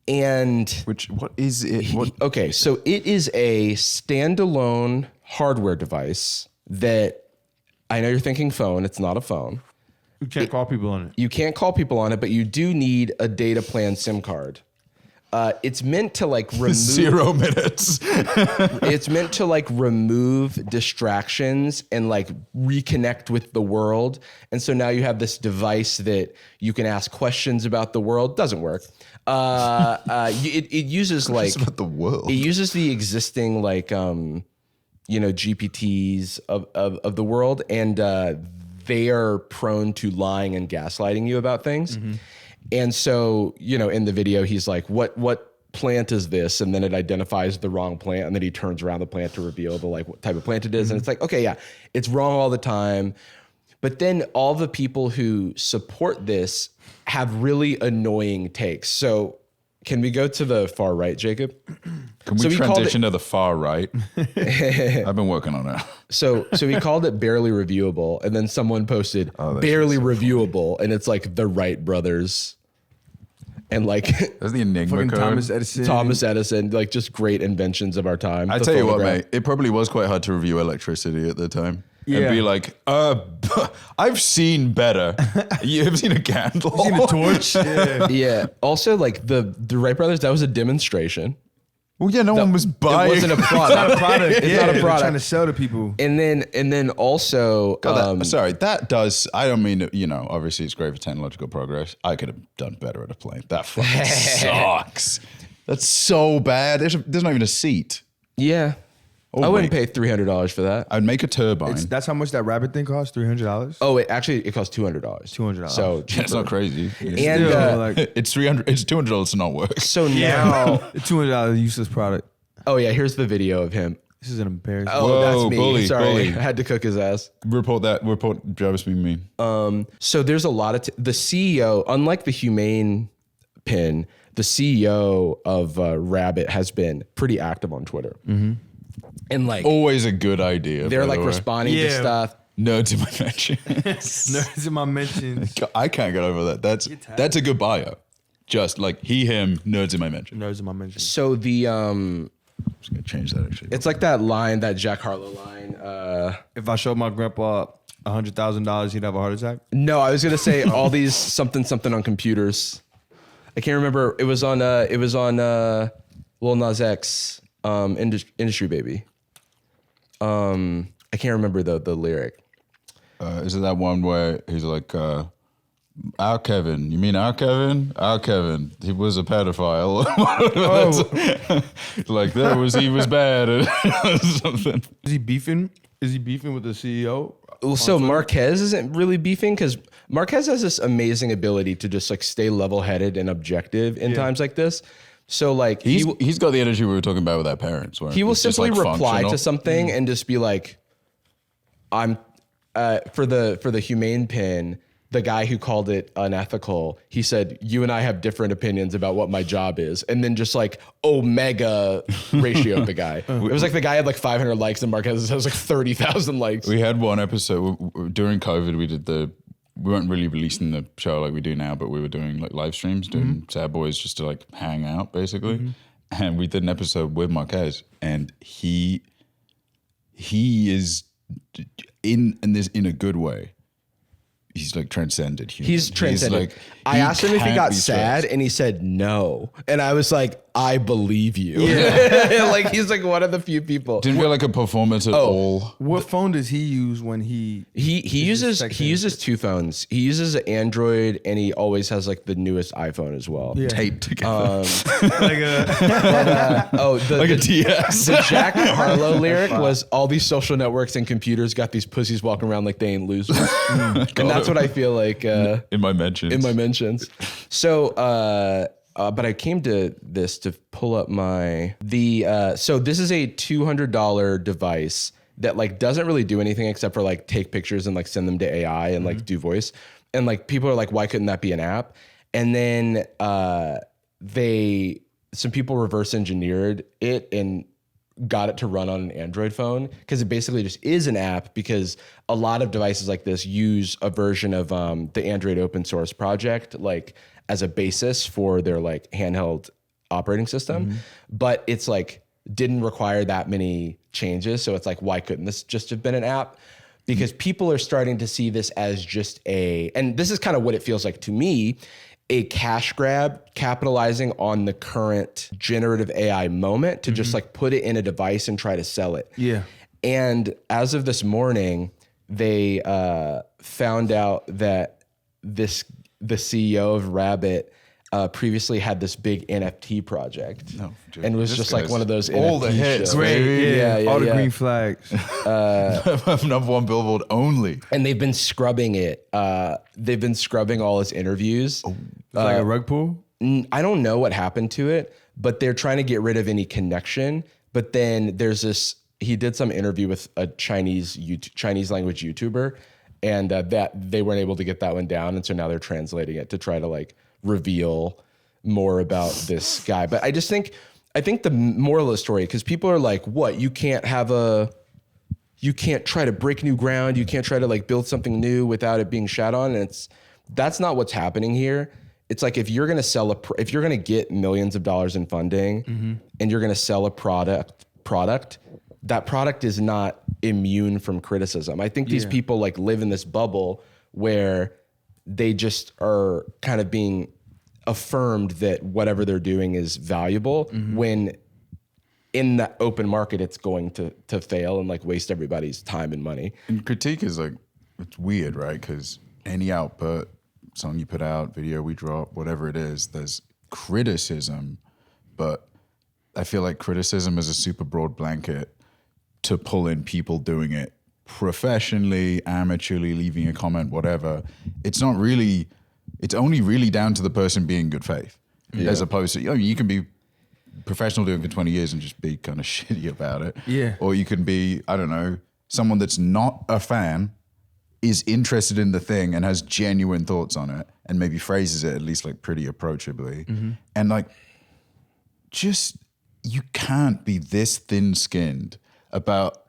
[SPEAKER 1] And
[SPEAKER 5] What is it?
[SPEAKER 1] okay, so it is a standalone hardware device that I know you're thinking phone. It's not a phone.
[SPEAKER 3] You can't call people on it.
[SPEAKER 1] You can't call people on it, but you do need a data plan SIM card. It's meant to like remove
[SPEAKER 5] 0 minutes.
[SPEAKER 1] it's meant to like remove distractions and like reconnect with the world. And so now you have this device that you can ask questions about the world. Doesn't work. It uses like
[SPEAKER 5] It's about the world.
[SPEAKER 1] it uses the existing like GPTs of the world, and they are prone to lying and gaslighting you about things. And so, in the video, he's like, what plant is this? And then it identifies the wrong plant. And then he turns around the plant to reveal the like what type of plant it is. And it's like, okay, yeah, it's wrong all the time. But then all the people who support this have really annoying takes. So can we go to the far right, Jacob?
[SPEAKER 5] Can
[SPEAKER 1] So
[SPEAKER 5] we
[SPEAKER 1] he called
[SPEAKER 5] transition to the far right? I've been working on it.
[SPEAKER 1] So he called it barely reviewable, and then someone posted barely reviewable, and it's like the Wright brothers, and like
[SPEAKER 5] That's the Enigma
[SPEAKER 3] Fucking
[SPEAKER 5] code.
[SPEAKER 3] Thomas Edison.
[SPEAKER 1] Edison, like just great inventions of our time.
[SPEAKER 5] I
[SPEAKER 1] The
[SPEAKER 5] tell you what,
[SPEAKER 1] phonograph.
[SPEAKER 5] mate, it probably was quite hard to review electricity at the time.
[SPEAKER 3] Yeah.
[SPEAKER 5] And be like, I've seen better. You ever seen a candle?
[SPEAKER 3] Seen a torch? Yeah.
[SPEAKER 1] Yeah. Also, like the Wright brothers, that was a demonstration.
[SPEAKER 5] Well, yeah, no one was buying.
[SPEAKER 1] It wasn't a product.
[SPEAKER 3] Product.
[SPEAKER 1] It's
[SPEAKER 3] yeah,
[SPEAKER 1] not a
[SPEAKER 3] they're
[SPEAKER 1] product.
[SPEAKER 3] trying to sell to people.
[SPEAKER 1] And then also,
[SPEAKER 5] Sorry, that does. I don't mean, obviously it's great for technological progress. I could have done better at a plane. That fucking sucks. That's so bad. There's not even a seat.
[SPEAKER 1] yeah,
[SPEAKER 5] Oh,
[SPEAKER 1] I wouldn't
[SPEAKER 5] wait.
[SPEAKER 1] pay $300 for that.
[SPEAKER 5] I'd make a turbine.
[SPEAKER 3] That's how much that rabbit thing costs? $300?
[SPEAKER 1] Oh, it costs $200.
[SPEAKER 3] $200.
[SPEAKER 1] So
[SPEAKER 5] That's not crazy.
[SPEAKER 1] And
[SPEAKER 3] Still, like
[SPEAKER 5] It's $200 to not work.
[SPEAKER 1] so now,
[SPEAKER 3] $200 useless product.
[SPEAKER 1] oh yeah, here's the video of him.
[SPEAKER 3] This is an embarrassment.
[SPEAKER 1] Oh,
[SPEAKER 5] Whoa,
[SPEAKER 1] that's me.
[SPEAKER 5] bully,
[SPEAKER 1] Sorry,
[SPEAKER 5] bully.
[SPEAKER 1] I had to cook his ass.
[SPEAKER 5] Report Jarvis being mean.
[SPEAKER 1] So there's a lot of the CEO, unlike the humane pin, the CEO of Rabbit has been pretty active on Twitter, and like
[SPEAKER 5] Always a good idea.
[SPEAKER 1] they're
[SPEAKER 5] by
[SPEAKER 1] like
[SPEAKER 5] the way.
[SPEAKER 1] responding to
[SPEAKER 3] Yeah.
[SPEAKER 1] stuff.
[SPEAKER 5] Nerds in my mention.
[SPEAKER 3] Nerds in my mentions.
[SPEAKER 5] I can't get over that. That's a good bio. Just like he, him, nerds in my mention.
[SPEAKER 3] Nerds in my mentions.
[SPEAKER 1] So the
[SPEAKER 5] I'm just gonna change that actually.
[SPEAKER 1] it's like that line, that Jack Harlow line.
[SPEAKER 3] If I showed my grandpa $100,000, he'd have a heart attack.
[SPEAKER 1] No, I was gonna say all these something on computers. I can't remember. It was on Lil Nas X, Industry Baby. I can't remember the lyric.
[SPEAKER 5] Is it that one where he's like, our Kevin? You mean our Kevin? Our Kevin. He was a pedophile. Like he was bad or something.
[SPEAKER 3] Is he beefing? Is he beefing with the CEO?
[SPEAKER 1] Well, so Marquez isn't really beefing because Marquez has this amazing ability to just like stay level-headed and objective in times like this. So like
[SPEAKER 5] He's got the energy we were talking about with our parents. Where
[SPEAKER 1] he will
[SPEAKER 5] it's just,
[SPEAKER 1] simply
[SPEAKER 5] like,
[SPEAKER 1] reply
[SPEAKER 5] functional.
[SPEAKER 1] to something and just be like, I'm for the humane pin, the guy who called it unethical, he said, you and I have different opinions about what my job is. And then just like omega ratio of the guy. It was like the guy had like 500 likes and Marquez has like 30,000 likes.
[SPEAKER 5] We had one episode during COVID. We weren't really releasing the show like we do now, but we were doing like live streams, doing Sad Boys just to like hang out basically. And we did an episode with Marquez, and he is in a good way. He's like transcended human.
[SPEAKER 1] He's transcended.
[SPEAKER 5] Like,
[SPEAKER 1] I asked him if he
[SPEAKER 5] can't
[SPEAKER 1] got
[SPEAKER 5] be
[SPEAKER 1] sad
[SPEAKER 5] stressed.
[SPEAKER 1] and he said no. And I was like, I believe you. Like he's like one of the few people.
[SPEAKER 5] Didn't feel like a performance at all.
[SPEAKER 3] What phone does he use when he
[SPEAKER 1] He uses two phones. He uses an Android and he always has like the newest iPhone as well.
[SPEAKER 5] Taped together.
[SPEAKER 3] like a
[SPEAKER 5] Like a DS.
[SPEAKER 1] The Jack Harlow lyric was all these social networks and computers got these pussies walking around like they ain't losers. And that's what I feel like
[SPEAKER 5] in my mentions.
[SPEAKER 1] in my mentions. So but I came to this to pull up so this is a $200 device that like doesn't really do anything except for like take pictures and like send them to AI and like do voice. And like people are like, why couldn't that be an app? And then some people reverse engineered it and got it to run on an Android phone because it basically just is an app, because a lot of devices like this use a version of the Android open source project like as a basis for their like handheld operating system. But it's like didn't require that many changes. So it's like, why couldn't this just have been an app? Because people are starting to see this as just and this is kind of what it feels like to me, a cash grab capitalizing on the current generative AI moment to just like put it in a device and try to sell it.
[SPEAKER 3] Yeah.
[SPEAKER 1] And as of this morning, they found out that the CEO of Rabbit previously had this big NFT project and was
[SPEAKER 5] This
[SPEAKER 1] just like
[SPEAKER 5] guy's
[SPEAKER 1] one of those
[SPEAKER 5] all
[SPEAKER 1] NFT
[SPEAKER 5] the hits,
[SPEAKER 1] shows.
[SPEAKER 5] baby.
[SPEAKER 1] Yeah,
[SPEAKER 3] all the green flags.
[SPEAKER 5] Number one Billboard only.
[SPEAKER 1] And they've been scrubbing it. They've been scrubbing all his interviews.
[SPEAKER 3] It's like a rug pull.
[SPEAKER 1] I don't know what happened to it, but they're trying to get rid of any connection. But then there's this, he did some interview with a Chinese language YouTuber, and that they weren't able to get that one down. And so now they're translating it to try to like reveal more about this guy. But I think the moral of the story, because people are like, what, you can't try to break new ground. You can't try to like build something new without it being shat on. And that's not what's happening here. It's like, if you're going to if you're going to get millions of dollars in funding and you're going to sell a product, that product is not immune from criticism. I think these people like live in this bubble where they just are kind of being affirmed that whatever they're doing is valuable when in the open market, it's going to fail and like waste everybody's time and money.
[SPEAKER 5] And critique is like, it's weird, right? Because any output, song you put out, video we drop, whatever it is, there's criticism. But I feel like criticism is a super broad blanket to pull in people doing it professionally, amateurly, leaving a comment, whatever. It's not really, it's only really down to the person being good faith, as opposed to, you can be
[SPEAKER 2] professional doing it for 20 years and just be kind of shitty about it.
[SPEAKER 3] Yeah.
[SPEAKER 2] Or you can be, I don't know, someone that's not a fan, is interested in the thing and has genuine thoughts on it and maybe phrases it at least like pretty approachably. And like, just, you can't be this thin-skinned about,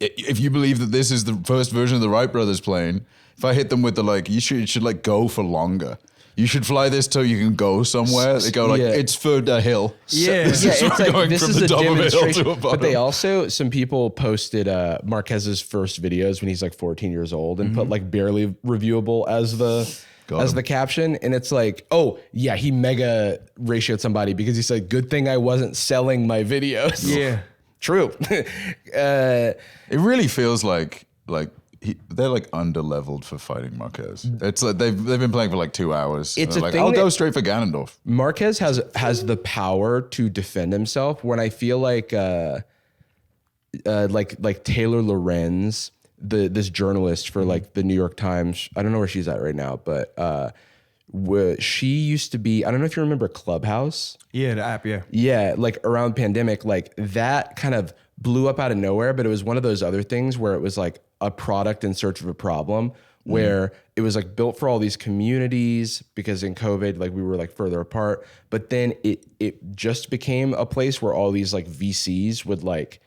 [SPEAKER 2] if you believe that this is the first version of the Wright brothers plane, if I hit them with the like, you should like go for longer. You should fly this till you can go somewhere. They go like, it's for the hill.
[SPEAKER 3] Yeah.
[SPEAKER 1] It's like this is a demonstration. But they
[SPEAKER 2] bottom.
[SPEAKER 1] also, some people posted Marquez's first videos when he's like 14 years old and put like barely reviewable as the caption, and it's like, oh yeah, he mega ratioed somebody because he said, "Good thing I wasn't selling my videos."
[SPEAKER 3] Yeah,
[SPEAKER 1] true.
[SPEAKER 2] It really feels like they're like under-leveled for fighting Marquez. It's like they've been playing for like 2 hours.
[SPEAKER 1] It's
[SPEAKER 2] a
[SPEAKER 1] like,
[SPEAKER 2] thing I'll go straight for Ganondorf.
[SPEAKER 1] Marquez has the power to defend himself. When I feel like Taylor Lorenz, this journalist for like the New York Times, I don't know where she's at right now, but she used to be, I don't know if you remember Clubhouse.
[SPEAKER 3] yeah, the app, yeah.
[SPEAKER 1] Yeah, like around pandemic, like that kind of blew up out of nowhere, but it was one of those other things where it was like a product in search of a problem, where it was like built for all these communities because in COVID, like we were like further apart, but then it just became a place where all these like VCs would like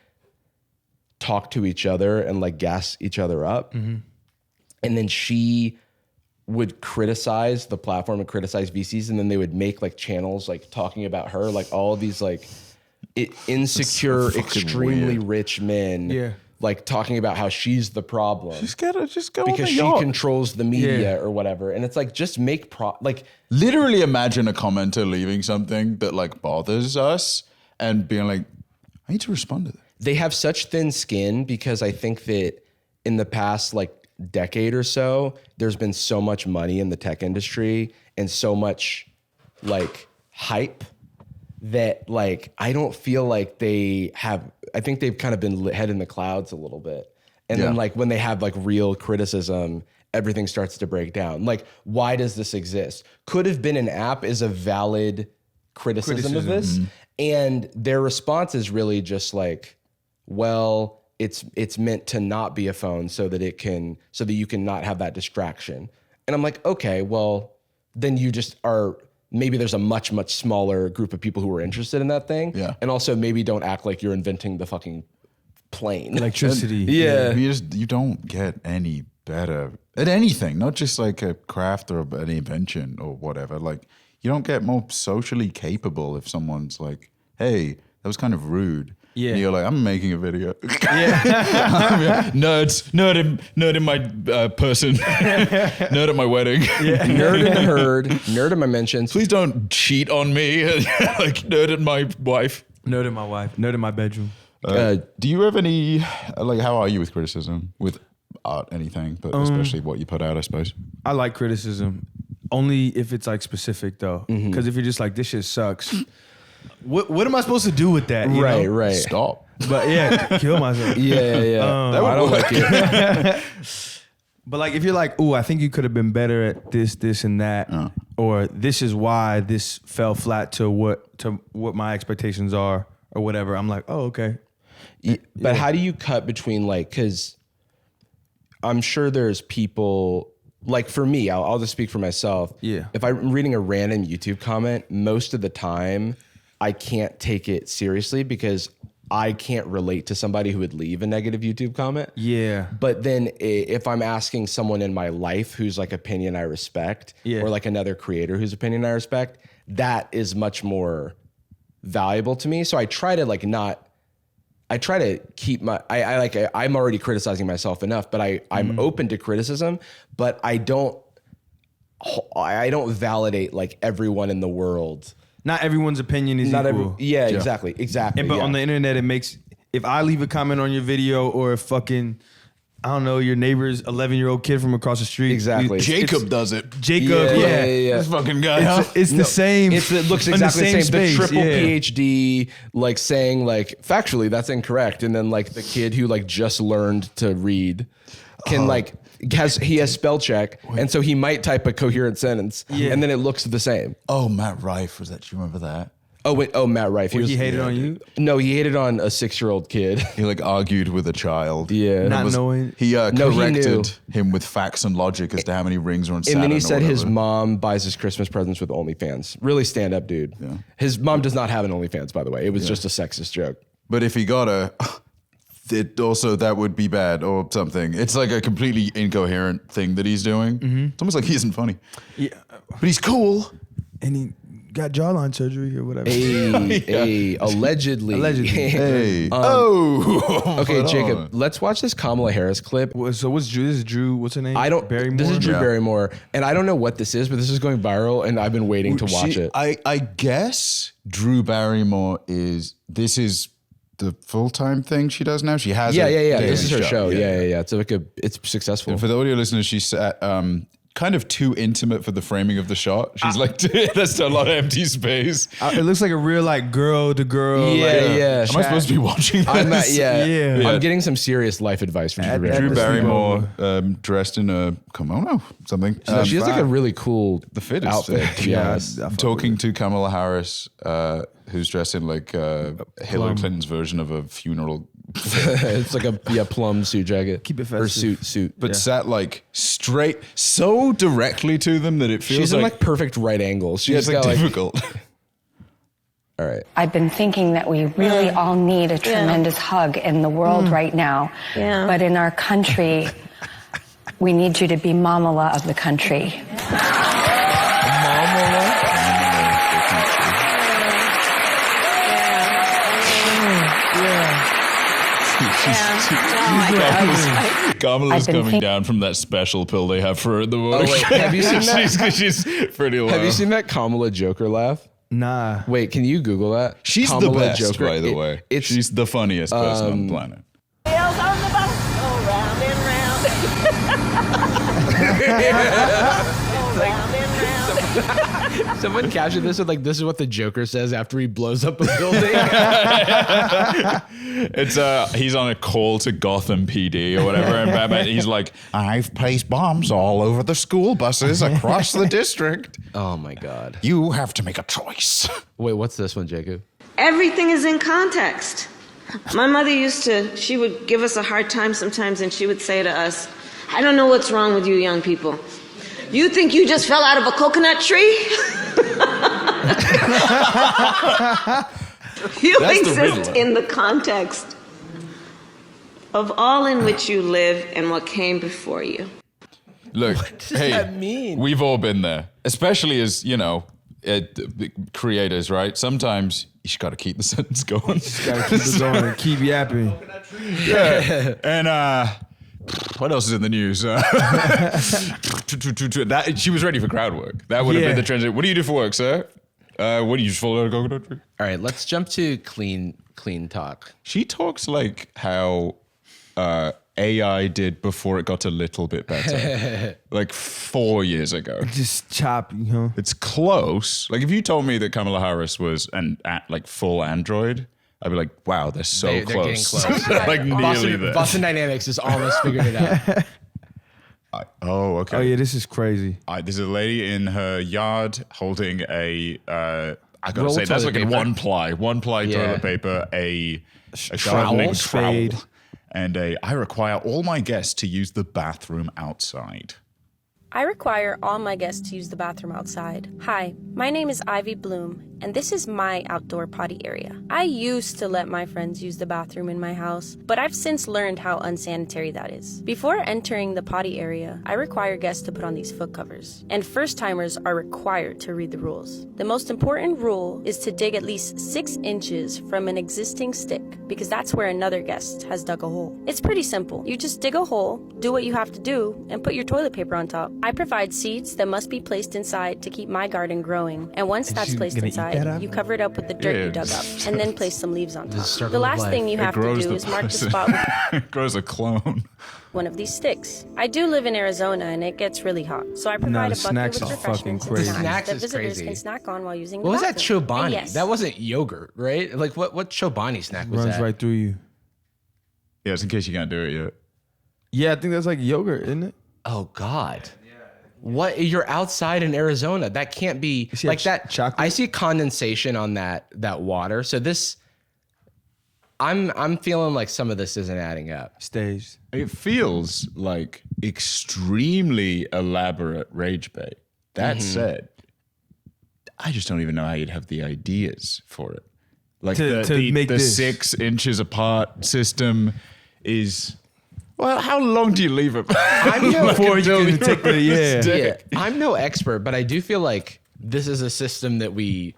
[SPEAKER 1] talk to each other and like gas each other up. And then she would criticize the platform and criticize VCs, and then they would make like channels like talking about her, like all of these like insecure,
[SPEAKER 2] so
[SPEAKER 1] extremely
[SPEAKER 2] weird.
[SPEAKER 1] rich men, like talking about how she's the problem.
[SPEAKER 2] Just go
[SPEAKER 1] because
[SPEAKER 2] on the
[SPEAKER 1] she
[SPEAKER 2] yacht.
[SPEAKER 1] controls the media or whatever. And it's like, just make like
[SPEAKER 2] Literally imagine a commenter leaving something that like bothers us and being like, I need to respond to that.
[SPEAKER 1] they have such thin skin because I think that in the past like decade or so, there's been so much money in the tech industry and so much like hype that like I don't feel like they have. I think they've kind of been head in the clouds a little bit. And then like when they have like real criticism, everything starts to break down. Like, why does this exist? Could have been an app is a valid criticism of this. Mm-hmm. And their response is really just like, well, it's meant to not be a phone so that you can not have that distraction. And I'm like, okay, well, then you just are, maybe there's a much, much smaller group of people who are interested in that thing.
[SPEAKER 2] Yeah.
[SPEAKER 1] And also maybe don't act like you're inventing the fucking plane.
[SPEAKER 3] Electricity.
[SPEAKER 1] Yeah.
[SPEAKER 2] You don't get any better at anything, not just like a craft or an invention or whatever. Like, you don't get more socially capable if someone's like, hey, that was kind of rude.
[SPEAKER 3] Yeah.
[SPEAKER 2] And you're like, I'm making a video.
[SPEAKER 3] Yeah.
[SPEAKER 5] Nerd in my person. Nerd at my wedding.
[SPEAKER 3] Yeah.
[SPEAKER 1] Nerd in the herd, nerd in my mentions.
[SPEAKER 5] Please don't cheat on me. Like nerd at my wife.
[SPEAKER 3] Nerd in my wife. Nerd in my bedroom.
[SPEAKER 2] Do you have any, like, how are you with criticism, with art, anything, but especially what you put out, I suppose?
[SPEAKER 3] I like criticism. Only if it's like specific though. Because if you're just like, this shit sucks. What am I supposed to do with that? You know?
[SPEAKER 1] Right.
[SPEAKER 2] Stop.
[SPEAKER 3] But yeah, kill myself.
[SPEAKER 1] Yeah. I don't like it.
[SPEAKER 3] But like, if you're like, ooh, I think you could have been better at this, and that, or this is why this fell flat to what my expectations are, or whatever. I'm like, oh, okay.
[SPEAKER 1] But how do you cut between like, because I'm sure there's people, like for me, I'll just speak for myself.
[SPEAKER 3] Yeah.
[SPEAKER 1] If I'm reading a random YouTube comment, most of the time I can't take it seriously because I can't relate to somebody who would leave a negative YouTube comment.
[SPEAKER 3] Yeah.
[SPEAKER 1] But then if I'm asking someone in my life whose like opinion I respect, or like another creator whose opinion I respect, that is much more valuable to me. So I try to like keep I'm already criticizing myself enough, but I'm open to criticism, but I don't validate like everyone in the world.
[SPEAKER 3] Not everyone's opinion is equal.
[SPEAKER 1] Exactly.
[SPEAKER 3] But on the internet, it makes, if I leave a comment on your video, or if fucking, I don't know, your neighbor's 11-year-old kid from across the street.
[SPEAKER 1] Exactly.
[SPEAKER 2] Jacob does it.
[SPEAKER 3] Jacob,
[SPEAKER 1] Yeah.
[SPEAKER 2] This fucking guy.
[SPEAKER 3] It's the same.
[SPEAKER 1] It looks
[SPEAKER 3] in
[SPEAKER 1] exactly the same.
[SPEAKER 3] space,
[SPEAKER 1] The triple PhD, like saying like factually that's incorrect, and then like the kid who like just learned to read can he has spell check, and so he might type a coherent sentence, and then it looks the same.
[SPEAKER 2] Oh, Matt Rife, was that? Do you remember that?
[SPEAKER 1] Oh wait, Matt Rife.
[SPEAKER 3] He hated on you?
[SPEAKER 1] No, he hated on a 6-year-old kid.
[SPEAKER 2] He like argued with a child.
[SPEAKER 1] Yeah.
[SPEAKER 3] Not knowing.
[SPEAKER 2] He
[SPEAKER 1] No, he
[SPEAKER 2] corrected him with facts and logic as to how many rings are on Saturn.
[SPEAKER 1] And then he said
[SPEAKER 2] or
[SPEAKER 1] his
[SPEAKER 2] whatever.
[SPEAKER 1] mom buys his Christmas presents with OnlyFans. Really stand up dude. Yeah. His mom does not have an OnlyFans, by the way. It was just a sexist joke.
[SPEAKER 2] But if he got it also that would be bad or something. It's like a completely incoherent thing that he's doing. It's almost like he isn't funny.
[SPEAKER 3] Yeah.
[SPEAKER 2] But he's cool.
[SPEAKER 3] And he got jawline surgery or whatever.
[SPEAKER 1] Allegedly.
[SPEAKER 2] Hey.
[SPEAKER 1] Okay, Jacob, let's watch this Kamala Harris clip.
[SPEAKER 3] So what's Drew? This is Drew. What's her name? Barrymore.
[SPEAKER 1] This is Drew
[SPEAKER 2] Yeah.
[SPEAKER 1] Barrymore, and I don't know what this is, but this is going viral, and I've been waiting to watch it.
[SPEAKER 2] I guess Drew Barrymore is the full-time thing she does now. She has
[SPEAKER 1] Yeah.
[SPEAKER 2] a
[SPEAKER 1] This is
[SPEAKER 2] daily
[SPEAKER 1] her show. Yeah. It's like it's successful.
[SPEAKER 2] And for the audio listeners, she's kind of too intimate for the framing of the shot. She's like, there's a lot of empty space.
[SPEAKER 3] It looks like a real like girl to girl.
[SPEAKER 1] Yeah.
[SPEAKER 2] Am I supposed to be watching this?
[SPEAKER 1] I'm not,
[SPEAKER 3] Yeah.
[SPEAKER 1] I'm getting some serious life advice from Drew
[SPEAKER 2] Drew
[SPEAKER 1] Barrymore.
[SPEAKER 2] Barrymore dressed in a kimono, something.
[SPEAKER 1] She has like a really cool
[SPEAKER 2] fit is
[SPEAKER 1] outfit.
[SPEAKER 2] sick.
[SPEAKER 1] To be honest.
[SPEAKER 2] Talking to Kamala Harris, who's dressed in like Hillary Clinton's version of a funeral.
[SPEAKER 1] It's like a plum suit jacket.
[SPEAKER 3] Keep it
[SPEAKER 1] Or
[SPEAKER 3] festive.
[SPEAKER 1] suit.
[SPEAKER 2] But sat like straight so directly to them that it feels
[SPEAKER 1] She's
[SPEAKER 2] like,
[SPEAKER 1] in like perfect right angles. She's
[SPEAKER 2] it's like
[SPEAKER 1] got
[SPEAKER 2] difficult.
[SPEAKER 1] All right.
[SPEAKER 6] I've been thinking that we really all need a tremendous hug in the world right now.
[SPEAKER 7] Yeah.
[SPEAKER 6] But in our country, we need you to be Mamala of the country.
[SPEAKER 5] Kamala's
[SPEAKER 6] I've been
[SPEAKER 5] coming down from that special pill they have for her in the morning.
[SPEAKER 1] wait, have you seen that?
[SPEAKER 5] she's pretty low.
[SPEAKER 1] Have you seen that Kamala Joker laugh?
[SPEAKER 3] Nah.
[SPEAKER 1] Wait, can you Google that?
[SPEAKER 2] She's
[SPEAKER 1] Kamala
[SPEAKER 2] the best,
[SPEAKER 1] Joker.
[SPEAKER 2] by the way.
[SPEAKER 1] It's
[SPEAKER 2] She's the funniest person on the planet.
[SPEAKER 7] Wheels on the bus go round and round. Go round and round.
[SPEAKER 1] someone captured this with like, this is what the Joker says after he blows up a building.
[SPEAKER 5] It's he's on a call to Gotham PD or whatever, and Batman, he's like,
[SPEAKER 2] I've placed bombs all over the school buses across the district.
[SPEAKER 1] Oh my God.
[SPEAKER 2] You have to make a choice.
[SPEAKER 1] Wait, what's this one, Jacob?
[SPEAKER 8] Everything is in context. My mother she would give us a hard time sometimes, and she would say to us, I don't know what's wrong with you young people. You think you just fell out of a coconut tree? You exist in the context of all in which you live and what came before you.
[SPEAKER 5] look, hey,
[SPEAKER 1] that mean?
[SPEAKER 5] we've all been there, especially as, creators, right? Sometimes you just got to keep the sentence going.
[SPEAKER 3] Gotta keep it going and keep yapping.
[SPEAKER 5] Yeah. And what else is in the news? That she was ready for crowd work. That would have been the transition. What do you do for work, sir? What do you just fall out of coconut tree?
[SPEAKER 1] All right, let's jump to CleanTok.
[SPEAKER 5] She talks like how AI did before it got a little bit better, like 4 years ago.
[SPEAKER 3] Just chop,
[SPEAKER 5] It's close. Like if you told me that Kamala Harris was like full Android, I'd be like, wow, they're so
[SPEAKER 1] They're getting
[SPEAKER 5] close.
[SPEAKER 1] close.
[SPEAKER 5] Like nearly there.
[SPEAKER 1] Boston Dynamics has almost figured it out.
[SPEAKER 5] Okay.
[SPEAKER 3] Oh yeah, this is crazy.
[SPEAKER 5] There's a lady in her yard holding I gotta
[SPEAKER 1] Roll
[SPEAKER 5] say, that's
[SPEAKER 1] toilet
[SPEAKER 5] like
[SPEAKER 1] paper.
[SPEAKER 5] a one ply
[SPEAKER 1] Yeah.
[SPEAKER 5] toilet paper, a
[SPEAKER 3] Trowel,
[SPEAKER 5] gardening
[SPEAKER 3] spade.
[SPEAKER 5] trowel, and I require all my guests to use the bathroom outside.
[SPEAKER 9] I require all my guests to use the bathroom outside. Hi, my name is Ivy Bloom, and this is my outdoor potty area. I used to let my friends use the bathroom in my house, but I've since learned how unsanitary that is. Before entering the potty area, I require guests to put on these foot covers, and first-timers are required to read the rules. The most important rule is to dig at least 6 inches from an existing stick, because that's where another guest has dug a hole. It's pretty simple. You just dig a hole, do what you have to do, and put your toilet paper on top. I provide seeds that must be placed inside to keep my garden growing, and once that's placed inside, you cover it up with the dirt you dug up, and then place some leaves on top. The last thing you have to do is mark the spot with
[SPEAKER 5] It grows a clone.
[SPEAKER 9] one of these sticks. I do live in Arizona, and it gets really hot, so I provide
[SPEAKER 3] the
[SPEAKER 9] a bucket
[SPEAKER 3] snacks
[SPEAKER 9] with
[SPEAKER 3] is fucking
[SPEAKER 9] refreshments and
[SPEAKER 3] crazy.
[SPEAKER 9] snacks
[SPEAKER 1] Snacks
[SPEAKER 9] that
[SPEAKER 1] is
[SPEAKER 9] visitors
[SPEAKER 1] crazy.
[SPEAKER 9] can snack on while using
[SPEAKER 1] What was
[SPEAKER 9] the
[SPEAKER 1] that
[SPEAKER 9] bathroom.
[SPEAKER 1] Chobani?
[SPEAKER 9] And yes,
[SPEAKER 1] That wasn't yogurt, right? Like what Chobani snack was
[SPEAKER 3] Runs
[SPEAKER 1] that?
[SPEAKER 3] right through you.
[SPEAKER 5] Yeah, it's in case you can't do it yet.
[SPEAKER 3] Yeah, I think that's like yogurt, isn't it?
[SPEAKER 1] Oh God. what? You're outside in Arizona. That can't be like that.
[SPEAKER 3] Chocolate?
[SPEAKER 1] I see condensation on that water. So this, I'm feeling like some of this isn't adding up.
[SPEAKER 3] Staged.
[SPEAKER 5] It feels like extremely elaborate rage bait. That said, I just don't even know how you'd have the ideas for it. Like
[SPEAKER 3] To make
[SPEAKER 5] the
[SPEAKER 3] this.
[SPEAKER 5] 6 inches apart system is. Well, how long do you leave it?
[SPEAKER 3] Before you can take the
[SPEAKER 1] Yeah, I'm no expert, but I do feel like this is a system that we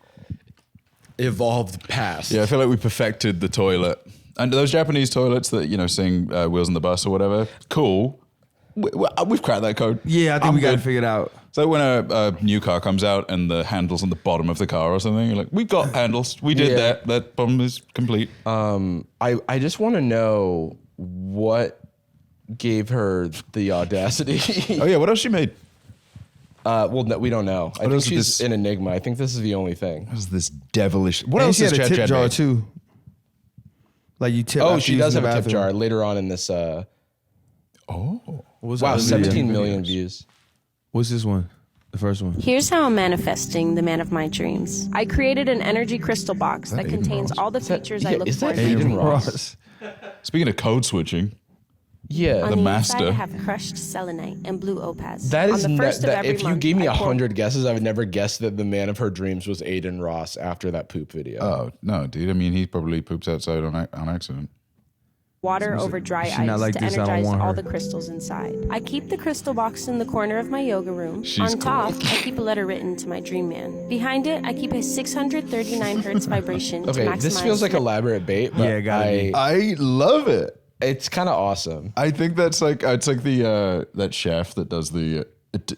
[SPEAKER 1] evolved past.
[SPEAKER 5] Yeah, I feel like we perfected the toilet. And those Japanese toilets that, sing Wheels on the Bus or whatever, cool. We've cracked that code.
[SPEAKER 3] Yeah, I think
[SPEAKER 5] I'm
[SPEAKER 3] we got to
[SPEAKER 5] good.
[SPEAKER 3] figure it out.
[SPEAKER 5] So when a new car comes out and the handle's on the bottom of the car or something, you're like, we've got handles. We did that. That problem is complete.
[SPEAKER 1] I just want to know what gave her the audacity.
[SPEAKER 5] Oh, yeah. What else she made?
[SPEAKER 1] Well, no, we don't know. I think
[SPEAKER 5] else is
[SPEAKER 1] she's
[SPEAKER 5] this-
[SPEAKER 1] an enigma. I think this is the only thing.
[SPEAKER 5] What is this devilish? What
[SPEAKER 3] And
[SPEAKER 5] else
[SPEAKER 3] she
[SPEAKER 5] is
[SPEAKER 3] had a
[SPEAKER 5] Chet
[SPEAKER 3] tip jar
[SPEAKER 5] made?
[SPEAKER 3] too. Like you tip.
[SPEAKER 1] Oh,
[SPEAKER 3] after
[SPEAKER 1] she
[SPEAKER 3] using
[SPEAKER 1] does
[SPEAKER 3] the
[SPEAKER 1] have a tip
[SPEAKER 3] bathroom.
[SPEAKER 1] jar later on in this.
[SPEAKER 3] What was
[SPEAKER 1] Wow,
[SPEAKER 3] that?
[SPEAKER 1] 17 million views.
[SPEAKER 3] What's this one? The first one.
[SPEAKER 9] Here's how I'm manifesting the man of my dreams. I created an energy crystal box that
[SPEAKER 5] Aiden
[SPEAKER 9] contains
[SPEAKER 5] Ross?
[SPEAKER 9] all the features I look
[SPEAKER 1] is
[SPEAKER 9] for
[SPEAKER 1] that
[SPEAKER 9] in
[SPEAKER 1] Aiden
[SPEAKER 9] my
[SPEAKER 1] Ross?
[SPEAKER 5] Speaking of code switching,
[SPEAKER 1] Yeah.
[SPEAKER 9] On
[SPEAKER 5] The
[SPEAKER 9] the
[SPEAKER 5] master.
[SPEAKER 9] inside, I have crushed selenite and blue opaz.
[SPEAKER 1] That
[SPEAKER 9] On
[SPEAKER 1] is
[SPEAKER 9] the first of
[SPEAKER 1] that,
[SPEAKER 9] every
[SPEAKER 1] if you
[SPEAKER 9] month,
[SPEAKER 1] gave me
[SPEAKER 9] I pour-
[SPEAKER 1] 100 guesses, I would never guess that the man of her dreams was Aiden Ross after that poop video.
[SPEAKER 5] oh, no, dude. I mean, he probably poops outside on accident.
[SPEAKER 9] water over dry
[SPEAKER 3] she not
[SPEAKER 9] ice
[SPEAKER 3] like
[SPEAKER 9] to
[SPEAKER 3] this, I don't
[SPEAKER 9] energize
[SPEAKER 3] want
[SPEAKER 9] all
[SPEAKER 3] her.
[SPEAKER 9] the crystals inside. I keep the crystal box in the corner of my yoga room.
[SPEAKER 5] She's
[SPEAKER 9] On top, I keep a letter written to my dream man. Behind it, I keep a 639 hertz vibration to
[SPEAKER 1] Okay,
[SPEAKER 9] maximize.
[SPEAKER 1] this feels like elaborate bait, but
[SPEAKER 3] Yeah, gotta be.
[SPEAKER 5] I love it.
[SPEAKER 1] it's kind of awesome.
[SPEAKER 5] I think that's like it's like the that chef that does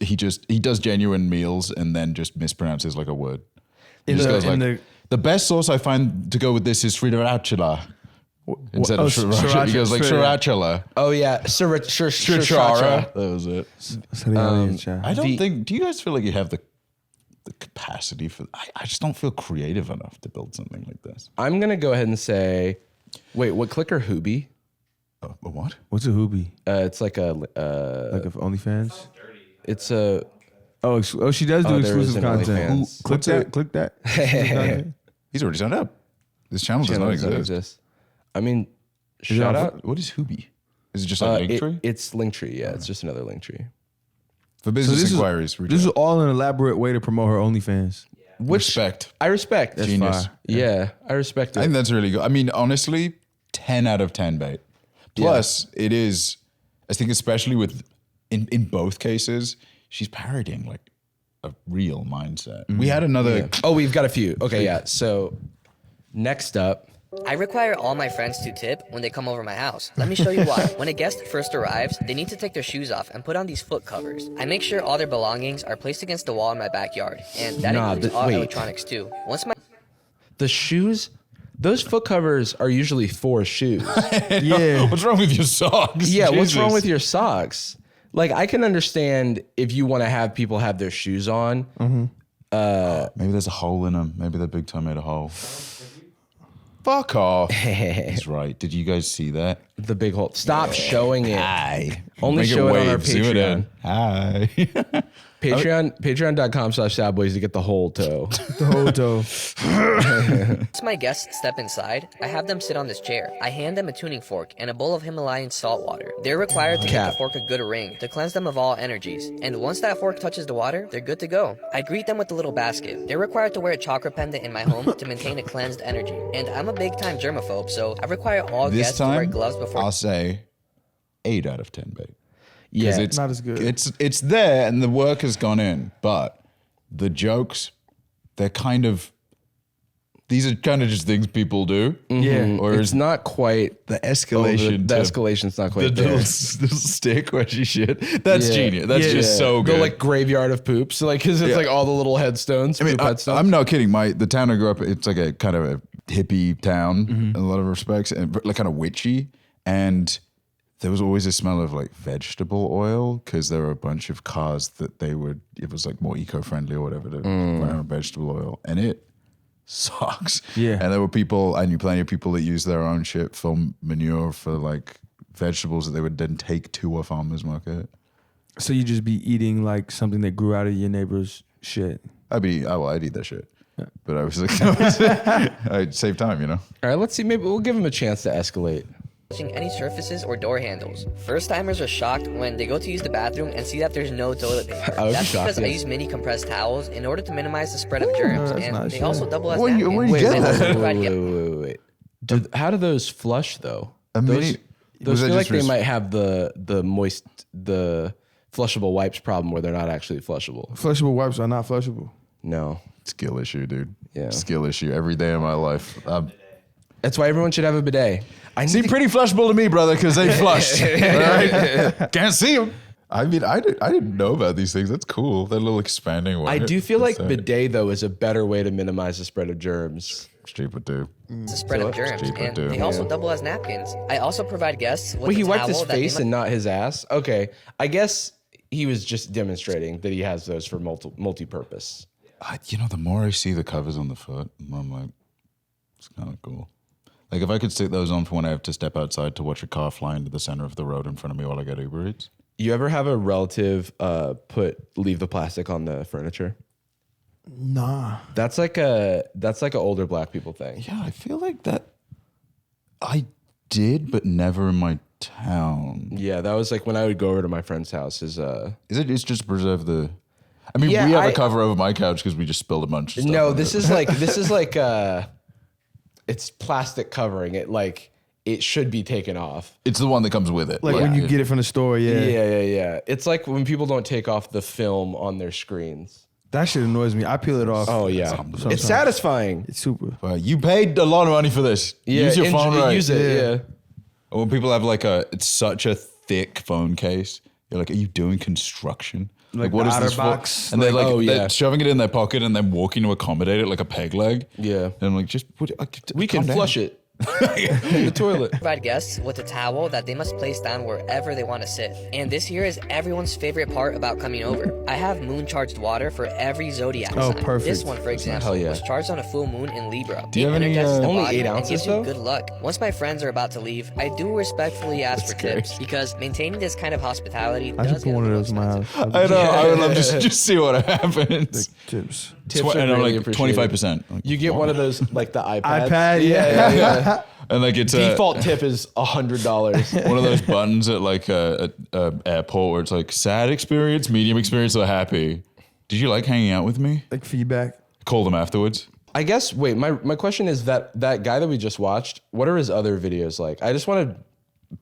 [SPEAKER 5] he does genuine meals and then just mispronounces like a word. He just goes like the best sauce I find to go with this is Biracial. Instead of sriracha, he goes like sriracha.
[SPEAKER 1] Oh yeah,
[SPEAKER 5] Sriracha. That was it. I don't
[SPEAKER 1] The-
[SPEAKER 5] think. Do you guys feel like you have the capacity for? I just don't feel creative enough to build something like this.
[SPEAKER 1] I'm gonna go ahead and say, wait, what clicker Hoobie?
[SPEAKER 5] A what?
[SPEAKER 3] What's a hoobie?
[SPEAKER 1] It's like a
[SPEAKER 3] Like of OnlyFans?
[SPEAKER 1] it's a
[SPEAKER 3] Oh, she does do
[SPEAKER 1] Oh, there is
[SPEAKER 3] exclusive
[SPEAKER 1] an
[SPEAKER 3] content.
[SPEAKER 1] OnlyFans.
[SPEAKER 3] Click that. Click that.
[SPEAKER 5] He's already signed up. This channel does
[SPEAKER 1] channel
[SPEAKER 5] not
[SPEAKER 1] does not
[SPEAKER 5] exist.
[SPEAKER 1] exist. I mean,
[SPEAKER 3] it
[SPEAKER 1] shout
[SPEAKER 3] on-
[SPEAKER 1] out.
[SPEAKER 5] What is Hoobie? Is it just like Linktree?
[SPEAKER 1] It's Linktree. Yeah, it's just another Linktree.
[SPEAKER 5] For business
[SPEAKER 3] this is-
[SPEAKER 5] inquiries, reach
[SPEAKER 3] This is
[SPEAKER 5] out.
[SPEAKER 3] all an elaborate way to promote her OnlyFans.
[SPEAKER 1] Which
[SPEAKER 5] Respect.
[SPEAKER 1] I respect.
[SPEAKER 5] Genius.
[SPEAKER 3] fire.
[SPEAKER 1] Yeah, I respect
[SPEAKER 5] I
[SPEAKER 1] it.
[SPEAKER 5] think that's really good. I mean, honestly, 10 out of 10 bait. Plus, it is, I think, especially with, in both cases, she's parodying like a real mindset. We had another.
[SPEAKER 1] Oh, we've got a few. Okay, yeah. So next up,
[SPEAKER 10] I require all my friends to tip when they come over my house. Let me show you why. When a guest first arrives, they need to take their shoes off and put on these foot covers. I make sure all their belongings are placed against the wall in my backyard, and that includes all
[SPEAKER 1] wait.
[SPEAKER 10] electronics too. Once my
[SPEAKER 1] the shoes, those foot covers are usually for shoes.
[SPEAKER 3] Yeah.
[SPEAKER 5] What's wrong with your socks?
[SPEAKER 1] Yeah, what's wrong
[SPEAKER 5] Jesus.
[SPEAKER 1] with your socks? Like, I can understand if you want to have people have their shoes on.
[SPEAKER 5] Maybe there's a hole in them. Maybe the big toe made a hole. Fuck off. He's right. Did you guys see that?
[SPEAKER 1] The big hole. Stop showing it.
[SPEAKER 5] Hi.
[SPEAKER 1] Only
[SPEAKER 5] Make
[SPEAKER 1] show it on our
[SPEAKER 5] wave. Zoom it in.
[SPEAKER 1] Patreon.
[SPEAKER 5] Hi.
[SPEAKER 1] Patreon.com/sadboys to get the whole toe.
[SPEAKER 3] The whole toe.
[SPEAKER 10] Once my guests step inside, I have them sit on this chair. I hand them a tuning fork and a bowl of Himalayan salt water. They're required to give
[SPEAKER 1] Cap.
[SPEAKER 10] the fork a good ring to cleanse them of all energies. And once that fork touches the water, they're good to go. I greet them with a little basket. They're required to wear a chakra pendant in my home to maintain a cleansed energy. And I'm a big time germaphobe, so I require all
[SPEAKER 5] This
[SPEAKER 10] guests to wear
[SPEAKER 5] time,
[SPEAKER 10] gloves before.
[SPEAKER 5] I'll say 8 out of 10 bait.
[SPEAKER 1] Yeah.
[SPEAKER 5] It's
[SPEAKER 3] Not as good.
[SPEAKER 5] It's there and the work has gone in, but the jokes, they're kind of, these are kind of just things people do.
[SPEAKER 3] Yeah.
[SPEAKER 5] Or
[SPEAKER 1] It's
[SPEAKER 5] is
[SPEAKER 1] not quite
[SPEAKER 5] the escalation?
[SPEAKER 1] The
[SPEAKER 5] to
[SPEAKER 1] escalation's not
[SPEAKER 5] the
[SPEAKER 1] quite there.
[SPEAKER 5] little stick where she shit. That's
[SPEAKER 1] Yeah.
[SPEAKER 5] genius. That's just so good.
[SPEAKER 1] The like graveyard of poops, like because it's
[SPEAKER 5] Yeah.
[SPEAKER 1] like all the little headstones.
[SPEAKER 5] I mean,
[SPEAKER 1] poop headstones.
[SPEAKER 5] I'm not kidding. The town I grew up, it's like a kind of a hippie town in a lot of respects, and like kind of witchy. And there was always a smell of like vegetable oil because there were a bunch of cars that it was like more eco-friendly or whatever to run on vegetable oil, and it sucks.
[SPEAKER 3] Yeah.
[SPEAKER 5] And there were people, I knew plenty of people that used their own shit for manure for like vegetables that they would then take to a farmer's market.
[SPEAKER 3] So you just be eating like something that grew out of your neighbor's shit.
[SPEAKER 2] I'd eat that shit.
[SPEAKER 3] Yeah.
[SPEAKER 2] But I was like, I'd save time, you know?
[SPEAKER 1] All right, let's see. Maybe we'll give him a chance to escalate.
[SPEAKER 10] Touching any surfaces or door handles. First timers are shocked when they go to use the bathroom and see that there's no toilet paper.
[SPEAKER 1] I was
[SPEAKER 10] That's
[SPEAKER 1] shocked,
[SPEAKER 10] because I
[SPEAKER 1] yes.
[SPEAKER 10] use mini compressed towels in order to minimize the spread of germs,
[SPEAKER 3] that's
[SPEAKER 10] and
[SPEAKER 3] nice,
[SPEAKER 10] they
[SPEAKER 3] yeah.
[SPEAKER 10] also double as
[SPEAKER 2] Where you
[SPEAKER 10] napkins.
[SPEAKER 2] get
[SPEAKER 10] And
[SPEAKER 2] that?
[SPEAKER 10] also provide
[SPEAKER 1] Wait. How do those flush though?
[SPEAKER 2] A mini-
[SPEAKER 1] Those
[SPEAKER 2] was that
[SPEAKER 1] feel like
[SPEAKER 2] just
[SPEAKER 1] they
[SPEAKER 2] res-
[SPEAKER 1] might have the flushable wipes problem where they're not actually flushable.
[SPEAKER 3] Flushable wipes are not flushable.
[SPEAKER 1] No.
[SPEAKER 2] Skill issue, dude.
[SPEAKER 1] Yeah.
[SPEAKER 2] Skill issue every day of my life.
[SPEAKER 1] That's why everyone should have a bidet. I
[SPEAKER 2] Seem
[SPEAKER 1] need
[SPEAKER 2] pretty flushable to me, brother, because they flush. All right? Can't see them. I mean, I didn't know about these things. That's cool. That little expanding one.
[SPEAKER 1] I do feel like
[SPEAKER 2] That's
[SPEAKER 1] bidet though is a better way to minimize the spread of germs.
[SPEAKER 2] stupid, dude.
[SPEAKER 10] the spread of germs,
[SPEAKER 2] Cheaper,
[SPEAKER 10] and
[SPEAKER 2] too.
[SPEAKER 10] they also double as napkins. I also provide guests with
[SPEAKER 1] Wait, he
[SPEAKER 10] a
[SPEAKER 1] wiped his
[SPEAKER 10] towel that they
[SPEAKER 1] face
[SPEAKER 10] must-
[SPEAKER 1] and not his ass? Okay. I guess he was just demonstrating that he has those for multi-purpose.
[SPEAKER 2] The more I see the covers on the foot, the more I'm like, it's kind of cool. Like if I could stick those on for when I have to step outside to watch a car fly into the center of the road in front of me while I get Uber Eats.
[SPEAKER 1] You ever have a relative leave the plastic on the furniture?
[SPEAKER 3] Nah.
[SPEAKER 1] That's like a older black people thing.
[SPEAKER 2] Yeah, I feel like that. I did, but never in my town.
[SPEAKER 1] Yeah, that was like when I would go over to my friend's house.
[SPEAKER 2] Is it? It's just preserve the. I mean,
[SPEAKER 1] Yeah,
[SPEAKER 2] we have a cover over my couch because we just spilled a bunch of stuff.
[SPEAKER 1] No,
[SPEAKER 2] on
[SPEAKER 1] this
[SPEAKER 2] it.
[SPEAKER 1] is like it's plastic covering. It should be taken off.
[SPEAKER 2] It's the one that comes with it.
[SPEAKER 3] Like when you get it from the store, yeah.
[SPEAKER 1] Yeah. It's like when people don't take off the film on their screens.
[SPEAKER 3] That shit annoys me. I peel it off.
[SPEAKER 1] Oh yeah,
[SPEAKER 3] sometimes.
[SPEAKER 1] it's satisfying.
[SPEAKER 3] It's super.
[SPEAKER 2] Well, you paid a lot of money for this.
[SPEAKER 1] Yeah,
[SPEAKER 2] Use your phone right.
[SPEAKER 1] Use it. Yeah.
[SPEAKER 2] Or when people have it's such a thick phone case, you're like, are you doing construction?
[SPEAKER 3] Like
[SPEAKER 2] what
[SPEAKER 3] the
[SPEAKER 2] is
[SPEAKER 3] outer
[SPEAKER 2] this
[SPEAKER 3] box?
[SPEAKER 2] for? And they're
[SPEAKER 1] Oh, yeah.
[SPEAKER 2] they're shoving it in their pocket and then walking to accommodate it like a peg leg.
[SPEAKER 1] Yeah.
[SPEAKER 2] And I'm like,
[SPEAKER 1] We can flush it in the toilet.
[SPEAKER 10] Provide guests with a towel that they must place down wherever they want to sit. And this here is everyone's favorite part about coming over. I have moon charged water for every zodiac
[SPEAKER 3] Oh,
[SPEAKER 10] sign.
[SPEAKER 3] perfect.
[SPEAKER 10] This one, for example,
[SPEAKER 1] Hell yeah.
[SPEAKER 10] was charged on a full moon in Libra.
[SPEAKER 2] Do you have any,
[SPEAKER 10] energizes the
[SPEAKER 1] only
[SPEAKER 10] body
[SPEAKER 1] 8
[SPEAKER 10] and
[SPEAKER 1] ounces,
[SPEAKER 10] gives you
[SPEAKER 1] though?
[SPEAKER 10] good luck. Once my friends are about to leave, I do respectfully ask for tips because maintaining this kind of hospitality
[SPEAKER 3] I
[SPEAKER 10] does
[SPEAKER 3] should put
[SPEAKER 10] get
[SPEAKER 3] one
[SPEAKER 10] a
[SPEAKER 3] of
[SPEAKER 10] little
[SPEAKER 3] those in my
[SPEAKER 10] expensive.
[SPEAKER 3] house.
[SPEAKER 2] I know. I would love to just see what happens.
[SPEAKER 3] Tips.
[SPEAKER 1] Tips are
[SPEAKER 2] And I'm
[SPEAKER 1] really
[SPEAKER 2] like
[SPEAKER 1] appreciated.
[SPEAKER 2] 25%.
[SPEAKER 1] You get one of those like the iPads.
[SPEAKER 3] iPad, yeah.
[SPEAKER 2] And like it's
[SPEAKER 1] Default tip is $100.
[SPEAKER 2] one of those buttons at like a airport where it's like sad experience, medium experience, or happy. Did you like hanging out with me?
[SPEAKER 3] Like feedback.
[SPEAKER 2] Call them afterwards.
[SPEAKER 1] I guess. Wait, my question is that guy that we just watched. What are his other videos like? I just want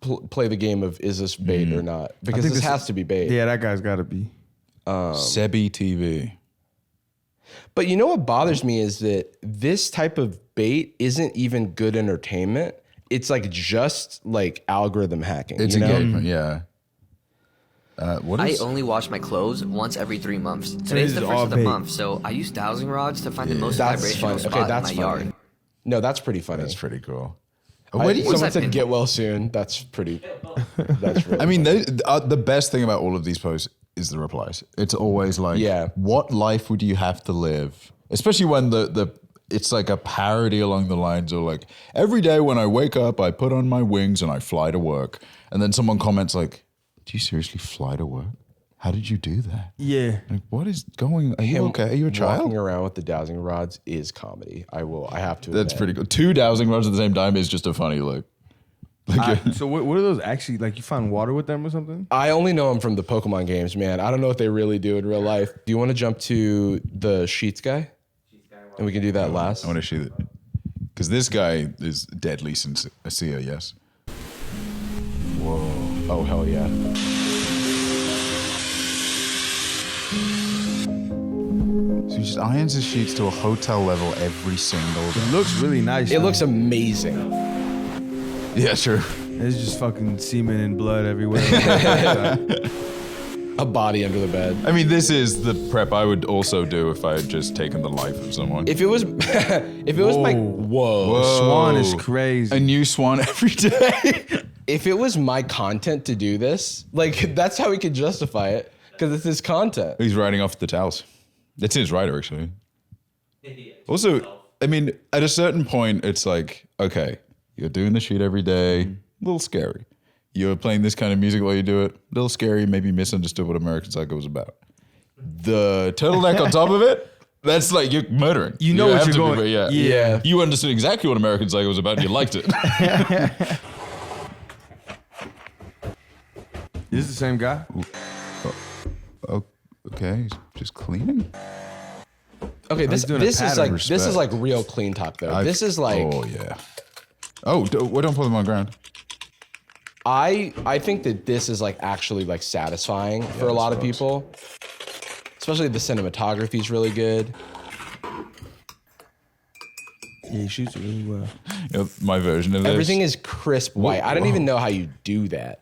[SPEAKER 1] to play the game of is this bait or not, because
[SPEAKER 3] think
[SPEAKER 1] this
[SPEAKER 3] this-
[SPEAKER 1] has to be bait.
[SPEAKER 3] Yeah, that guy's got to be.
[SPEAKER 2] Sebi TV.
[SPEAKER 1] But you know what bothers me is that this type of bait isn't even good entertainment. It's like just like algorithm hacking.
[SPEAKER 2] It's
[SPEAKER 1] you know?
[SPEAKER 2] engagement, yeah. What
[SPEAKER 10] I
[SPEAKER 2] is?
[SPEAKER 10] only wash my clothes once every 3 months.
[SPEAKER 3] This
[SPEAKER 10] Today's
[SPEAKER 3] is
[SPEAKER 10] the
[SPEAKER 3] all
[SPEAKER 10] first of the
[SPEAKER 3] bait.
[SPEAKER 10] month, so I use dowsing rods to find the most
[SPEAKER 1] That's
[SPEAKER 10] vibrational
[SPEAKER 1] funny.
[SPEAKER 10] spot
[SPEAKER 1] Okay, that's
[SPEAKER 10] in my
[SPEAKER 1] funny.
[SPEAKER 10] yard.
[SPEAKER 1] No, that's pretty funny.
[SPEAKER 2] That's pretty cool.
[SPEAKER 1] Someone
[SPEAKER 10] that
[SPEAKER 1] said
[SPEAKER 10] pin?
[SPEAKER 1] get well soon. That's pretty. That's really.
[SPEAKER 2] I mean, the best thing about all of these posts is the replies. It's always like,
[SPEAKER 1] Yeah.
[SPEAKER 2] what life would you have to live? Especially when it's like a parody along the lines of like, every day when I wake up, I put on my wings and I fly to work. And then someone comments like, do you seriously fly to work? How did you do that?
[SPEAKER 3] Yeah.
[SPEAKER 2] Like, what is going? Are you okay? Are you a child?
[SPEAKER 1] Walking around with the dowsing rods is comedy. I have to.
[SPEAKER 2] That's
[SPEAKER 1] admit.
[SPEAKER 2] pretty cool. 2 dowsing rods at the same time is just a funny look.
[SPEAKER 3] So what are those actually? Like you find water with them or something?
[SPEAKER 1] I only know them from the Pokemon games, man. I don't know what they really do in real life. Do you want to jump to the Sheets guy? And we can do that last.
[SPEAKER 2] I want to shoot it. Because this guy is deadly sincere, yes?
[SPEAKER 1] Whoa. Oh, hell yeah.
[SPEAKER 2] So he just irons his sheets to a hotel level every single day.
[SPEAKER 3] It looks really nice.
[SPEAKER 1] It
[SPEAKER 3] though.
[SPEAKER 1] looks amazing.
[SPEAKER 2] Yeah, sure.
[SPEAKER 3] There's just fucking semen and blood everywhere.
[SPEAKER 1] A body under the bed.
[SPEAKER 2] I mean, this is the prep I would also do if I had just taken the life of someone.
[SPEAKER 1] If it was, if it was my, whoa.
[SPEAKER 3] Swan is crazy.
[SPEAKER 2] A new swan every day.
[SPEAKER 1] If it was my content to do this, like that's how we could justify it, because it's his content.
[SPEAKER 2] He's writing off the towels. That's his writer, actually. Also, I mean, at a certain point, it's like, okay, you're doing the sheet every day. A little scary.
[SPEAKER 5] you're playing this kind of music while you do it. A little scary, maybe misunderstood what American Psycho was about. The turtleneck on top of it, that's like you're murdering.
[SPEAKER 3] You know what you're going.
[SPEAKER 5] Yeah. You understood exactly what American Psycho was about and you liked it.
[SPEAKER 3] This is the same guy?
[SPEAKER 2] Oh, okay, just cleaning.
[SPEAKER 1] Okay, this is like real CleanTok though. This is like.
[SPEAKER 2] Oh yeah. Oh, don't put them on the ground.
[SPEAKER 1] I think that this is like actually like satisfying for a lot of people. Especially the cinematography is really good.
[SPEAKER 3] Yeah, he shoots it really well.
[SPEAKER 5] You know, my version of this.
[SPEAKER 1] Everything is crisp white. I don't even know how you do that.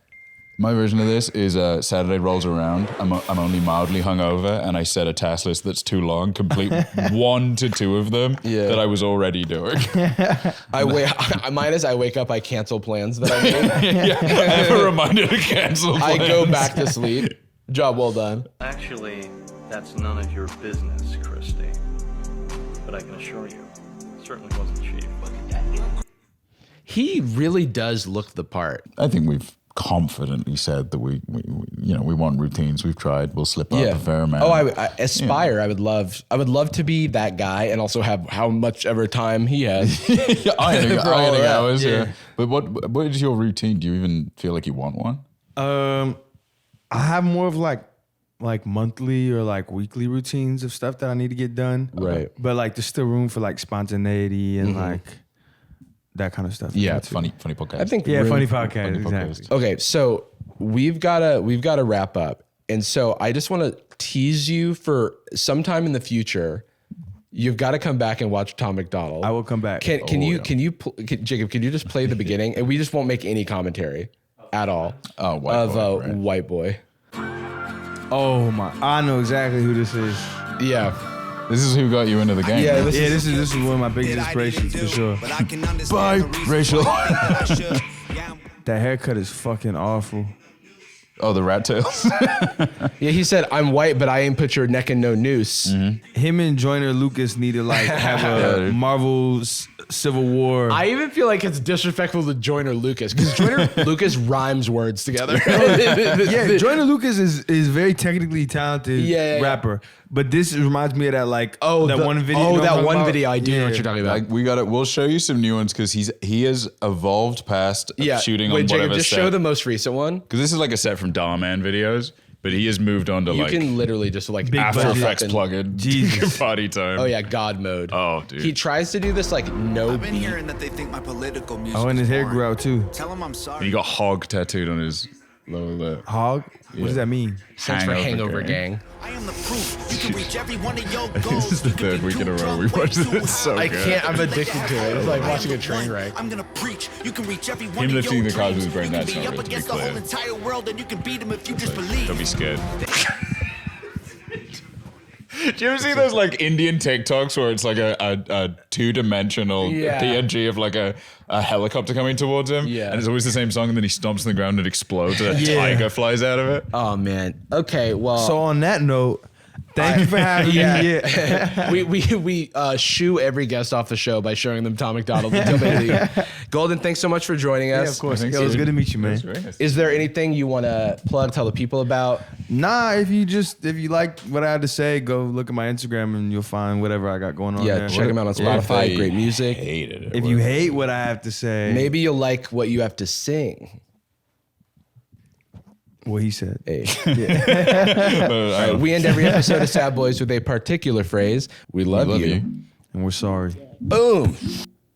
[SPEAKER 5] My version of this is Saturday rolls around. I'm only mildly hungover, and I set a task list that's too long, complete 1 to 2 of them that I was already doing.
[SPEAKER 1] Mine is I wake up, I cancel plans that I made.
[SPEAKER 5] I have a reminder to cancel plans.
[SPEAKER 1] I go back to sleep. Job well done.
[SPEAKER 11] Actually, that's none of your business, Christy. But I can assure you, it certainly wasn't cheap.
[SPEAKER 1] He really does look the part.
[SPEAKER 2] I think we've confidently said that we want routines. We've tried. We'll slip up a fair amount.
[SPEAKER 1] Oh, I aspire. Yeah. I would love to be that guy and also have how much ever time he has.
[SPEAKER 5] ironing hours. Yeah. But what is your routine? Do you even feel like you want one?
[SPEAKER 3] I have more of like monthly or like weekly routines of stuff that I need to get done.
[SPEAKER 1] Right.
[SPEAKER 3] But like there's still room for like spontaneity and like that kind of stuff.
[SPEAKER 5] Yeah, it's funny podcast.
[SPEAKER 1] I think
[SPEAKER 3] funny podcast. Exactly.
[SPEAKER 1] Okay, so we've gotta wrap up, and so I just want to tease you for sometime in the future. You've got to come back and watch Tom MacDonald.
[SPEAKER 3] I will come back.
[SPEAKER 1] Can you Jacob? Can you just play the beginning, and we just won't make any commentary at all White Boy.
[SPEAKER 3] Oh my! I know exactly who this is.
[SPEAKER 1] Yeah.
[SPEAKER 5] This is who got you into the game.
[SPEAKER 3] Yeah, this is one of my biggest inspirations for sure.
[SPEAKER 5] Biracial.
[SPEAKER 3] That haircut is fucking awful.
[SPEAKER 5] Oh, the rat tails.
[SPEAKER 1] Yeah, he said, "I'm white, but I ain't put your neck in no noose."
[SPEAKER 3] Him and Joyner Lucas need to like have a Marvel Civil War.
[SPEAKER 1] I even feel like it's disrespectful to Joyner Lucas because Joyner Lucas rhymes words together.
[SPEAKER 3] Yeah, Joyner Lucas is very technically talented rapper. But this reminds me of that one video.
[SPEAKER 1] Oh, that one video. I do know what you're talking about.
[SPEAKER 5] Like, we'll show you some new ones because he has evolved past shooting on whatever
[SPEAKER 1] Jacob, just
[SPEAKER 5] set.
[SPEAKER 1] show the most recent one.
[SPEAKER 5] Because this is like a set from Darman videos, but he has moved on to
[SPEAKER 1] you can literally just like
[SPEAKER 5] After Effects plugin. Jesus. Party time.
[SPEAKER 1] Oh yeah, God mode.
[SPEAKER 5] Oh dude.
[SPEAKER 1] He tries to do this like no
[SPEAKER 12] I've been hearing that they think my political music.
[SPEAKER 3] Oh, and his hair grew out too.
[SPEAKER 12] Tell him I'm sorry.
[SPEAKER 5] And he got hog tattooed on his lower lip.
[SPEAKER 3] Hog? What does that mean?
[SPEAKER 1] Stands for Hangover Gang.
[SPEAKER 12] I am the proof. You can reach every one of your goals.
[SPEAKER 5] This is the third week in a row we watched it. It's so good.
[SPEAKER 1] I can't. I'm addicted to it. It's like watching a train wreck.
[SPEAKER 12] I'm gonna preach. You can reach every one
[SPEAKER 5] Him
[SPEAKER 12] of
[SPEAKER 5] lifting
[SPEAKER 12] your
[SPEAKER 5] the cars with his brain,
[SPEAKER 12] dreams.
[SPEAKER 5] that's
[SPEAKER 12] You
[SPEAKER 5] not
[SPEAKER 12] can be
[SPEAKER 5] real,
[SPEAKER 12] up
[SPEAKER 5] to be
[SPEAKER 12] against the whole
[SPEAKER 5] clear.
[SPEAKER 12] entire world, and you can beat them if you just believe.
[SPEAKER 5] Don't be scared. Do you ever see those like Indian TikToks where it's like a two-dimensional PNG of like a helicopter coming towards him?
[SPEAKER 1] Yeah.
[SPEAKER 5] And it's always the same song, and then he stomps on the ground and it explodes and a tiger flies out of it.
[SPEAKER 1] Oh man. Okay, well.
[SPEAKER 3] So on that note, thank you for having me.
[SPEAKER 1] We shoo every guest off the show by showing them Tom MacDonald until they leave. Golden, thanks so much for joining us.
[SPEAKER 3] Yeah, of course. It was good to meet you, man.
[SPEAKER 1] Is there anything you want to plug, tell the people about?
[SPEAKER 3] Nah, if you like what I had to say, go look at my Instagram and you'll find whatever I got going on there.
[SPEAKER 1] Check him out on Spotify. Great music.
[SPEAKER 3] If you hate what I have to say,
[SPEAKER 1] maybe you'll like what you have to sing.
[SPEAKER 3] What he said.
[SPEAKER 1] Hey. All right, we end every episode of Sad Boys with a particular phrase. We love you.
[SPEAKER 3] And we're sorry.
[SPEAKER 1] Boom.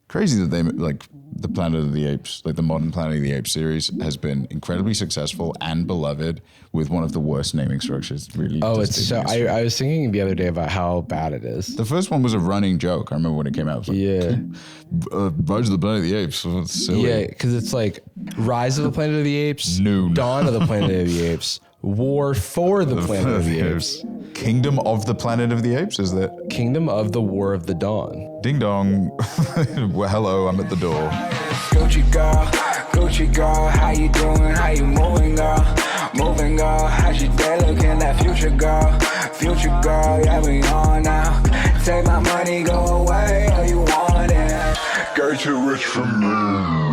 [SPEAKER 2] Crazy that they like the Planet of the Apes, like the modern Planet of the Apes series, has been incredibly successful and beloved with one of the worst naming structures. Really.
[SPEAKER 1] Oh, it's so. I was thinking the other day about how bad it is.
[SPEAKER 2] The first one was a running joke. I remember when it came out. It was like, Rise of the Planet of the Apes. So it's silly.
[SPEAKER 1] Yeah, because it's like Rise of the Planet of the Apes,
[SPEAKER 2] Noon,
[SPEAKER 1] Dawn of the Planet of the Apes, War for the Planet of the Apes,
[SPEAKER 2] Kingdom of the Planet of the Apes. Is that
[SPEAKER 1] Kingdom of the War of the Dawn?
[SPEAKER 2] Ding dong. Well, hello, I'm at the door.
[SPEAKER 13] Gucci girl, how you doing? How you moving, girl? Moving, girl. How's your day looking? That future girl, yeah, we on now. Take my money, go away, all you want it.
[SPEAKER 14] Girl, too rich for me.